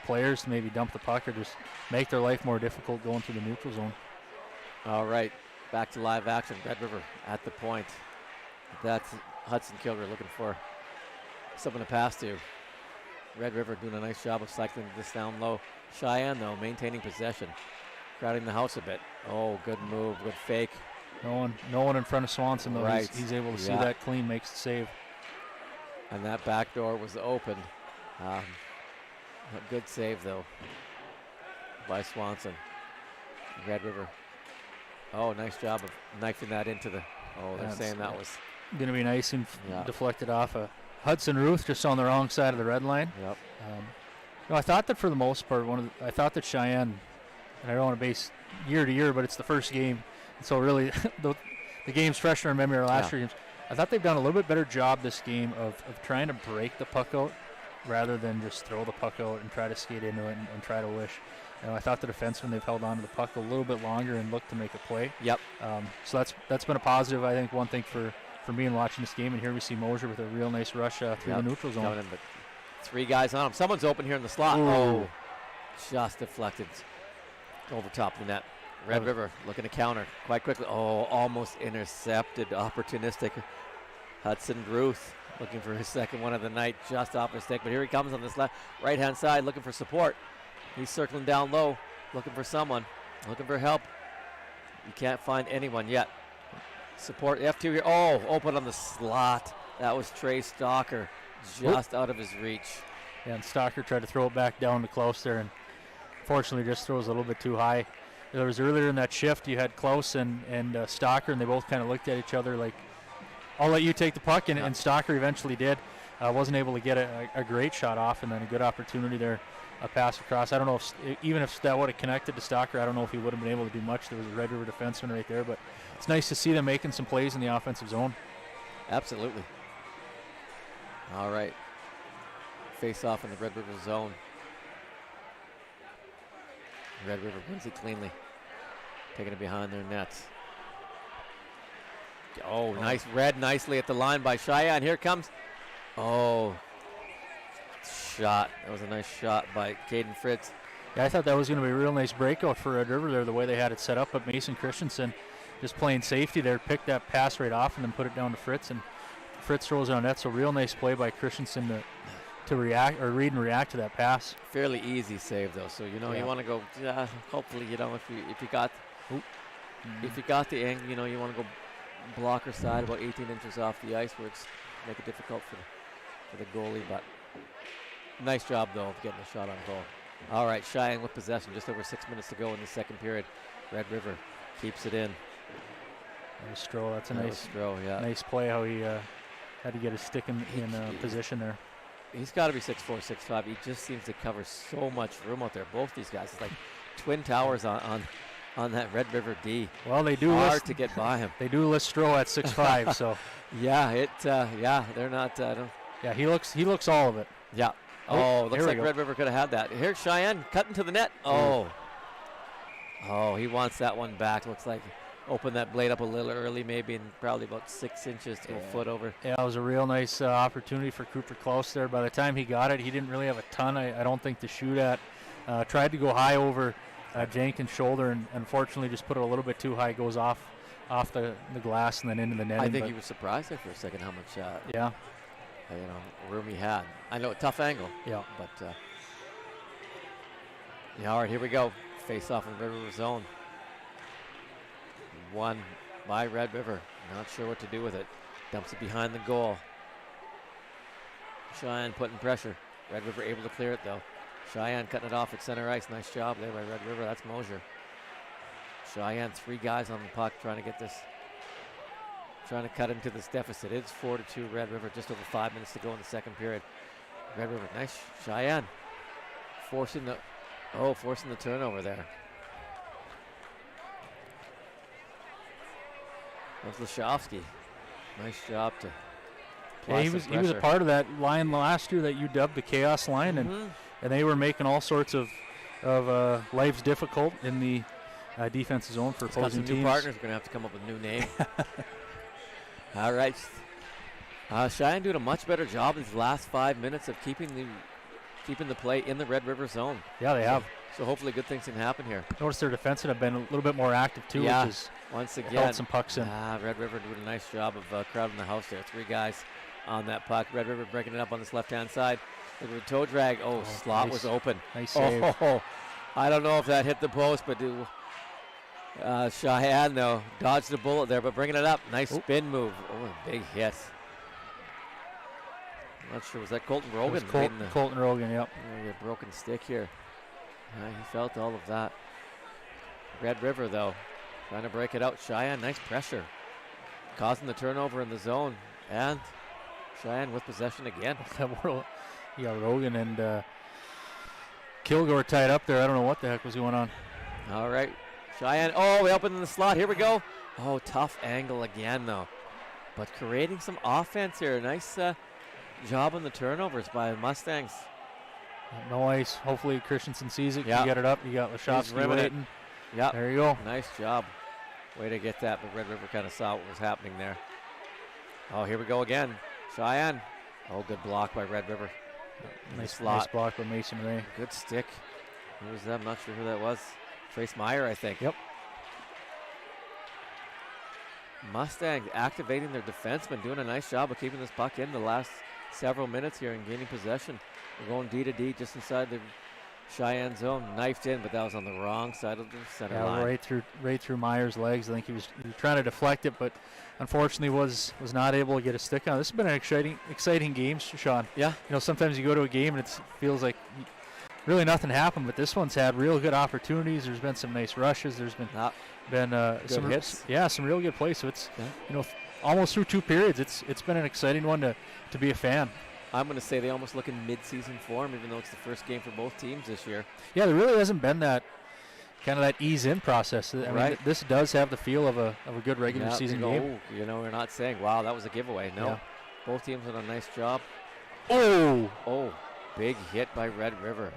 players to maybe dump the puck or just make their life more difficult going through the neutral zone. All right, back to live action. Red River at the point. That's Hudson Kilger looking for someone to pass to. Red River doing a nice job of cycling this down low. Cheyenne, though, maintaining possession, crowding the house a bit. Oh, good move, good fake. No one in front of Swanson, though. Right. He's able to see that clean, makes the save. And that back door was open. A good save, though, by Swanson. Red River. Oh, nice job of knifing that into the... Oh, they're saying that was... Going to be nice and deflected off Hudson Ruth just on the wrong side of the red line. Yep. I thought that for the most part, I thought that Cheyenne, and I don't want to base year to year, but it's the first game. And so really, the game's fresher in memory of last year's games. I thought they've done a little bit better job this game of trying to break the puck out rather than just throw the puck out and try to skate into it and try to wish. I thought the defensemen, they've held on to the puck a little bit longer and looked to make a play. Yep. So that's been a positive, I think, one thing for me in watching this game. And here we see Mosier with a real nice rush through the neutral zone. In, but 3 guys on him. Someone's open here in the slot. Ooh. Oh, just deflected over top the net. Red River looking to counter quite quickly. Oh, almost intercepted. Opportunistic. Hudson Ruth looking for his second one of the night, just off his stick. But here he comes on this right-hand side looking for support. He's circling down low, looking for someone, looking for help. You can't find anyone yet. Support F2 here. Oh, open on the slot. That was Trey Stalker, just out of his reach. Yeah, and Stalker tried to throw it back down to Klaus there, and fortunately just throws a little bit too high. There was earlier in that shift, you had Klaus and Stalker, and they both kind of looked at each other like, I'll let you take the puck, and Stalker eventually did. Wasn't able to get a great shot off, and then a good opportunity there, a pass across. I don't know even if that would have connected to Stalker, I don't know if he would have been able to do much. There was a Red River defenseman right there, but it's nice to see them making some plays in the offensive zone. Absolutely. All right. Face off in the Red River zone. Red River wins it cleanly, taking it behind their nets. Oh, nice red, nicely at the line by Cheyenne. Here comes. Oh, shot. That was a nice shot by Caden Fritz. Yeah, I thought that was going to be a real nice breakout for Red River there, the way they had it set up. But Mason Christensen, just playing safety there, picked that pass right off and then put it down to Fritz. And Fritz throws it on net. So real nice play by Christensen to react or read and react to that pass. Fairly easy save though. So you want to go. Hopefully, if you got the angle, you want to go blocker side about 18 inches off the ice, where it's make it difficult for the goalie. But nice job though of getting the shot on goal. All right, Cheyenne with possession. Just over 6 minutes to go in the second period. Red River keeps it in. Nice throw. That's a nice throw. Yeah. Nice play how he had to get his stick in position there. He's got to be 6'4", 6'5". He just seems to cover so much room out there. Both these guys, it's like twin towers on that Red River D. Well, they do hard to get by him. They do list Stroh at 6'5", so. Yeah, they're not. Yeah, he looks all of it. Yeah. Oh, looks like Red River could have had that. Here's Cheyenne cutting to the net. Oh, he wants that one back. Looks like open that blade up a little early, maybe, and probably about 6 inches to a foot over. Yeah, it was a real nice opportunity for Cooper Klaus there. By the time he got it, he didn't really have a ton, I don't think, to shoot at. Tried to go high over Jenkins' shoulder, and unfortunately just put it a little bit too high. Goes off the glass and then into the net. I think he was surprised there for a second how much room he had. I know, a tough angle. Yeah. But all right, here we go. Face off in Red River zone. Won by Red River. Not sure what to do with it. Dumps it behind the goal. Cheyenne putting pressure. Red River able to clear it though. Cheyenne cutting it off at center ice. Nice job there by Red River. That's Mosier. Cheyenne, 3 guys on the puck trying to get this. Trying to cut into this deficit. It's 4-2 Red River. Just over 5 minutes to go in the second period. Red River, nice. Cheyenne forcing the turnover there. That was Lashovsky. Nice job to apply some he was a pressure. part of that line last year that you dubbed the chaos line, and they were making all sorts of lives difficult in the defensive zone for opposing teams. New partners. We're going to have to come up with a new name. All right. Cheyenne doing a much better job these last 5 minutes of keeping the play in the Red River zone. Yeah, they have. So hopefully good things can happen here. Notice their defensemen have been a little bit more active too, Yeah, which is once again held some pucks in. Red River doing a nice job of crowding the house there. 3 guys on that puck. Red River breaking it up on this left-hand side. Look at the toe drag. Slot was open. Nice save. I don't know if that hit the post, but Cheyenne, though, dodged the bullet there, but bringing it up. Nice spin move. A big hit. I'm not sure. Was that Colton Rogan? Colton Rogan, yep. A broken stick here. He felt all of that. Red River, though, trying to break it out. Cheyenne, nice pressure. Causing the turnover in the zone. And Cheyenne with possession again. Yeah, Rogan and Kilgore tied up there. I don't know what the heck was going on. All right. Cheyenne. We opened in the slot. Here we go. Tough angle again, though. But creating some offense here. Nice job on the turnovers by the Mustangs. No ice. Hopefully Christensen sees it. Yeah. You got it up. You got Lashovsky waiting. Yeah. There you go. Nice job. Way to get that. But Red River kind of saw what was happening there. Here we go again. Cheyenne. Good block by Red River. Nice block by Mason Ray. Good stick. Who was that? I'm not sure who that was. Trace Meyer, I think. Yep. Mustangs activating their defensemen, doing a nice job of keeping this puck in the last several minutes here and gaining possession. We're going D to D just inside the Cheyenne zone. Knifed in, but that was on the wrong side of the center line. Right through Meyer's legs. I think he was trying to deflect it, but unfortunately was not able to get a stick on. This has been an exciting game, Sean. Yeah. Sometimes you go to a game and it feels like really nothing happened, but this one's had real good opportunities. There's been some nice rushes. There's been some hits. Some real good plays. So it's almost through 2 periods. It's been an exciting one to be a fan. I'm going to say they almost look in mid-season form, even though it's the first game for both teams this year. Yeah, there really hasn't been that kind of that ease-in process. I mean, this does have the feel of a good regular season game. We're not saying, wow, that was a giveaway. No, both teams did a nice job. Big hit by Red River.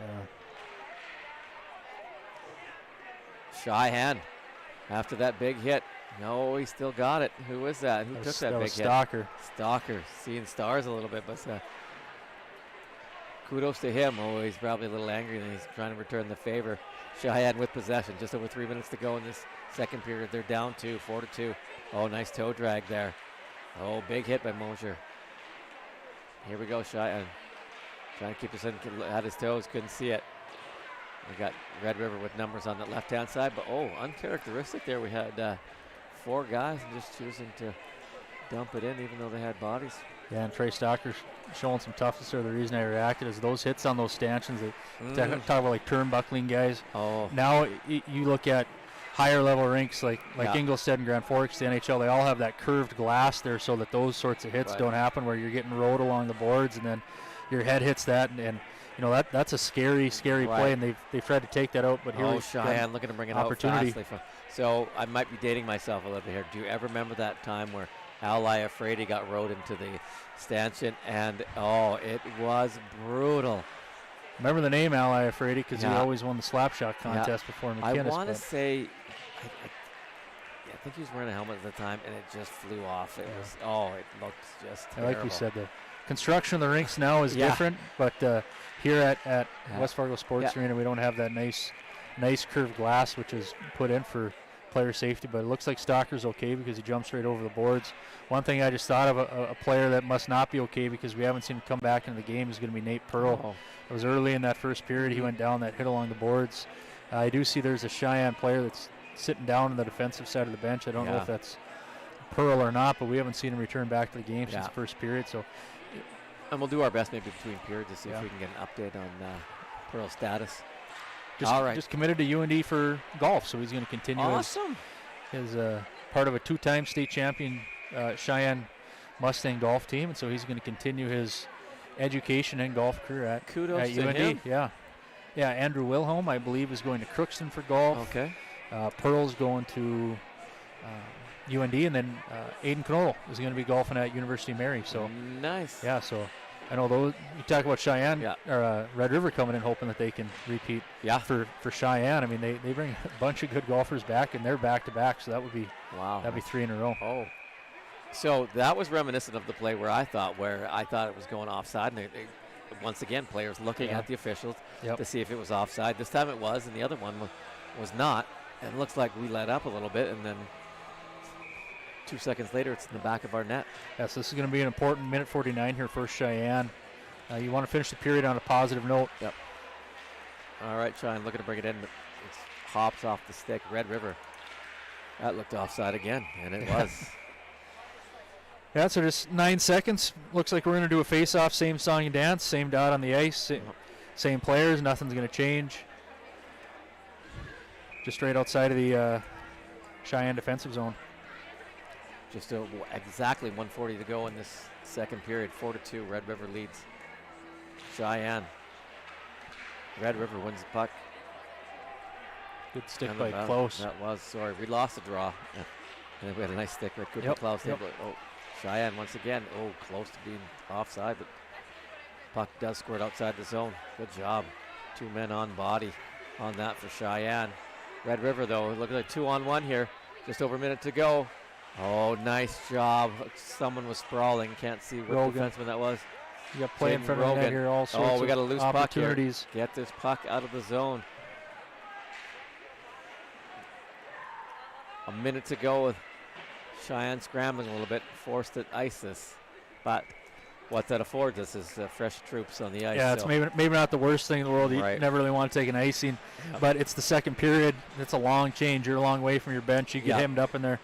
Cheyenne, after that big hit. No, he still got it. Who was that? Who took that big hit? Stalker. Seeing stars a little bit, but kudos to him. He's probably a little angry and he's trying to return the favor. Cheyenne with possession. Just over 3 minutes to go in this second period. They're down 4-2. Nice toe drag there. Big hit by Mosier. Here we go, Cheyenne. Trying to keep this at his toes. Couldn't see it. We got Red River with numbers on the left-hand side, but uncharacteristic there. We had 4 guys and just choosing to dump it in even though they had bodies. Yeah, and Trey Stalker's showing some toughness there. The reason I reacted is those hits on those stanchions. They talk about like turnbuckling guys. Now you look at higher level rinks like Ingolstadt and Grand Forks, the NHL, they all have that curved glass there so that those sorts of hits don't happen where you're getting rode along the boards and then your head hits that and that's a scary play, and they've tried to take that out, but here Cheyenne looking to bring it out fastly. So I might be dating myself a little bit here. Do you ever remember that time where Al Iafrate got rode into the stanchion, and it was brutal. Remember the name Al Iafrate because he always won the slap shot contest before McKinnis. I want to say, I think he was wearing a helmet at the time, and it just flew off. It looked just terrible. Like we said, the construction of the rinks now is different, but here at West Fargo Sports Arena, we don't have that nice curved glass, which is put in for player safety, but it looks like Stalker's okay because he jumps right over the boards. One thing I just thought of, a player that must not be okay because we haven't seen him come back into the game is going to be Nate Pearl. It was early in that first period. He went down that hit along the boards. I do see there's a Cheyenne player that's sitting down on the defensive side of the bench. I don't know if that's Pearl or not, but we haven't seen him return back to the game since the first period. And we'll do our best maybe between periods to see if we can get an update on Pearl's status. Just committed to UND for golf, so he's going to continue his part of a 2-time state champion Cheyenne Mustang golf team, and so he's going to continue his education and golf career at Kudos UND. to him. Yeah, Yeah, Andrew Wilhelm, I believe, is going to Crookston for golf. Okay. Pearl's going to UND, and then Aiden Knoll is going to be golfing at University of Mary. So nice. Yeah, so I know those. You talk about Cheyenne or Red River coming in, hoping that they can repeat. Yeah. For Cheyenne, I mean, they bring a bunch of good golfers back, and they're back to back. So that would be that'd be 3 in a row. Oh. So that was reminiscent of the play where I thought it was going offside, and they once again, players looking at the officials to see if it was offside. This time it was, and the other one was not. And it looks like we let up a little bit, and then 2 seconds later, it's in the back of our net. Yeah, so this is going to be an important minute 49 here for Cheyenne. You want to finish the period on a positive note. Yep. All right, Cheyenne looking to bring it in, but it hops off the stick. Red River. That looked offside again, and it was. Yeah, so just 9 seconds. Looks like we're going to do a face-off, same song and dance, same dot on the ice, same players. Nothing's going to change. Just right outside of the Cheyenne defensive zone. Just exactly 1:40 to go in this second period. 4-2, Red River leads Cheyenne. Red River wins the puck. Good stick by Close. That was, sorry, we lost the draw. Yeah. And then we had a nice stick by Cooper Klaus. Oh, Cheyenne once again, close to being offside, but puck does squirt outside the zone. Good job. 2 men on body on that for Cheyenne. Red River, though, looking like 2-on-1 here. Just over a minute to go. Oh, nice job. Someone was sprawling. Can't see what defenseman that was. You got play in front of the net here, all sorts we got a of loose opportunities. Puck here. Get this puck out of the zone. A minute to go with Cheyenne scrambling a little bit, forced to ice this. But what that affords us is fresh troops on the ice. Yeah, it's maybe not the worst thing in the world. You never really want to take an icing, but it's the second period. It's a long change. You're a long way from your bench. You get hemmed up in there.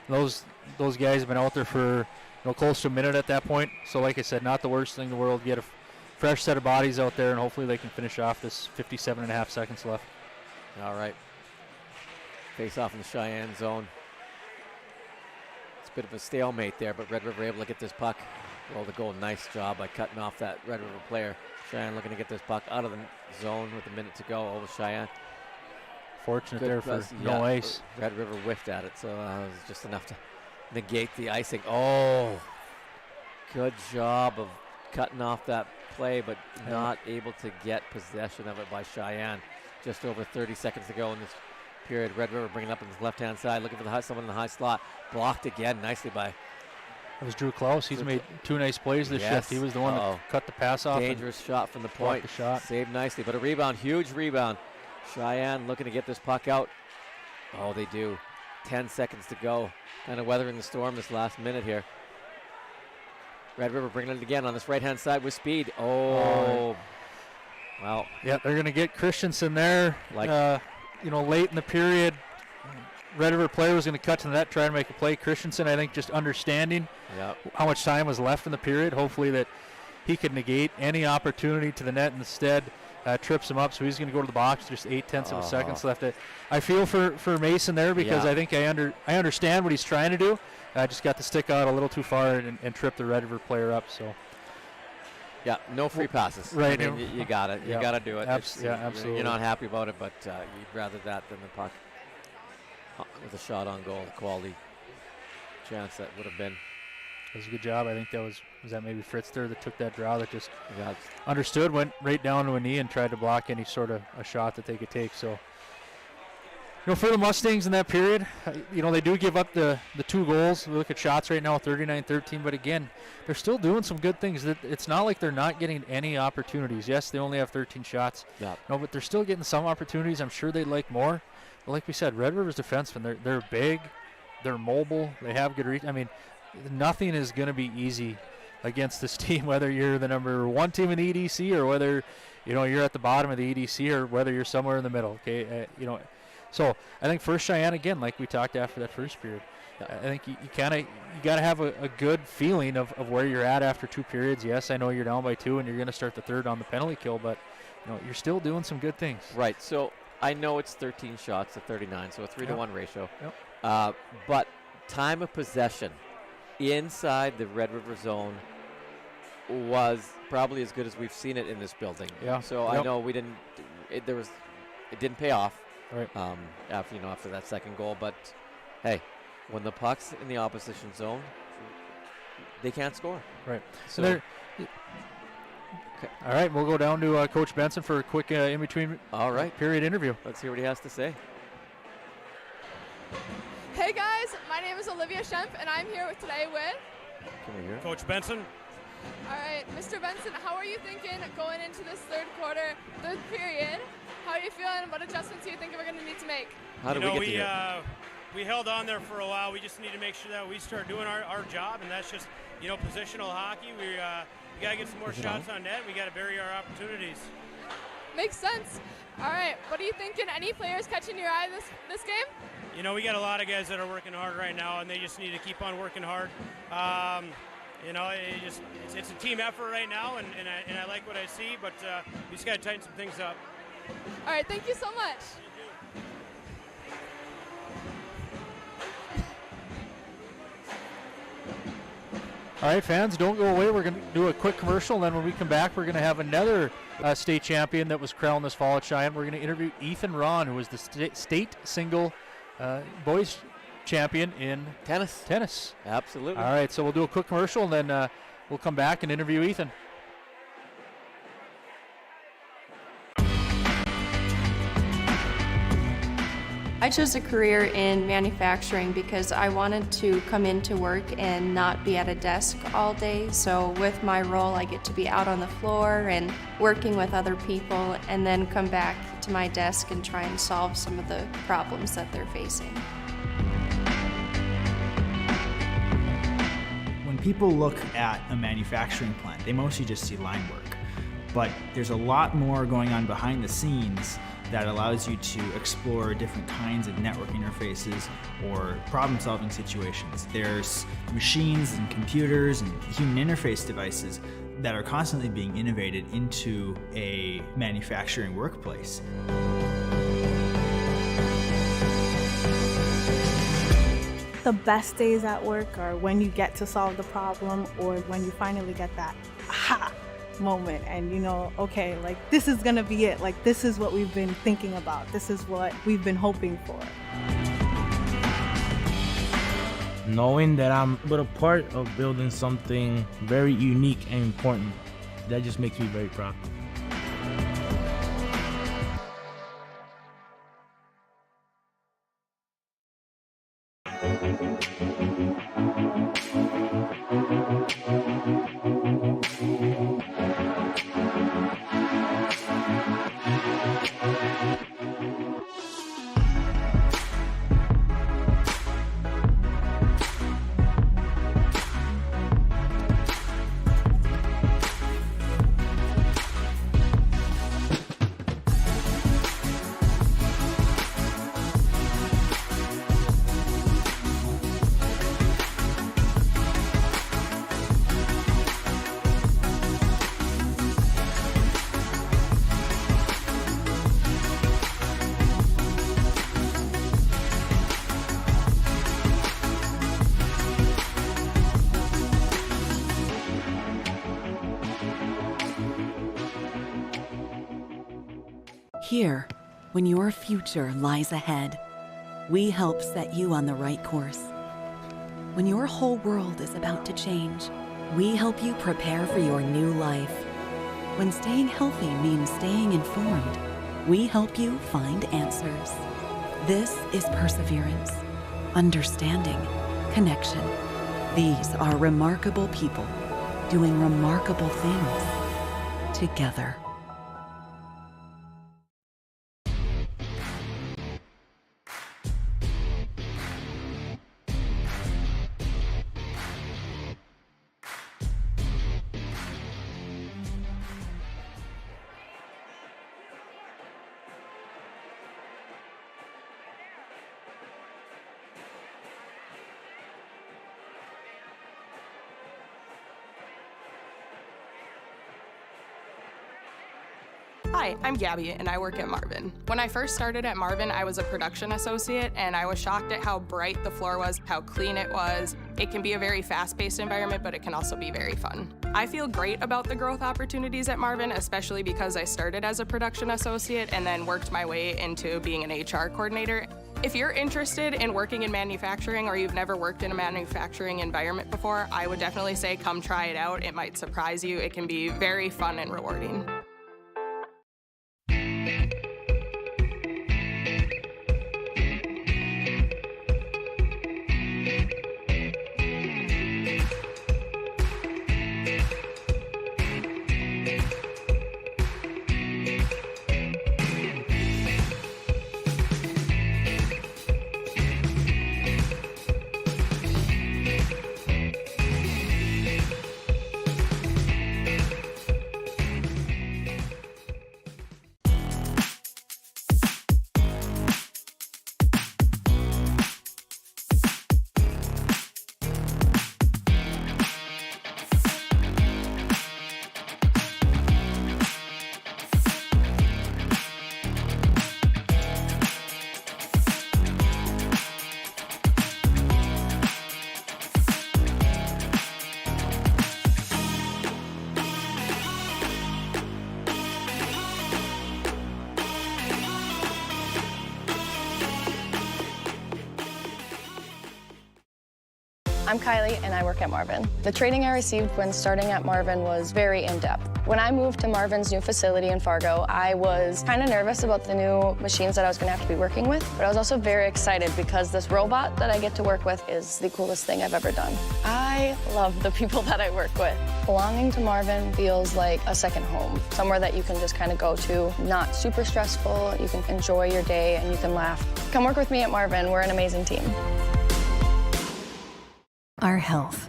Those guys have been out there for close to a minute at that point. So like I said, not the worst thing in the world. Get a fresh set of bodies out there, and hopefully they can finish off this 57.5 seconds left. All right. Face off in the Cheyenne zone. It's a bit of a stalemate there, but Red River able to get this puck. Roll the goal. Nice job by cutting off that Red River player. Cheyenne looking to get this puck out of the zone with a minute to go. Over Cheyenne. Fortunate there for no ice. Red River whiffed at it, so it was just enough to negate the icing. Oh, good job of cutting off that play, but not able to get possession of it by Cheyenne. Just over 30 seconds to go in this period. Red River bringing it up on the left-hand side, looking for someone in the high slot. Blocked again nicely by... That was Drew Klaus. He's made 2 nice plays this shift. He was the one that cut the pass off. Dangerous shot from the point. The shot. Saved nicely, but a rebound, huge rebound. Cheyenne looking to get this puck out. Oh, they do. 10 seconds to go. Kind of weathering the storm this last minute here. Red River bringing it again on this right-hand side with speed. Oh. Well. Yeah, they're going to get Christensen there. Late in the period. Red River player was going to cut to the net, try to make a play. Christensen, I think, just understanding how much time was left in the period. Hopefully that he could negate any opportunity to the net. Instead, trips him up, so he's going to go to the box. Just 0.8 seconds left. I feel for Mason there because I think I understand what he's trying to do. I just got the stick out a little too far and tripped the Red River player up. So. Yeah, no free passes. Right. I mean, you got it. You got to do it. Absolutely. You're not happy about it, but you'd rather that than the puck with a shot on goal, quality chance that would have been. It was a good job. I think that was that maybe Fritz there that took that draw that just understood, went right down to a knee and tried to block any sort of a shot that they could take. So, for the Mustangs in that period, they do give up the 2 goals. We look at shots right now, 39-13, but again, they're still doing some good things. It's not like they're not getting any opportunities. Yes, they only have 13 shots. Yeah. But they're still getting some opportunities. I'm sure they'd like more. But like we said, Red River's defensemen, they're big, they're mobile, they have good reach. I mean, nothing is going to be easy against this team, whether you're the number 1 team in the EDC or whether you're at the bottom of the EDC or whether you're somewhere in the middle. Okay, so I think first Cheyenne again, like we talked after that first period. I think you got to have a good feeling of where you're at after 2 periods. Yes, I know you're down by 2 and you're going to start the third on the penalty kill, but you're still doing some good things. Right. So I know it's 13 shots to 39, so a 3-to-1 ratio. Yep. But time of possession inside the Red River zone was probably as good as we've seen it in this building. Yeah. So I know we didn't it didn't pay off. Right. After that second goal, but hey, when the puck's in the opposition zone, they can't score. Right. So. Okay. All right, we'll go down to Coach Benson for a quick in-between period interview. Let's hear what he has to say. Hey guys, my name is Olivia Schemp, and I'm here today with Coach Benson. All right, Mr. Benson, how are you thinking going into this third period? How are you feeling? What adjustments do you think we're going to need to make? How did we get here? We held on there for a while. We just need to make sure that we start doing our job, and that's just, positional hockey. We got to get some more shots on net. We got to bury our opportunities. Makes sense. All right, what are you thinking? Any players catching your eye this game? We got a lot of guys that are working hard right now, and they just need to keep on working hard. It's a team effort right now, and I like what I see, but we just got to tighten some things up. All right, thank you so much. All right, fans, don't go away. We're going to do a quick commercial, and then when we come back, we're going to have another state champion that was crowned this fall at Cheyenne. We're going to interview Ethan Ron, who was the state single boys champion in tennis. Absolutely. All right, so we'll do a quick commercial, and then we'll come back and interview Ethan. I chose a career in manufacturing because I wanted to come into work and not be at a desk all day. So with my role, I get to be out on the floor and working with other people, and then come back to my desk and try and solve some of the problems that they're facing. When people look at a manufacturing plant, they mostly just see line work. But there's a lot more going on behind the scenes that allows you to explore different kinds of network interfaces or problem-solving situations. There's machines and computers and human interface devices that are constantly being innovated into a manufacturing workplace. The best days at work are when you get to solve the problem, or when you finally get that aha moment and okay, like this is gonna be it, like this is what we've been thinking about, this is what we've been hoping for. Knowing that I'm a part of building something very unique and important, that just makes me very proud. Here, when your future lies ahead, we help set you on the right course. When your whole world is about to change, we help you prepare for your new life. When staying healthy means staying informed, we help you find answers. This is perseverance, understanding, connection. These are remarkable people doing remarkable things together. Hi, I'm Gabby, and I work at Marvin. When I first started at Marvin, I was a production associate, and I was shocked at how bright the floor was, how clean it was. It can be a very fast-paced environment, but it can also be very fun. I feel great about the growth opportunities at Marvin, especially because I started as a production associate and then worked my way into being an HR coordinator. If you're interested in working in manufacturing or you've never worked in a manufacturing environment before, I would definitely say come try it out. It might surprise you. It can be very fun and rewarding. I'm Kylie and I work at Marvin. The training I received when starting at Marvin was very in-depth. When I moved to Marvin's new facility in Fargo, I was kind of nervous about the new machines that I was going to have to be working with, but I was also very excited because this robot that I get to work with is the coolest thing I've ever done. I love the people that I work with. Belonging to Marvin feels like a second home, somewhere that you can just kind of go to, not super stressful, you can enjoy your day and you can laugh. Come work with me at Marvin, we're an amazing team. Our health.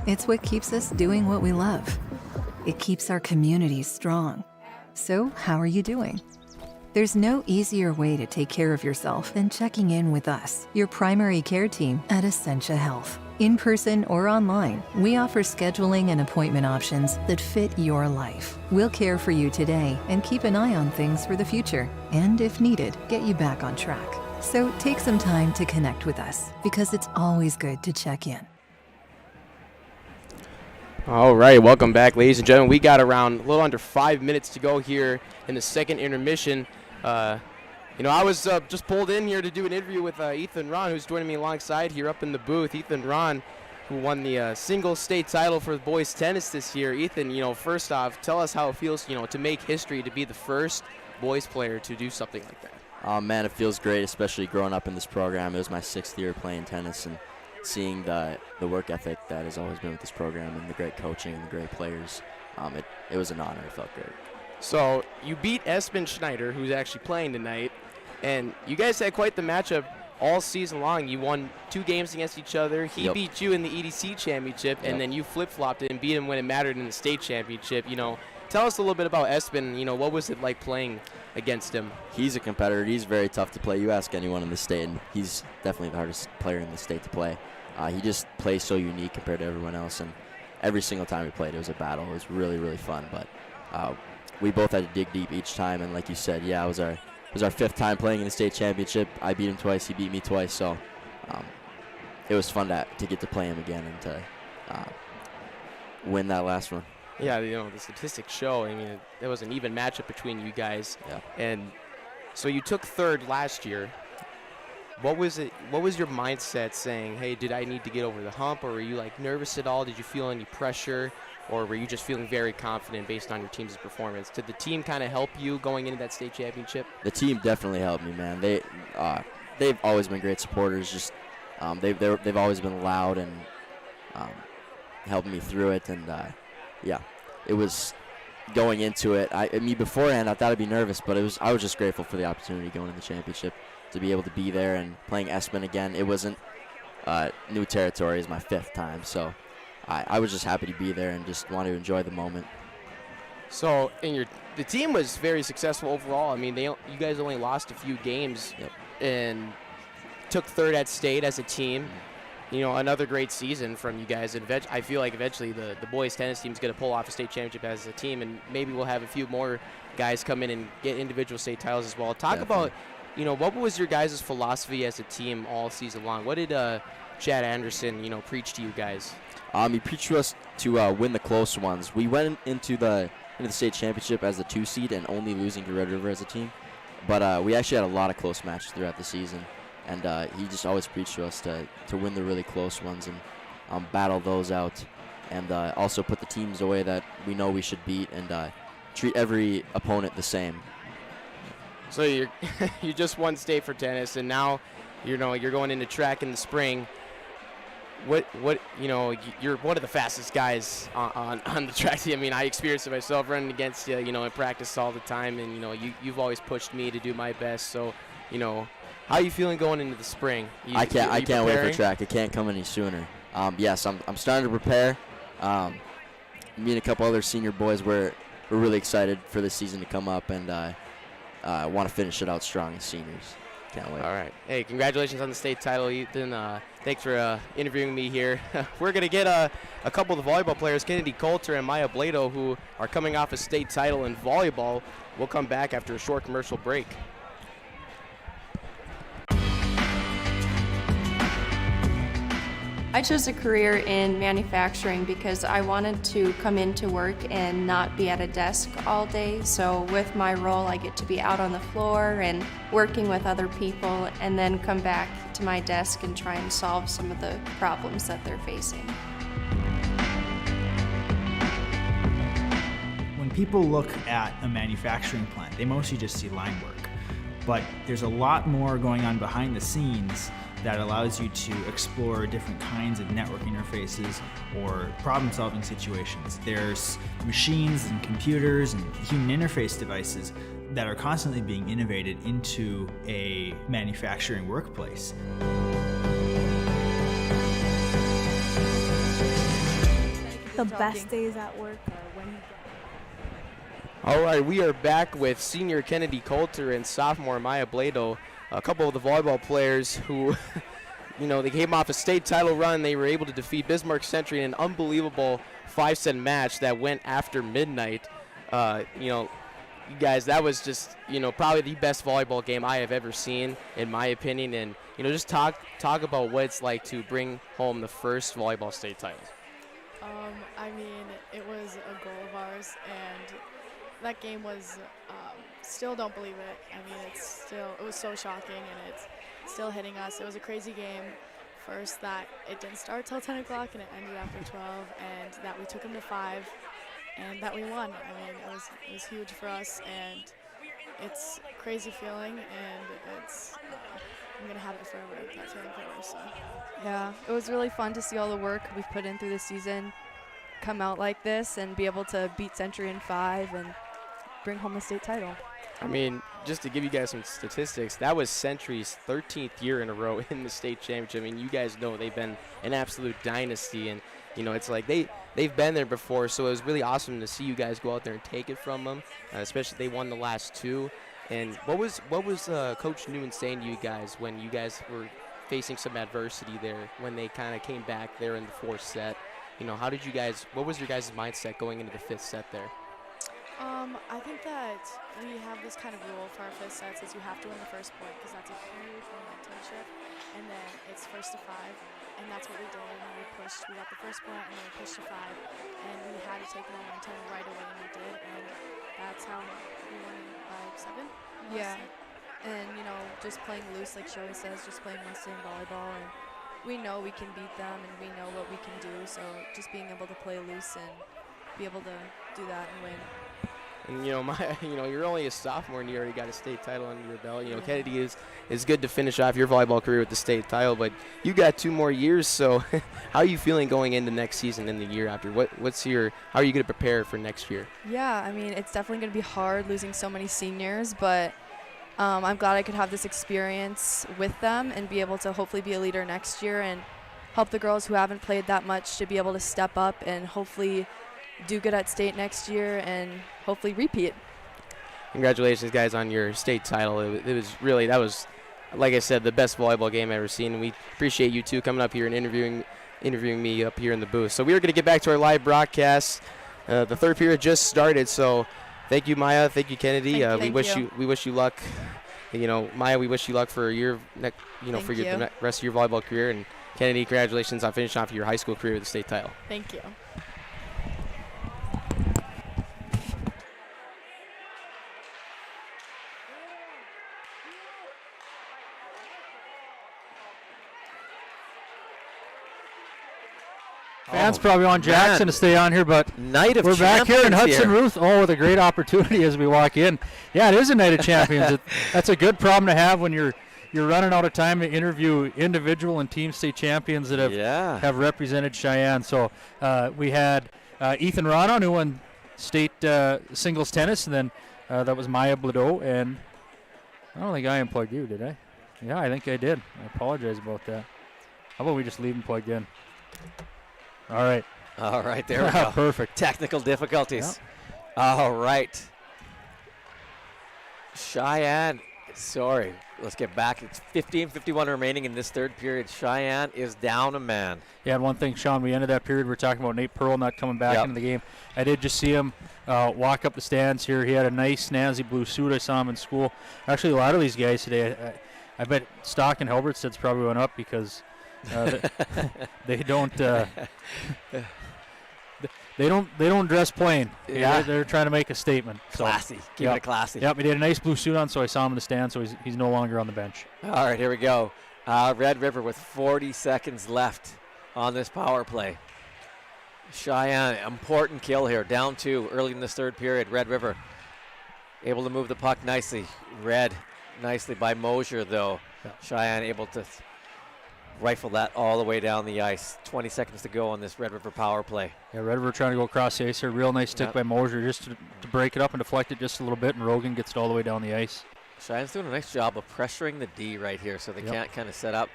It's what keeps us doing what we love. It keeps our communities strong. So, how are you doing? There's no easier way to take care of yourself than checking in with us, your primary care team at Essentia Health. In person or online, we offer scheduling and appointment options that fit your life. We'll care for you today and keep an eye on things for the future, and if needed, get you back on track. So take some time to connect with us, because it's always good to check in. All right, welcome back, ladies and gentlemen. We got around a little under 5 minutes to go here in the second intermission. I was just pulled in here to do an interview with Ethan Ron, who's joining me alongside here up in the booth. Ethan Ron, who won the single state title for boys tennis this year. Ethan, first off, tell us how it feels, to make history, to be the first boys player to do something like that. Oh man, it feels great, especially growing up in this program. It was my 6th year playing tennis, and seeing the work ethic that has always been with this program and the great coaching and the great players, it was an honor. It felt great. So you beat Espen Schneider, who's actually playing tonight, and you guys had quite the matchup all season long. You won 2 games against each other. He beat you in the EDC championship, and then you flip-flopped it and beat him when it mattered in the state championship. Tell us a little bit about Espen. What was it like playing against him? He's a competitor. He's very tough to play. You ask anyone in the state, and he's definitely the hardest player in the state to play. He just plays so unique compared to everyone else, and every single time we played, it was a battle. It was really, really fun, but we both had to dig deep each time, and like you said, it was our 5th time playing in the state championship. I beat him twice, he beat me twice, so it was fun to get to play him again and to win that last one. Yeah, the statistics show. There was an even matchup between you guys. Yeah. And so you took 3rd last year. What was your mindset saying, hey, did I need to get over the hump, or were you nervous at all? Did you feel any pressure, or were you just feeling very confident based on your team's performance? Did the team kind of help you going into that state championship? The team definitely helped me, man. They've always been great supporters. Just they've always been loud and helping me through it, and it was going into it. Beforehand, I thought I'd be nervous, but I was just grateful for the opportunity going to the championship, to be able to be there and playing Espen again. It wasn't new territory. It's my 5th time, so I was just happy to be there and just want to enjoy the moment. So, the team was very successful overall. You guys only lost a few games and took 3rd at state as a team. Another great season from you guys. And I feel like eventually the boys tennis team is going to pull off a state championship as a team, and maybe we'll have a few more guys come in and get individual state titles as well. Talk about, what was your guys' philosophy as a team all season long? What did Chad Anderson, preach to you guys? He preached to us to win the close ones. We went into the state championship as the 2 seed and only losing to Red River as a team. But we actually had a lot of close matches throughout the season. And he just always preached to us to win the really close ones and battle those out. And also put the teams away that we know we should beat and treat every opponent the same. So you just won state for tennis, and now you're going into track in the spring. What you're one of the fastest guys on the track. I mean, I experienced it myself running against you, in practice all the time, and you've always pushed me to do my best. So, how are you feeling going into the spring? I can't wait for track. It can't come any sooner. Yes, I'm starting to prepare. Me and a couple other senior boys, we're really excited for this season to come up, and want to finish it out strong as seniors. Can't wait. All right. Hey, congratulations on the state title, Ethan. Thanks for interviewing me here. We're going to get a couple of the volleyball players, Kennedy Coulter and Maya Blado, who are coming off a state title in volleyball. We'll come back after a short commercial break. I chose a career in manufacturing because I wanted to come into work and not be at a desk all day. So with my role, I get to be out on the floor and working with other people, and then come back to my desk and try and solve some of the problems that they're facing. When people look at a manufacturing plant, they mostly just see line work. But there's a lot more going on behind the scenes that allows you to explore different kinds of network interfaces or problem-solving situations. There's machines and computers and human interface devices that are constantly being innovated into a manufacturing workplace. The best days at work are when you All right, we are back with senior Kennedy Coulter and sophomore Maya Blado, a couple of the volleyball players who, they came off a state title run. They were able to defeat Bismarck Century in an unbelievable 5-set match that went after midnight. You guys, that was just, probably the best volleyball game I have ever seen, in my opinion. And, just talk about what it's like to bring home the first volleyball state title. I mean, it was a goal of ours, and that game was, still don't believe it. I mean, it was so shocking, and it's still hitting us. It was a crazy game. First, that it didn't start till 10 o'clock, and it ended after 12, and that we took them to 5, and that we won. I mean, it was huge for us, and it's a crazy feeling, and it's I'm gonna have it forever. That feeling forever. So. Yeah, it was really fun to see all the work we've put in through the season come out like this and be able to beat Century in 5 and bring home the state title. I mean, just to give you guys some statistics, that was Century's 13th year in a row in the state championship. I mean, you guys know they've been an absolute dynasty, and it's like they've been there before. So it was really awesome to see you guys go out there and take it from them, especially they won the last 2. And what was Coach Newman saying to you guys when you guys were facing some adversity there, when they kind of came back there in the 4th set? What was your guys' mindset going into the 5th set there? I think that we have this kind of rule for our 5th sets is you have to win the first point because that's a huge momentum shift, and then it's 1st to 5, and that's what we did. And we got the first point, and then we pushed to 5, and we had to take momentum right away, and we did, and that's how we won by 7. Yeah, and just playing loose, like Shirley says, just playing mostly in volleyball, and we know we can beat them, and we know what we can do. So just being able to play loose and be able to do that and win. And you're only a sophomore and you already got a state title under your belt. Kennedy is good to finish off your volleyball career with the state title, but you got 2 more years. So how are you feeling going into next season and the year after? How are you going to prepare for next year? Yeah, I mean, it's definitely going to be hard losing so many seniors, but I'm glad I could have this experience with them and be able to hopefully be a leader next year and help the girls who haven't played that much to be able to step up and hopefully do good at state next year and hopefully repeat. Congratulations, guys, on your state title. It was really, that was, like I said, the best volleyball game I've ever seen. And we appreciate you two coming up here and interviewing me up here in the booth. So we are going to get back to our live broadcast. The 3rd period just started, so thank you, Maya. Thank you, Kennedy. We wish you luck. Maya, we wish you luck for your the rest of your volleyball career. And Kennedy, congratulations on finishing off your high school career with the state title. Thank you. Fans probably want Jackson to stay on here, but Night of we're back here in champions Hudson here. Ruth. Oh, with a great opportunity as we walk in. Yeah, it is a night of champions. That's a good problem to have when you're running out of time to interview individual and team state champions that have represented Cheyenne. So we had Ethan Ronon, who won state singles tennis, and then that was Maya Bladeau. And I don't think I unplugged you, did I? Yeah, I think I did. I apologize about that. How about we just leave him plugged in? All right. All right, there we go. Perfect. Technical difficulties. All right. Cheyenne, sorry. Let's get back. It's 15:51 remaining in this third period. Cheyenne is down a man. Yeah, and one thing, Sean, we ended that period, we're talking about Nate Pearl not coming back into the game. I did just see him walk up the stands here. He had a nice, snazzy blue suit. I saw him in school. Actually, a lot of these guys today, I bet stock in Halbertsted's probably went up because they don't they don't dress plain. Yeah. They're trying to make a statement. Classy. Keep it classy. Yep, he had a nice blue suit on, so I saw him in the stand, so he's no longer on the bench. All right, here we go. Red River with 40 seconds left on this power play. Cheyenne, important kill here. Down 2 early in this third period. Red River able to move the puck nicely. Red nicely by Mosier, though. Cheyenne able to rifle that all the way down the ice. 20 seconds to go on this Red River power play. Yeah, Red River trying to go across the ice here. Real nice stick by Mosier just to break it up and deflect it just a little bit, and Rogan gets it all the way down the ice. Cheyenne's doing a nice job of pressuring the D right here so they can't kind of set up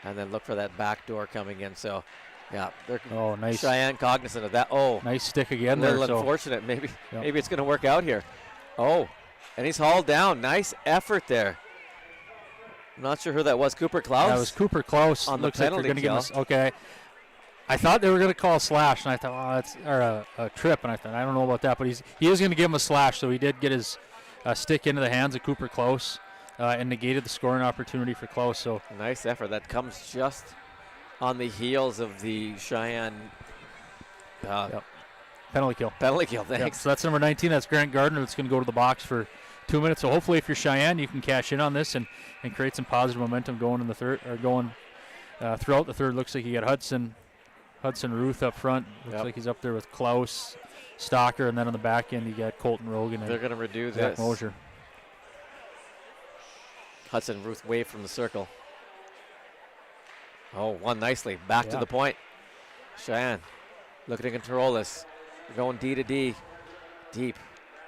and then look for that back door coming in. So, yeah, they're nice. Cheyenne cognizant of that. Oh, nice stick again a there. little unfortunate. Maybe it's going to work out here. Oh, and he's hauled down. Nice effort there. I'm not sure who that was. Cooper Klaus? That was Cooper Klaus. On Looks the like they're penalty going to kill. give us. Okay. I thought they were going to call a slash, and I thought, it's a trip, and I thought, I don't know about that, but he is going to give him a slash, so he did get his stick into the hands of Cooper Klaus and negated the scoring opportunity for Klaus. So nice effort. That comes just on the heels of the Cheyenne penalty kill. Penalty kill, thanks. Yep. So that's number 19. That's Grant Gardner. That's going to go to the box for 2 minutes. So hopefully, if you're Cheyenne, you can cash in on this and create some positive momentum going in the third, or going throughout the third. Looks like you got Hudson Ruth up front. Looks like he's up there with Klaus, Stocker, and then on the back end you got Colton Rogan. They're going to redo Zach this. Mosier. Hudson Ruth wave from the circle. Oh, won nicely. Back to the point. Cheyenne looking to control this. They're going D to D. Deep.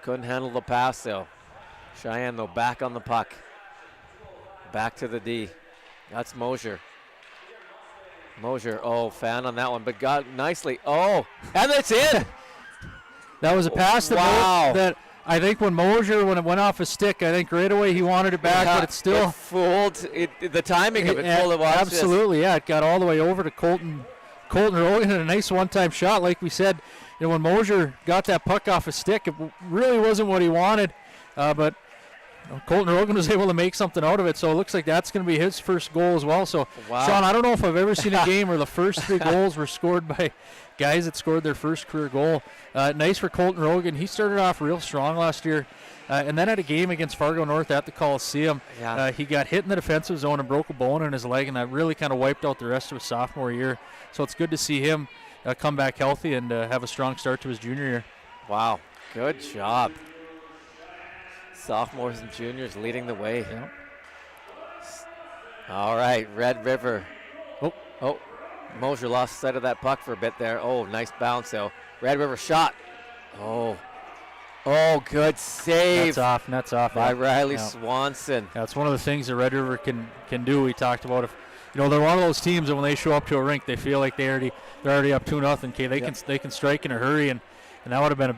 Couldn't handle the pass, though. Cheyenne, though, back on the puck. Back to the D. That's Mosier. Mosier, fan on that one, but got nicely. Oh, and it's in. That was a pass that I think when it went off his stick, I think right away he wanted it back, but it's still. It fooled the timing of it. Fooled it. Absolutely, yeah. It got all the way over to Colton Rogan, and a nice one-time shot. Like we said, when Mosier got that puck off his stick, it really wasn't what he wanted, but Colton Rogan was able to make something out of it, so it looks like that's going to be his first goal as well. So, Sean, I don't know if I've ever seen a game where the first 3 goals were scored by guys that scored their first career goal. Nice for Colton Rogan. He started off real strong last year, and then at a game against Fargo North at the Coliseum, he got hit in the defensive zone and broke a bone in his leg, and that really kind of wiped out the rest of his sophomore year. So it's good to see him come back healthy and have a strong start to his junior year. Wow, good job. Sophomores and juniors leading the way. Yeah. All right, Red River. Oh, Mosier lost sight of that puck for a bit there. Oh, nice bounce, though. Red River shot. Oh, good save. That's off. By Riley Swanson. That's one of the things that Red River can do. We talked about if they're one of those teams that when they show up to a rink, they feel like they're already up 2-0. Okay, they can strike in a hurry, and that would have been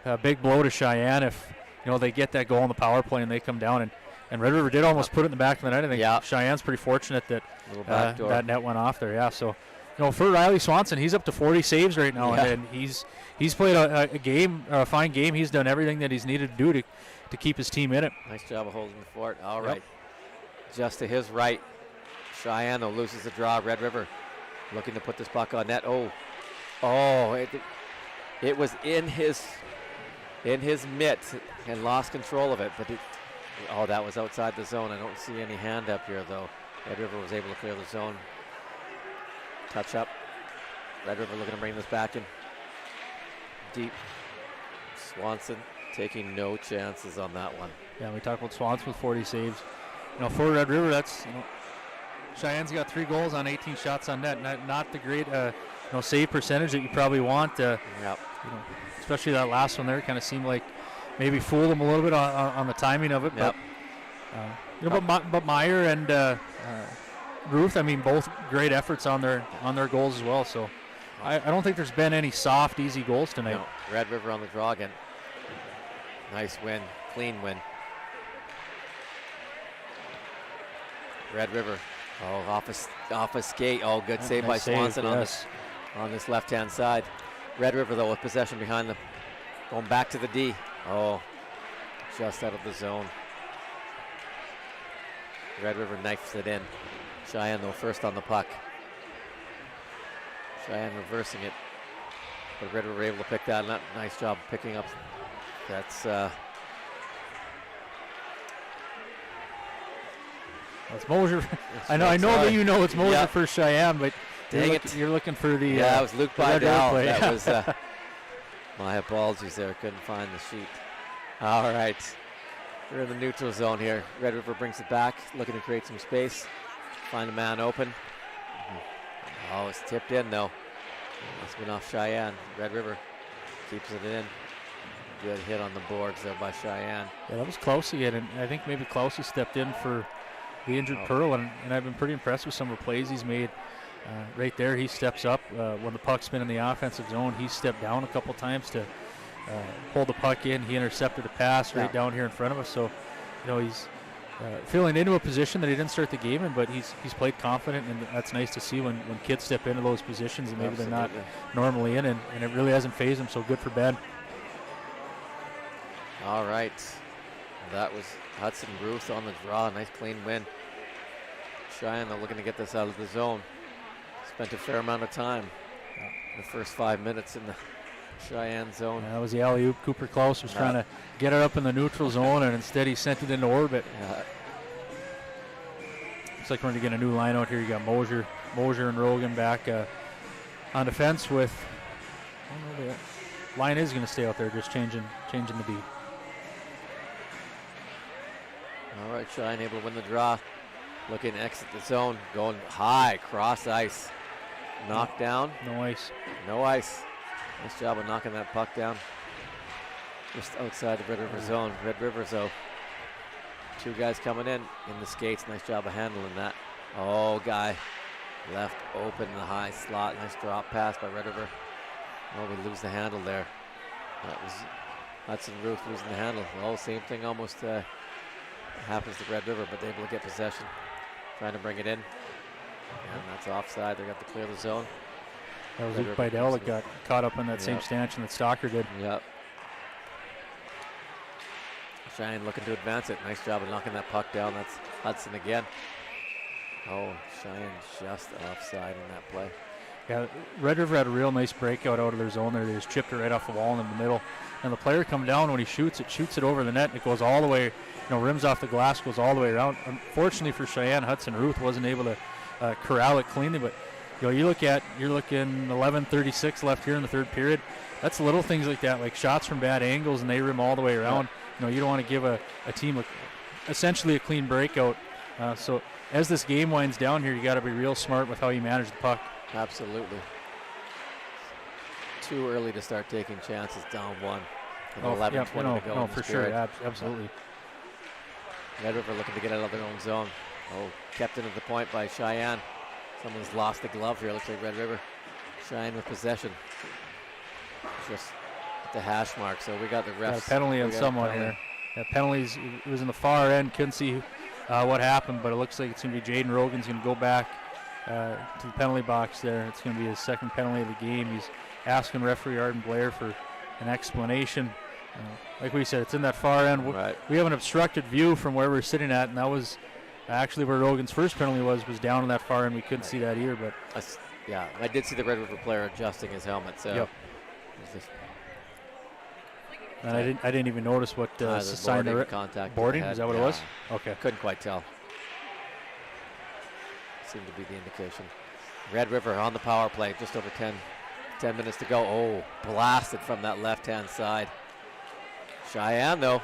a big blow to Cheyenne if they get that goal on the power play and they come down, and Red River did almost put it in the back of the net. I think Cheyenne's pretty fortunate that that net went off there. Yeah, so for Riley Swanson, he's up to 40 saves right now, and he's played a fine game. He's done everything that he's needed to do to keep his team in it. Nice job of holding the fort. All right, just to his right, Cheyenne though loses the draw. Red River looking to put this puck on net. It was in his mitt and lost control of it, but that was outside the zone. I don't see any hand up here, though. Red River was able to clear the zone. Touch up. Red River looking to bring this back in deep. Swanson taking no chances on that one. Yeah, we talked about Swanson with 40 saves. For Red River, that's Cheyenne's got 3 goals on 18 shots on net. Not the great save percentage that you probably want. Especially that last one there kind of seemed like maybe fooled them a little bit on the timing of it. Yep. But Meyer and Ruth, both great efforts on their goals as well. So I don't think there's been any soft, easy goals tonight. No. Red River on the draw again. Nice win, clean win. Red River, off a skate. Oh, good save by Swanson on this left-hand side. Red River though with possession behind them, going back to the D. Oh, just out of the zone. Red River knifes it in. Sheyenne though first on the puck. Sheyenne reversing it, but Red River able to pick that up. Nice job picking up. That's Mosier. I know that you know it's Mosier for Sheyenne, but you're looking for the. Yeah, it was Luke Bidell. That was my apologies there. Couldn't find the sheet. All right, we're in the neutral zone here. Red River brings it back, looking to create some space, find a man open. Oh, it's tipped in though. It's been off Sheyenne. Red River keeps it in. Good hit on the boards there by Sheyenne. Yeah, that was Klaus again, and I think maybe Klaus has stepped in for the injured Pearl, and I've been pretty impressed with some of the plays he's made. Right there, he steps up when the puck's been in the offensive zone. He stepped down a couple times to pull the puck in. He intercepted a pass right down here in front of us. So, he's feeling into a position that he didn't start the game in, but he's played confident, and that's nice to see when kids step into those positions and maybe they're not normally in, and it really hasn't phased them. So good for Ben. All right, that was Hudson Ruth on the draw. Nice clean win. Cheyenne looking to get this out of the zone. Spent a fair amount of time in the first 5 minutes in the Cheyenne zone. Yeah, that was the alley-oop. Cooper Klaus was trying to get her up in the neutral zone, and instead he sent it into orbit. Looks like we're going to get a new line out here. You got Mosier and Rogan back on defense with. I don't know, the line is going to stay out there, just changing the beat. All right, Cheyenne able to win the draw. Looking to exit the zone, going high, cross ice. Knocked down. No ice. No ice. Nice job of knocking that puck down. Just outside the Red River zone. Red River, though. 2 guys coming in the skates. Nice job of handling that. Oh, guy left open in the high slot. Nice drop pass by Red River. Oh, we lose the handle there. That was Hudson Ruth losing the handle. Oh, same thing almost happens to Red River, but they're able to get possession. Trying to bring it in. And that's offside. They got to clear the zone. That was Luke Bidell that got caught up in that same stanchion that Stalker did. Yep. Cheyenne looking to advance it. Nice job of knocking that puck down. That's Hudson again. Oh, Cheyenne just offside in that play. Yeah, Red River had a real nice breakout out of their zone there. They just chipped it right off the wall in the middle. And the player come down when he shoots it over the net. And it goes all the way, rims off the glass, goes all the way around. Unfortunately for Cheyenne, Hudson Ruth wasn't able to corral it cleanly. But you're looking 11:36 left here in the third period. That's little things like that, like shots from bad angles, and they rim all the way around. Yeah. You don't want to give a team essentially a clean breakout. So as this game winds down here, you got to be real smart with how you manage the puck. Absolutely. Too early to start taking chances down one. 11-20 to go. No, for sure. Absolutely. Red River looking to get out of their own zone. Oh, kept into the point by Cheyenne. Someone's lost the glove here. Looks like Red River. Cheyenne with possession. Just at the hash mark. So we got the refs. Got a penalty on someone here. Yeah, penalties. It was in the far end. Couldn't see what happened, but it looks like it's going to be Jaden Rogan's going to go back to the penalty box there. It's going to be his second penalty of the game. He's asking referee Arden Blair for an explanation. Like we said, it's in that far end. We have an obstructed view from where we're sitting at, and that was actually where Rogan's first penalty was down in that far end. We couldn't see that either. But yeah, I did see the Red River player adjusting his helmet. So yep. And I didn't even notice what sign boarding contact. Boarding? Is that what it was? Okay. Couldn't quite tell. Seemed to be the indication. Red River on the power play, just over 10 10 minutes to go. Oh, blasted from that left-hand side. Sheyenne, though,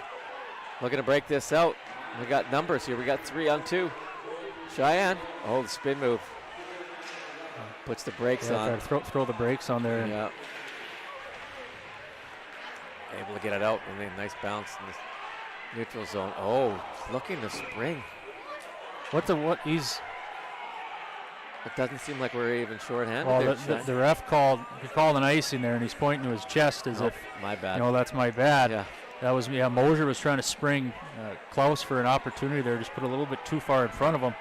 looking to break this out. We got numbers here. We got 3 on 2. Sheyenne. Oh, the spin move. Puts the brakes on. Throw the brakes on there. Yeah. Able to get it out. And then nice bounce in the neutral zone. Oh, looking to spring. It doesn't seem like we're even shorthanded. Well, the ref called an icing there, and he's pointing to his chest as if, my bad. That's my bad. Yeah. That was, Mosier was trying to spring Klaus for an opportunity there, just put a little bit too far in front of him.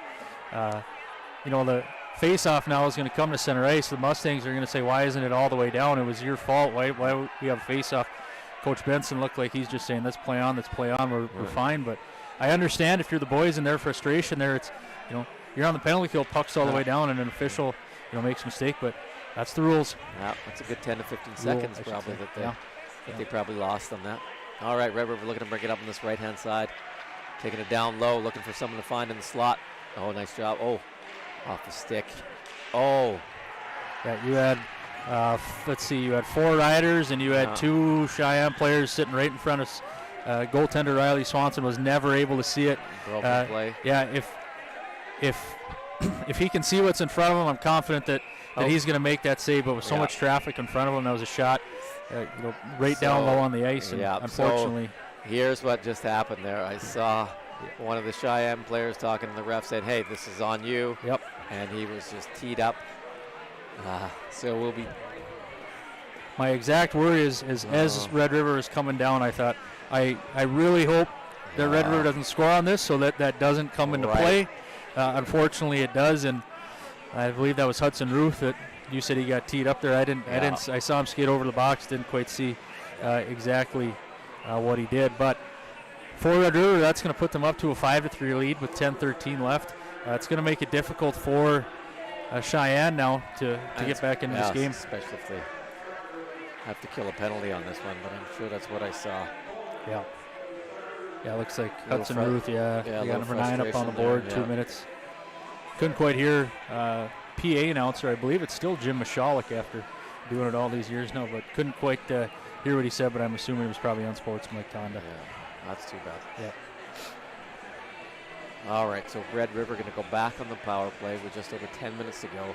The face-off now is going to come to center ice. The Mustangs are going to say, why isn't it all the way down? It was your fault. Why we have face-off? Coach Benson looked like he's just saying, let's play on. We're fine. But I understand if you're the boys and their frustration there, it's, you're on the penalty kill, puck's all the way down, and an official, makes a mistake. But that's the rules. Yeah, that's a good 10 to 15 seconds probably that they probably lost on that. All right, Red River looking to bring it up on this right-hand side. Taking it down low, looking for someone to find in the slot. Oh, nice job. Oh, off the stick. Oh. Yeah, you had, you had 4 riders, and you had 2 Sheyenne players sitting right in front of goaltender Riley Swanson. Was never able to see it. Broken play. Yeah, if he can see what's in front of him, I'm confident that he's going to make that save. But with so much traffic in front of him, that was a shot right down low on the ice. And unfortunately. So here's what just happened there. I saw one of the Sheyenne players talking to the ref, saying, hey, this is on you. Yep. And he was just teed up. So we'll be. My exact word is as Red River is coming down, I thought, I really hope that Red River doesn't score on this, so that doesn't come into play. Unfortunately, it does, and I believe that was Hudson Ruth that you said he got teed up there. I saw him skate over the box. Didn't quite see exactly what he did, but for Red River, that's going to put them up to a 5-3 lead with 10:13 left. It's going to make it difficult for Sheyenne now to get back into this game, especially if they have to kill a penalty on this one. But I'm sure that's what I saw. Yeah. Yeah, looks like Hudson Ruth, we got number 9 up on the board, 2 minutes. Couldn't quite hear PA announcer. I believe it's still Jim Michalek after doing it all these years now, but couldn't quite hear what he said, but I'm assuming it was probably unsportsmanlike conduct. Yeah, that's too bad. Yeah. All right, so Red River going to go back on the power play with just over 10 minutes to go.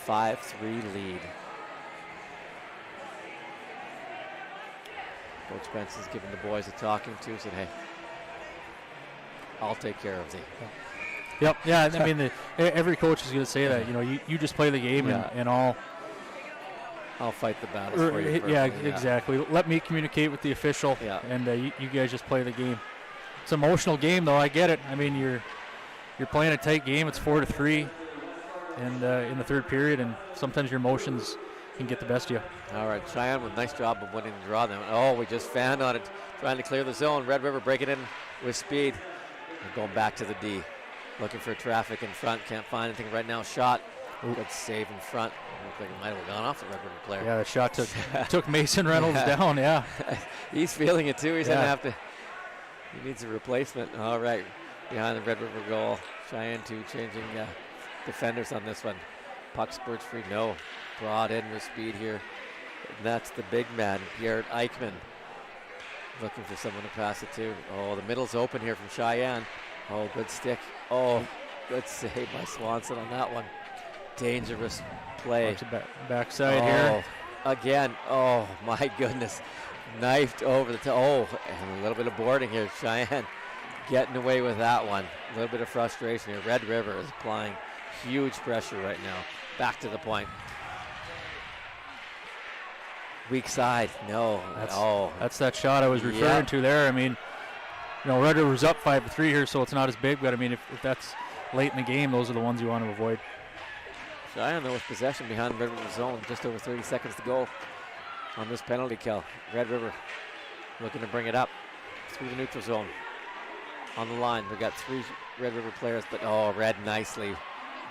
5-3 lead. Coach Benson's giving the boys a talking to, said, hey, I'll take care of thee. Yep, yeah, I mean, every coach is going to say that. You just play the game and I'll fight the battles for you. Yeah, exactly. Let me communicate with the official, and you guys just play the game. It's an emotional game, though. I get it. I mean, you're playing a tight game. It's 4-3 and in the third period, and sometimes your emotions can get the best of you. All right, Sheyenne with a nice job of winning the draw then. Oh, we just fanned on it, trying to clear the zone. Red River breaking in with speed. And going back to the D. Looking for traffic in front. Can't find anything right now. Shot. Good save in front. Looked like it might have gone off the Red River player. Yeah, the shot took Mason Reynolds down, yeah. He's feeling it too. He's going to have to. He needs a replacement. All right. Behind the Red River goal. Sheyenne too changing defenders on this one. Puck spurts free. No. Brought in with speed here. And that's the big man, Garrett Eichmann. Looking for someone to pass it to. Oh, the middle's open here from Sheyenne. Oh, good stick. Oh, good save by Swanson on that one. Dangerous play. Backside here. Again. Oh, my goodness. Knifed over the top. Oh, and a little bit of boarding here. Sheyenne getting away with that one. A little bit of frustration here. Red River is applying huge pressure right now. Back to the point. Weak side. No. That's that shot I was referring to there. I mean, Red River's up 5-3 here, so it's not as big. But I mean, if that's late in the game, those are the ones you want to avoid. Sheyenne though with possession behind the Red River zone. Just over 30 seconds to go on this penalty kill. Red River looking to bring it up through the neutral zone. On the line, we got 3 Red River players, but read nicely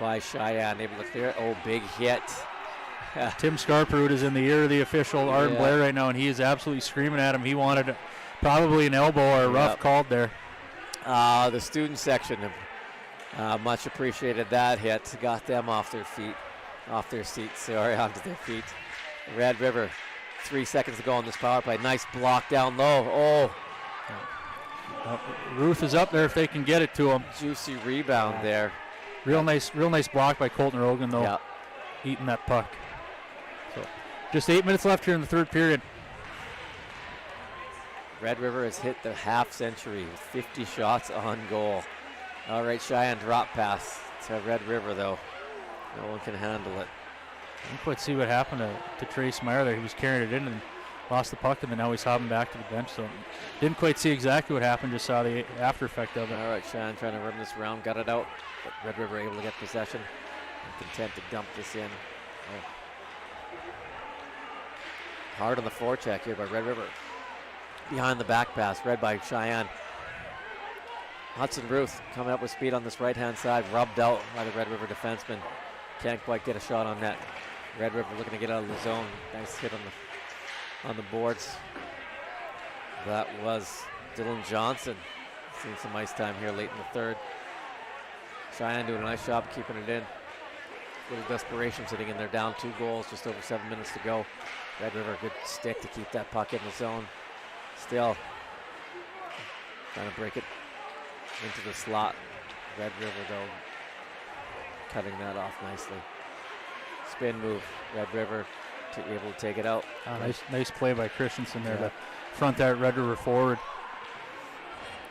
by Sheyenne, able to clear it. Oh, big hit. Tim Scarperud is in the ear of the official, Arden Blair, right now, and he is absolutely screaming at him. He wanted probably an elbow or a rough called there. The student section much appreciated that hit. Got them off their feet, onto their feet. Red River, 3 seconds to go on this power play. Nice block down low. Oh. Ruth is up there if they can get it to him. Juicy rebound there. Real nice block by Colton Rogan, though. Yeah. Eating that puck. So just 8 minutes left here in the third period. Red River has hit the half century with 50 shots on goal. All right, Cheyenne drop pass to Red River, though. No one can handle it. I didn't quite see what happened to Trace Meyer there. He was carrying it in and lost the puck, and then now he's hopping back to the bench. So didn't quite see exactly what happened, just saw the after effect of it. All right, Cheyenne trying to run this round, got it out. But Red River able to get possession and content to dump this in. Oh. Hard on the forecheck here by Red River. Behind the back pass, read by Cheyenne. Hudson Ruth coming up with speed on this right-hand side, rubbed out by the Red River defenseman. Can't quite get a shot on net. Red River looking to get out of the zone. Nice hit on the boards. That was Dylan Johnson. Seen some ice time here late in the third. Cheyenne doing a nice job keeping it in. Little desperation sitting in there, down 2 goals, just over 7 minutes to go. Red River, good stick to keep that puck in the zone. Still trying to break it into the slot. Red River, though, cutting that off nicely. Spin move, Red River to be able to take it out. Nice play by Christensen there to front that Red River forward.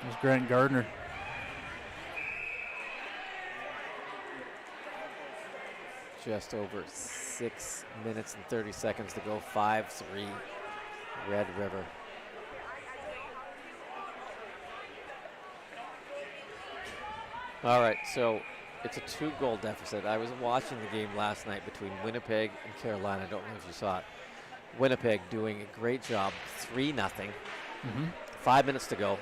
There's Grant Gardner. Just over 6 minutes and 30 seconds to go. 5-3 Red River. All right, so it's a 2-goal deficit. I was watching the game last night between Winnipeg and Carolina. I don't know if you saw it. Winnipeg doing a great job, 3-0. 5 minutes to go.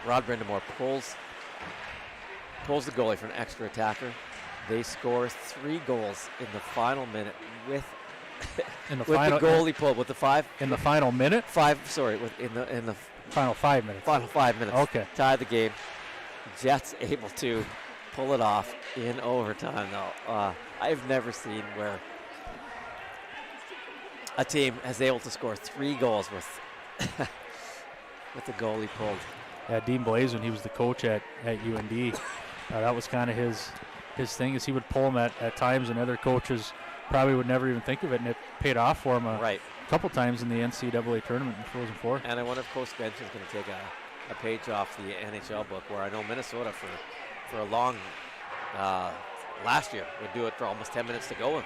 Rod Brindamore pulls the goalie for an extra attacker. They score 3 goals in the final minute with in the with final the goalie pulled with the 5 in the final minute. 5. Sorry, in the final 5 minutes. Final 5 minutes. Okay. Tie the game. Jets able to pull it off in overtime, though. I've never seen where a team is able to score 3 goals with with the goalie pulled. Yeah, Dean Blaze, when he was the coach at UND, that was kind of his thing, is he would pull him at times, and other coaches probably would never even think of it, and it paid off for him a couple times in the NCAA tournament in Frozen Four. And I wonder if Coach Bench is going to take a page off the NHL book, where I know Minnesota for a long last year would do it for almost 10 minutes to go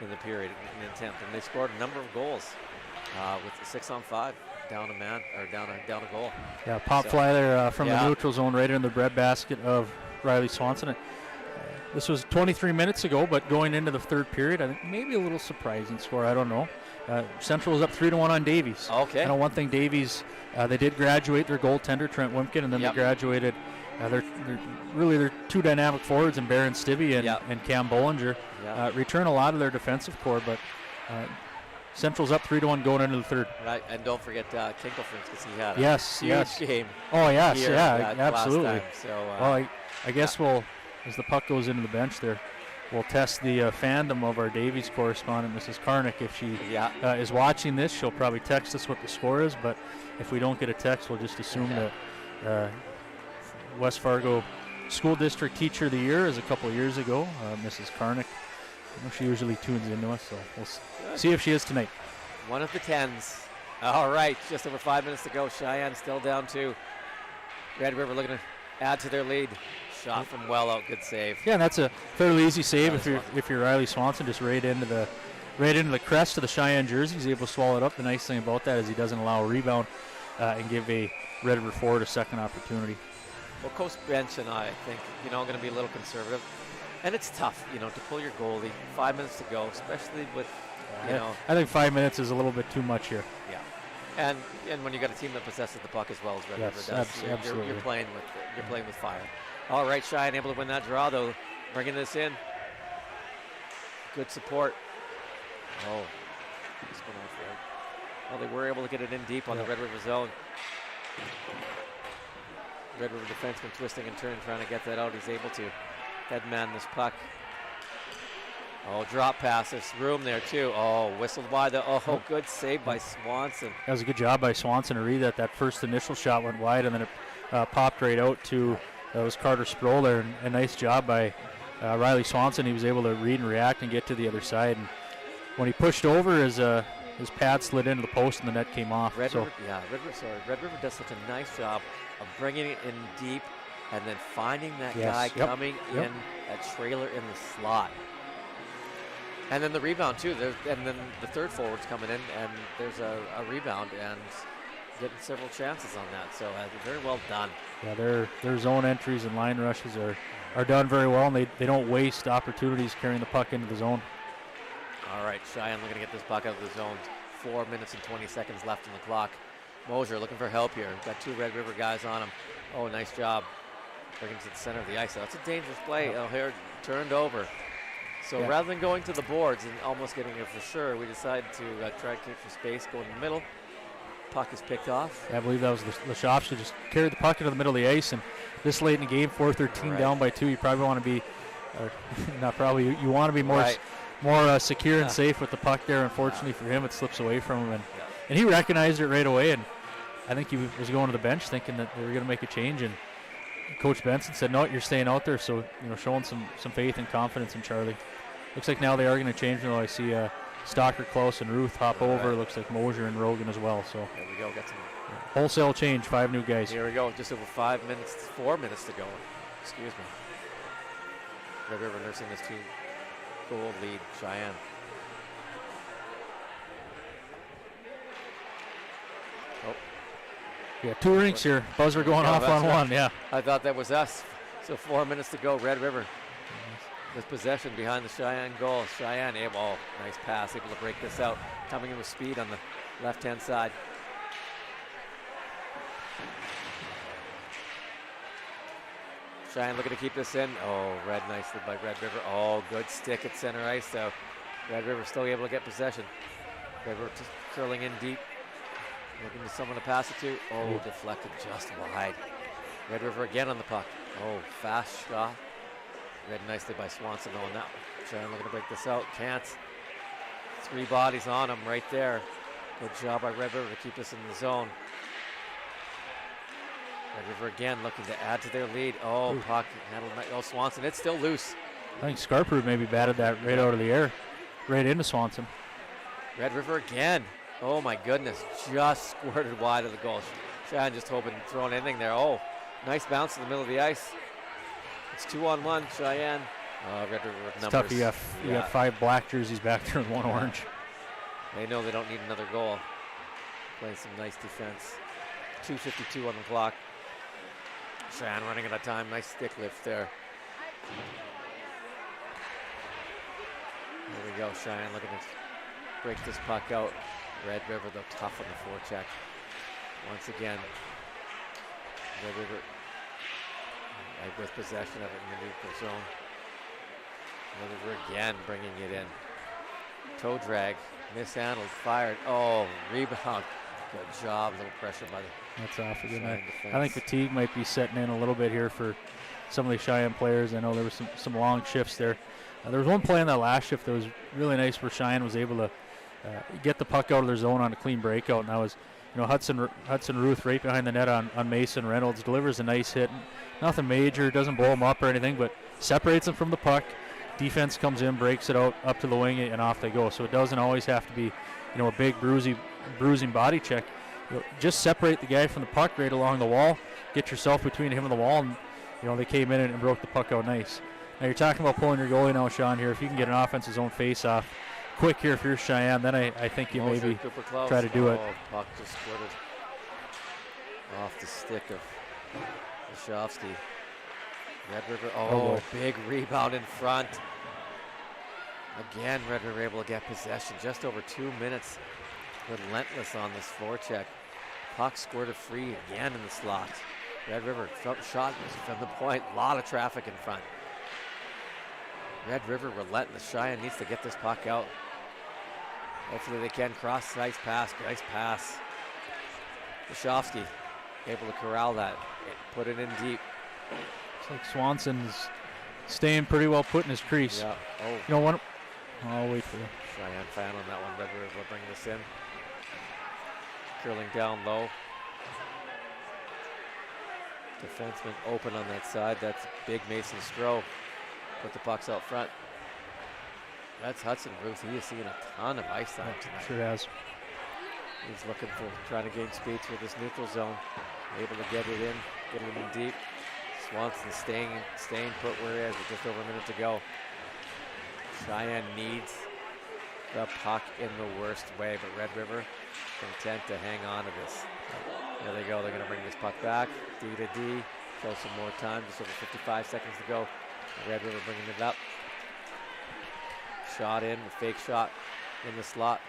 in the period in the attempt, and they scored a number of goals with a 6-on-5 down a man or down a goal. Yeah, pop fly there from the neutral zone right in the breadbasket of Riley Swanson. This was 23 minutes ago, but going into the third period, I think maybe a little surprising score. I don't know. Central was up 3-1 on Davies. Okay. I know one thing, Davies, they did graduate their goaltender, Trent Wimpkin, and then they graduated. They're 2 dynamic forwards in Baron Stibbe and Cam Bollinger. Return a lot of their defensive core, but Central's up 3-1 going into the third. Right, and don't forget Kinkle, because he had a huge game. Oh, yes, here, absolutely. Last time, so, well, I guess we'll, as the puck goes into the bench there, we'll test the fandom of our Davies correspondent, Mrs. Karnick. If she is watching this, she'll probably text us what the score is, but if we don't get a text, we'll just assume that West Fargo School District Teacher of the Year is a couple of years ago, Mrs. Karnick. I know she usually tunes into us, so we'll see if she is tonight. One of the 10s. All right, just over 5 minutes to go. Cheyenne still down 2. Red River looking to add to their lead. Shot from well out, good save. Yeah, and that's a fairly easy save if you're Riley Swanson, just right into the crest of the Cheyenne jersey. He's able to swallow it up. The nice thing about that is he doesn't allow a rebound and give a Red River forward a second opportunity. Well, Coach Bench and I think, going to be a little conservative. And it's tough, to pull your goalie. 5 minutes to go, especially with, I think 5 minutes is a little bit too much here. Yeah. And when you got a team that possesses the puck as well as Red River does, absolutely. You're playing with fire. All right, Cheyenne able to win that draw, though, bringing this in. Good support. Oh, what's going on there? Well, they were able to get it in deep on the Red River zone. Red River defenseman twisting and turning, trying to get that out. He's able to headman this puck. Oh, drop pass. There's room there, too. Oh, whistled wide. Oh, good save by Swanson. That was a good job by Swanson to read that. That first initial shot went wide, and then it popped right out to was Carter Sproul there. And a nice job by Riley Swanson. He was able to read and react and get to the other side. And when he pushed over, his pad slid into the post, and the net came off. Red River does such a nice job of bringing it in deep and then finding that guy coming in, that trailer in the slot. And then the rebound, too. And then the third forward's coming in, and there's a rebound and getting several chances on that. So very well done. Yeah, their zone entries and line rushes are done very well, and they don't waste opportunities carrying the puck into the zone. All right, Cheyenne looking to get this puck out of the zone. 4 minutes and 20 seconds left on the clock. Mosier looking for help here. Got 2 Red River guys on him. Oh, nice job. Bringing to the center of the ice. That's a dangerous play. Oh, here, turned over. So rather than going to the boards and almost getting it for sure, we decided to try to keep some space, go in the middle. Puck is picked off. Yeah, I believe that was Lashovsky just carried the puck into the middle of the ice, and this late in the game, 4-13 down by 2, you probably want to be, or not probably, you want to be more secure and safe with the puck there. Unfortunately for him, it slips away from him, and he recognized it right away, and I think he was going to the bench thinking that they were going to make a change, and Coach Benson said, no, you're staying out there, so showing some faith and confidence in Charlie. Looks like now they are going to change, though. I see Stocker, Klaus, and Ruth hop over. Looks like Mosier and Rogan as well. So there we go. Got some wholesale change. 5 new guys. Here we go. Just over 4 minutes to go. Excuse me. Red River nursing this 2-goal lead. Cheyenne. Oh. Yeah, 2 rinks here. Buzzer going off on one. Yeah. I thought that was us. So 4 minutes to go. Red River. With possession behind the Cheyenne goal. Cheyenne nice pass, able to break this out. Coming in with speed on the left-hand side. Cheyenne looking to keep this in. Oh, read nicely by Red River. Oh, good stick at center ice, though. Red River still able to get possession. Red River just curling in deep. Looking for someone to pass it to. Oh, deflected just wide. Red River again on the puck. Oh, fast shot. Read nicely by Swanson on that one. Cheyenne looking to break this out. Can't. 3 bodies on him right there. Good job by Red River to keep this in the zone. Red River again looking to add to their lead. Oh, puck handled by Swanson. It's still loose. I think Scarper maybe batted that right out of the air, right into Swanson. Red River again. Oh my goodness, just squirted wide of the goal. Cheyenne just hoping throwing anything there. Oh, nice bounce in the middle of the ice. It's 2-on-1, Cheyenne. Red River with numbers. It's tough. You got 5 black jerseys back there and 1 orange. They know they don't need another goal. Playing some nice defense. 2:52 on the clock. Cheyenne running out of time. Nice stick lift there. There we go. Cheyenne looking to break this puck out. Red River, though, tough on the forecheck. Once again, Red River with possession of it in the neutral zone. Red River again bringing it in. Toe drag, mishandled, fired. Oh, rebound. Good job. A little pressure by the That's off again. I think fatigue might be setting in a little bit here for some of the Cheyenne players. I know there was some long shifts there. There was one play in that last shift that was really nice where Cheyenne was able to get the puck out of their zone on a clean breakout, and that was, Hudson Ruth right behind the net on Mason Reynolds, delivers a nice hit. Nothing major, doesn't blow him up or anything, but separates him from the puck. Defense comes in, breaks it out up to the wing, and off they go. So it doesn't always have to be, a big bruising body check. Just separate the guy from the puck right along the wall, get yourself between him and the wall, and they came in and broke the puck out nice. Now you're talking about pulling your goalie now, Sean, here. If you can get an offense's own face-off quick here if you're Cheyenne, then I think you maybe try to do it. Puck just squirted off the stick of Lashovsky. Red River, big rebound in front. Again, Red River able to get possession just over 2 minutes. Relentless on this forecheck. Puck squirted free again in the slot. Red River shot from the point. A lot of traffic in front. Red River relentless. Cheyenne needs to get this puck out. Hopefully they can cross. Nice pass. Nice pass. Lashovsky able to corral that. Put it in deep. Looks like Swanson's staying pretty well put in his crease. Yeah. Oh. I'll wait for you. Cheyenne fan on that one. Red River will bring this in. Curling down low. Defenseman open on that side. That's big Mason Stroh. Put the pucks out front. That's Hudson Ruth. He is seeing a ton of ice time tonight. Sure has. He's looking for trying to gain speed through this neutral zone. Able to get it in deep. Swanson staying put where he is with just over a minute to go. Cheyenne needs the puck in the worst way, but Red River content to hang on to this. There they go. They're going to bring this puck back. D to D. Show some more time. Just over 55 seconds to go. Red River bringing it up. Shot in, a fake shot in the slot.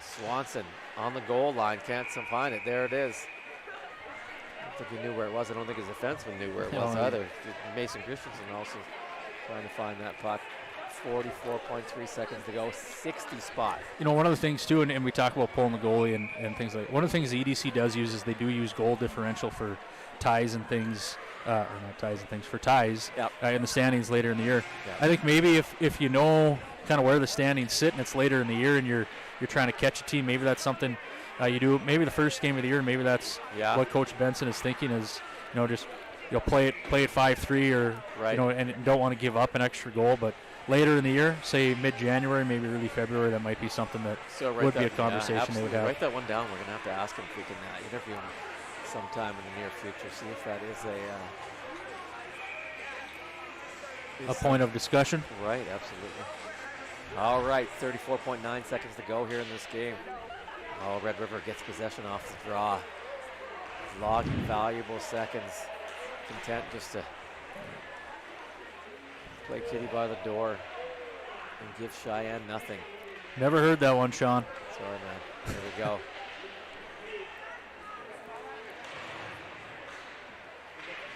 Swanson on the goal line. Can't find it. There it is. I don't think he knew where it was. I don't think his defenseman knew where it was either. Mason Christensen also trying to find that puck. 44.3 seconds to go, 60 spot. You know, one of the things too, and we talk about pulling the goalie and things like, one of the things the EDC does use is they do use goal differential for ties and things, or not ties and things, for ties in the standings later in the year. Yep. I think maybe if you know kind of where the standings sit and it's later in the year and you're trying to catch a team, maybe that's something you do. Maybe the first game of the year, maybe that's what Coach Benson is thinking is, you know, just play it 5-3 or you know, and don't want to give up an extra goal, but later in the year, say mid-January, maybe early February, that might be something that would be a conversation they would have. Write that one down. We're going to have to ask him if we can interview him sometime in the near future. See if that is a point of discussion. Right, absolutely. All right, 34.9 seconds to go here in this game. Oh, Red River gets possession off the draw. Logging valuable seconds. Content just to play kitty by the door and give Cheyenne nothing. Never heard that one, Sean. Sorry, man. There we go.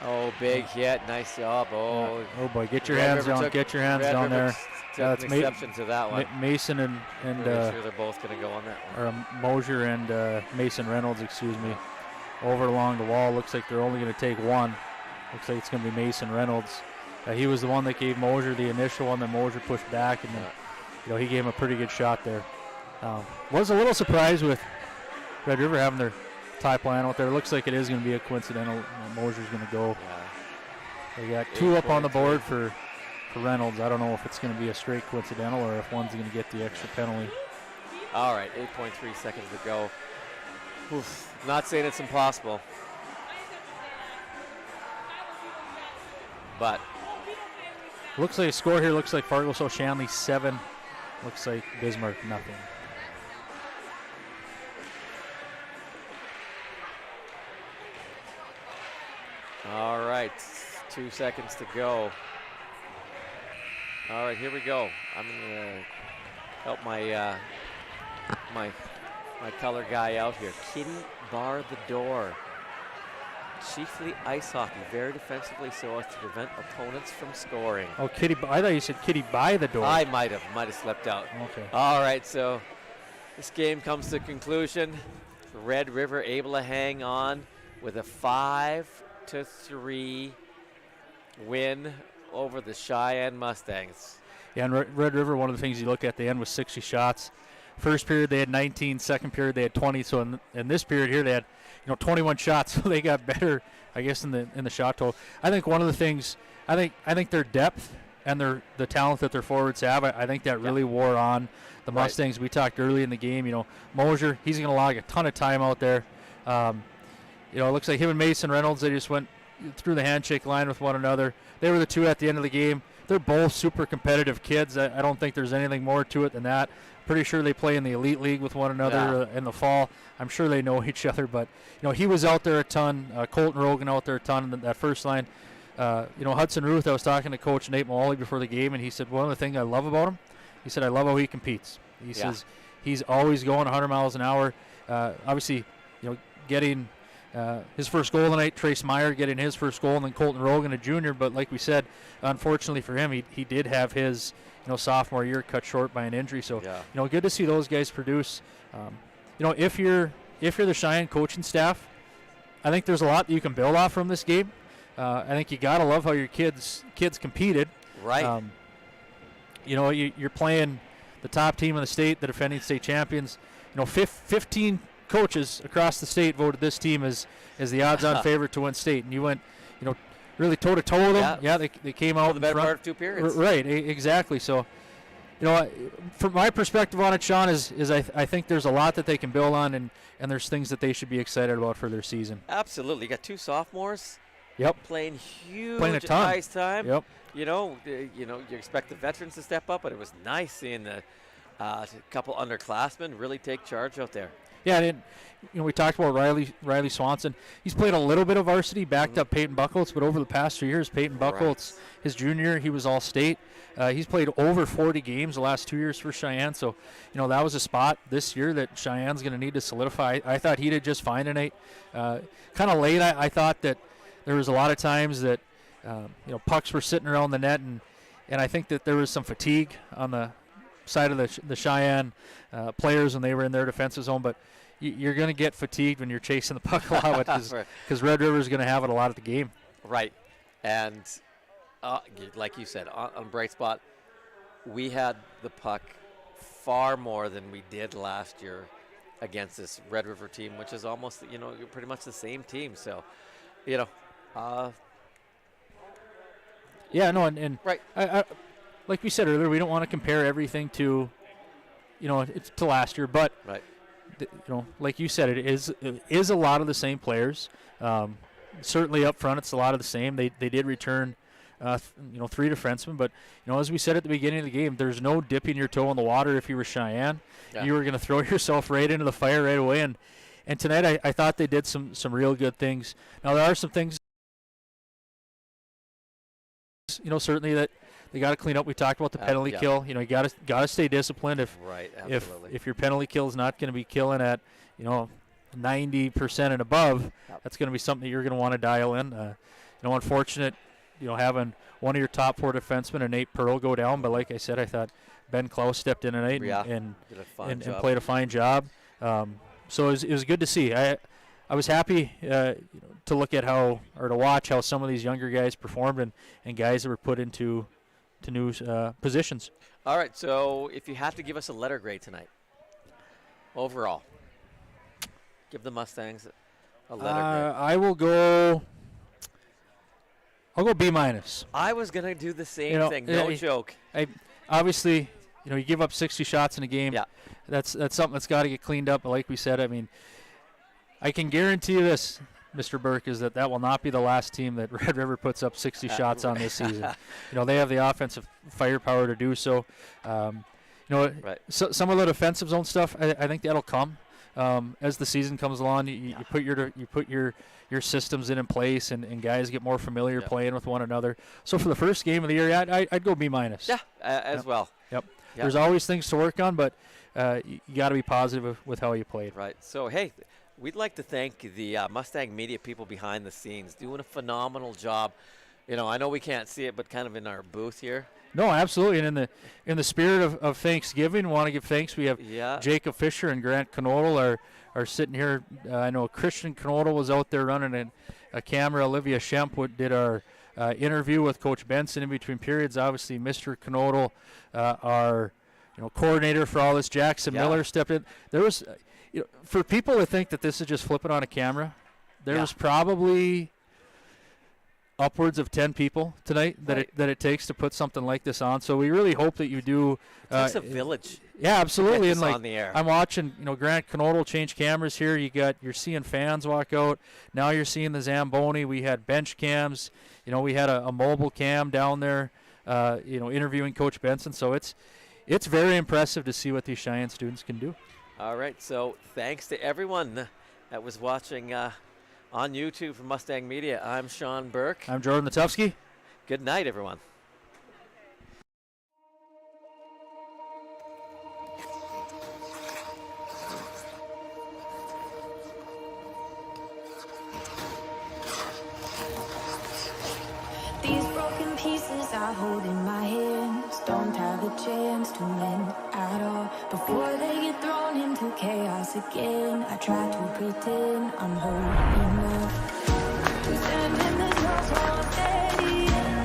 Oh, big hit. Nice job. Oh, oh boy, get your hands down. Get your hands down there. That's an exception to that one. Mason and I'm sure they're both going to go on that one. Or Mosier and Mason Reynolds, excuse me, over along the wall. Looks like they're only going to take one. Looks like it's going to be Mason Reynolds. He was the one that gave Mosier the initial one that Mosier pushed back, and then, you know, he gave him a pretty good shot there. Was a little surprised with Red River having their tie plan out there. Looks like it is going to be a coincidental. Mosier's going to go. They got two up on the board for Reynolds. I don't know if it's going to be a straight coincidental or if one's going to get the extra penalty. All right, 8.3 seconds to go. Oof, not saying it's impossible, but looks like a score here. Looks like Fargo South Shanley 7. Looks like Bismarck nothing. All right, 2 seconds to go. All right, here we go. I'm gonna help my my color guy out here. Kitty bar the door. Chiefly ice hockey, very defensively so as to prevent opponents from scoring. Oh, Kitty! I thought you said Kitty by the door. I might have slipped out. Okay. All right, so this game comes to conclusion. Red River able to hang on with a 5-3 win over the Sheyenne Mustangs. Yeah, and Red River, one of the things you look at the end was 60 shots. First period they had 19, second period they had 20. So in this period here they had 21 shots. So they got better, I guess, in the shot total. I think one of the things, I think their depth and the talent that their forwards have, I think that really wore on the Mustangs. We talked early in the game, Mosier, he's going to log a ton of time out there. It looks like him and Mason Reynolds, they just went through the handshake line with one another. They were the two at the end of the game. They're both super competitive kids. I don't think there's anything more to it than that. Pretty sure they play in the Elite League with one another in the fall. I'm sure they know each other, but he was out there a ton. Colton Rogan out there a ton in that first line. Hudson Ruth, I was talking to Coach Nate Molly before the game, and he said one of the things I love about him, he said, I love how he competes. He says he's always going 100 miles an hour. Obviously, getting his first goal tonight, Trace Meyer getting his first goal, and then Colton Rogan, a junior. But like we said, unfortunately for him, he did have his sophomore year cut short by an injury. So good to see those guys produce. If you're the Cheyenne coaching staff, I think there's a lot that you can build off from this game. I think you gotta love how your kids competed. Right. You're playing the top team in the state, the defending state champions. 15 coaches across the state voted this team as the odds-on favorite to win state, and you went, really toe-to-toe with them. Yeah, they came out the better part of 2 periods. Right, exactly. So, from my perspective on it, Sean, is I think there's a lot that they can build on, and there's things that they should be excited about for their season. Absolutely. You got 2 sophomores. Yep. Playing a ton. ice time. Yep. You expect the veterans to step up, but it was nice seeing the couple underclassmen really take charge out there. Yeah, and we talked about Riley Swanson. He's played a little bit of varsity, backed up Peyton Buchholz, but over the past 3 years, Peyton Buchholz, his junior year, he was all state. He's played over 40 games the last 2 years for Cheyenne, so that was a spot this year that Cheyenne's going to need to solidify. I thought he did just fine tonight. Kind of late, I thought that there was a lot of times that pucks were sitting around the net, and I think that there was some fatigue on the side of the Cheyenne players when they were in their defensive zone, but you're going to get fatigued when you're chasing the puck a lot because Red River is going to have it a lot of the game. Right. And like you said, on bright spot, we had the puck far more than we did last year against this Red River team, which is almost, pretty much the same team. So, and right. I, like we said earlier, we don't want to compare everything to, to last year, but right. Like you said, it is a lot of the same players. Certainly up front, it's a lot of the same. They did return, 3 defensemen, but as we said at the beginning of the game, there's no dipping your toe in the water. If you were Cheyenne, you were going to throw yourself right into the fire right away. And tonight, I thought they did some real good things. Now there are some things, certainly that they got to clean up. We talked about the penalty kill. You got to stay disciplined. If your penalty kill is not going to be killing at 90% and above, that's going to be something that you're going to want to dial in. Unfortunate, having one of your top 4 defensemen and Nate Pearl go down. But like I said, I thought Ben Klaus stepped in tonight and played a fine job. So it was good to see. I was happy to look at to watch how some of these younger guys performed and guys that were put into new positions. All right, so if you have to give us a letter grade tonight, overall, give the Mustangs a letter grade. I'll go B-. I was going to do the same thing, no joke. Obviously, you give up 60 shots in a game. Yeah. That's something that's got to get cleaned up. But like we said, I can guarantee you this, Mr. Burke, is that will not be the last team that Red River puts up 60 shots on this season. They have the offensive firepower to do so. So some of the defensive zone stuff, I think that'll come as the season comes along. You put your systems in place, and guys get more familiar playing with one another. So for the first game of the year, I'd go B-. Yeah, as well. Yep. There's always things to work on, but you got to be positive with how you played. Right. So hey, we'd like to thank the Mustang media people behind the scenes, doing a phenomenal job. I know we can't see it, but kind of in our booth here. No, absolutely. And in the spirit of Thanksgiving, we want to give thanks. We have Jacob Fisher and Grant Knodel are sitting here. I know Christian Knodel was out there running a camera. Olivia Schemp did our interview with Coach Benson in between periods. Obviously, Mr. Knodel, our coordinator for all this, Jackson Miller stepped in. There was, for people to think that this is just flipping on a camera, there was probably upwards of 10 people tonight that it takes to put something like this on. So we really hope that you do. It's a village. Yeah, absolutely. And on the air. I'm watching, Grant Knodel change cameras here. You're seeing fans walk out. Now you're seeing the Zamboni. We had bench cams. We had a mobile cam down there. Interviewing Coach Benson. So it's very impressive to see what these Cheyenne students can do. All right. So thanks to everyone that was watching on YouTube from Mustang Media. I'm Sean Burke. I'm Jordan Latufsky. Good night, everyone. These broken pieces I hold in my hands don't have a chance to mend at all. Before they get thrown into chaos again, I try to pretend I'm whole enough to stand in this lost, steady.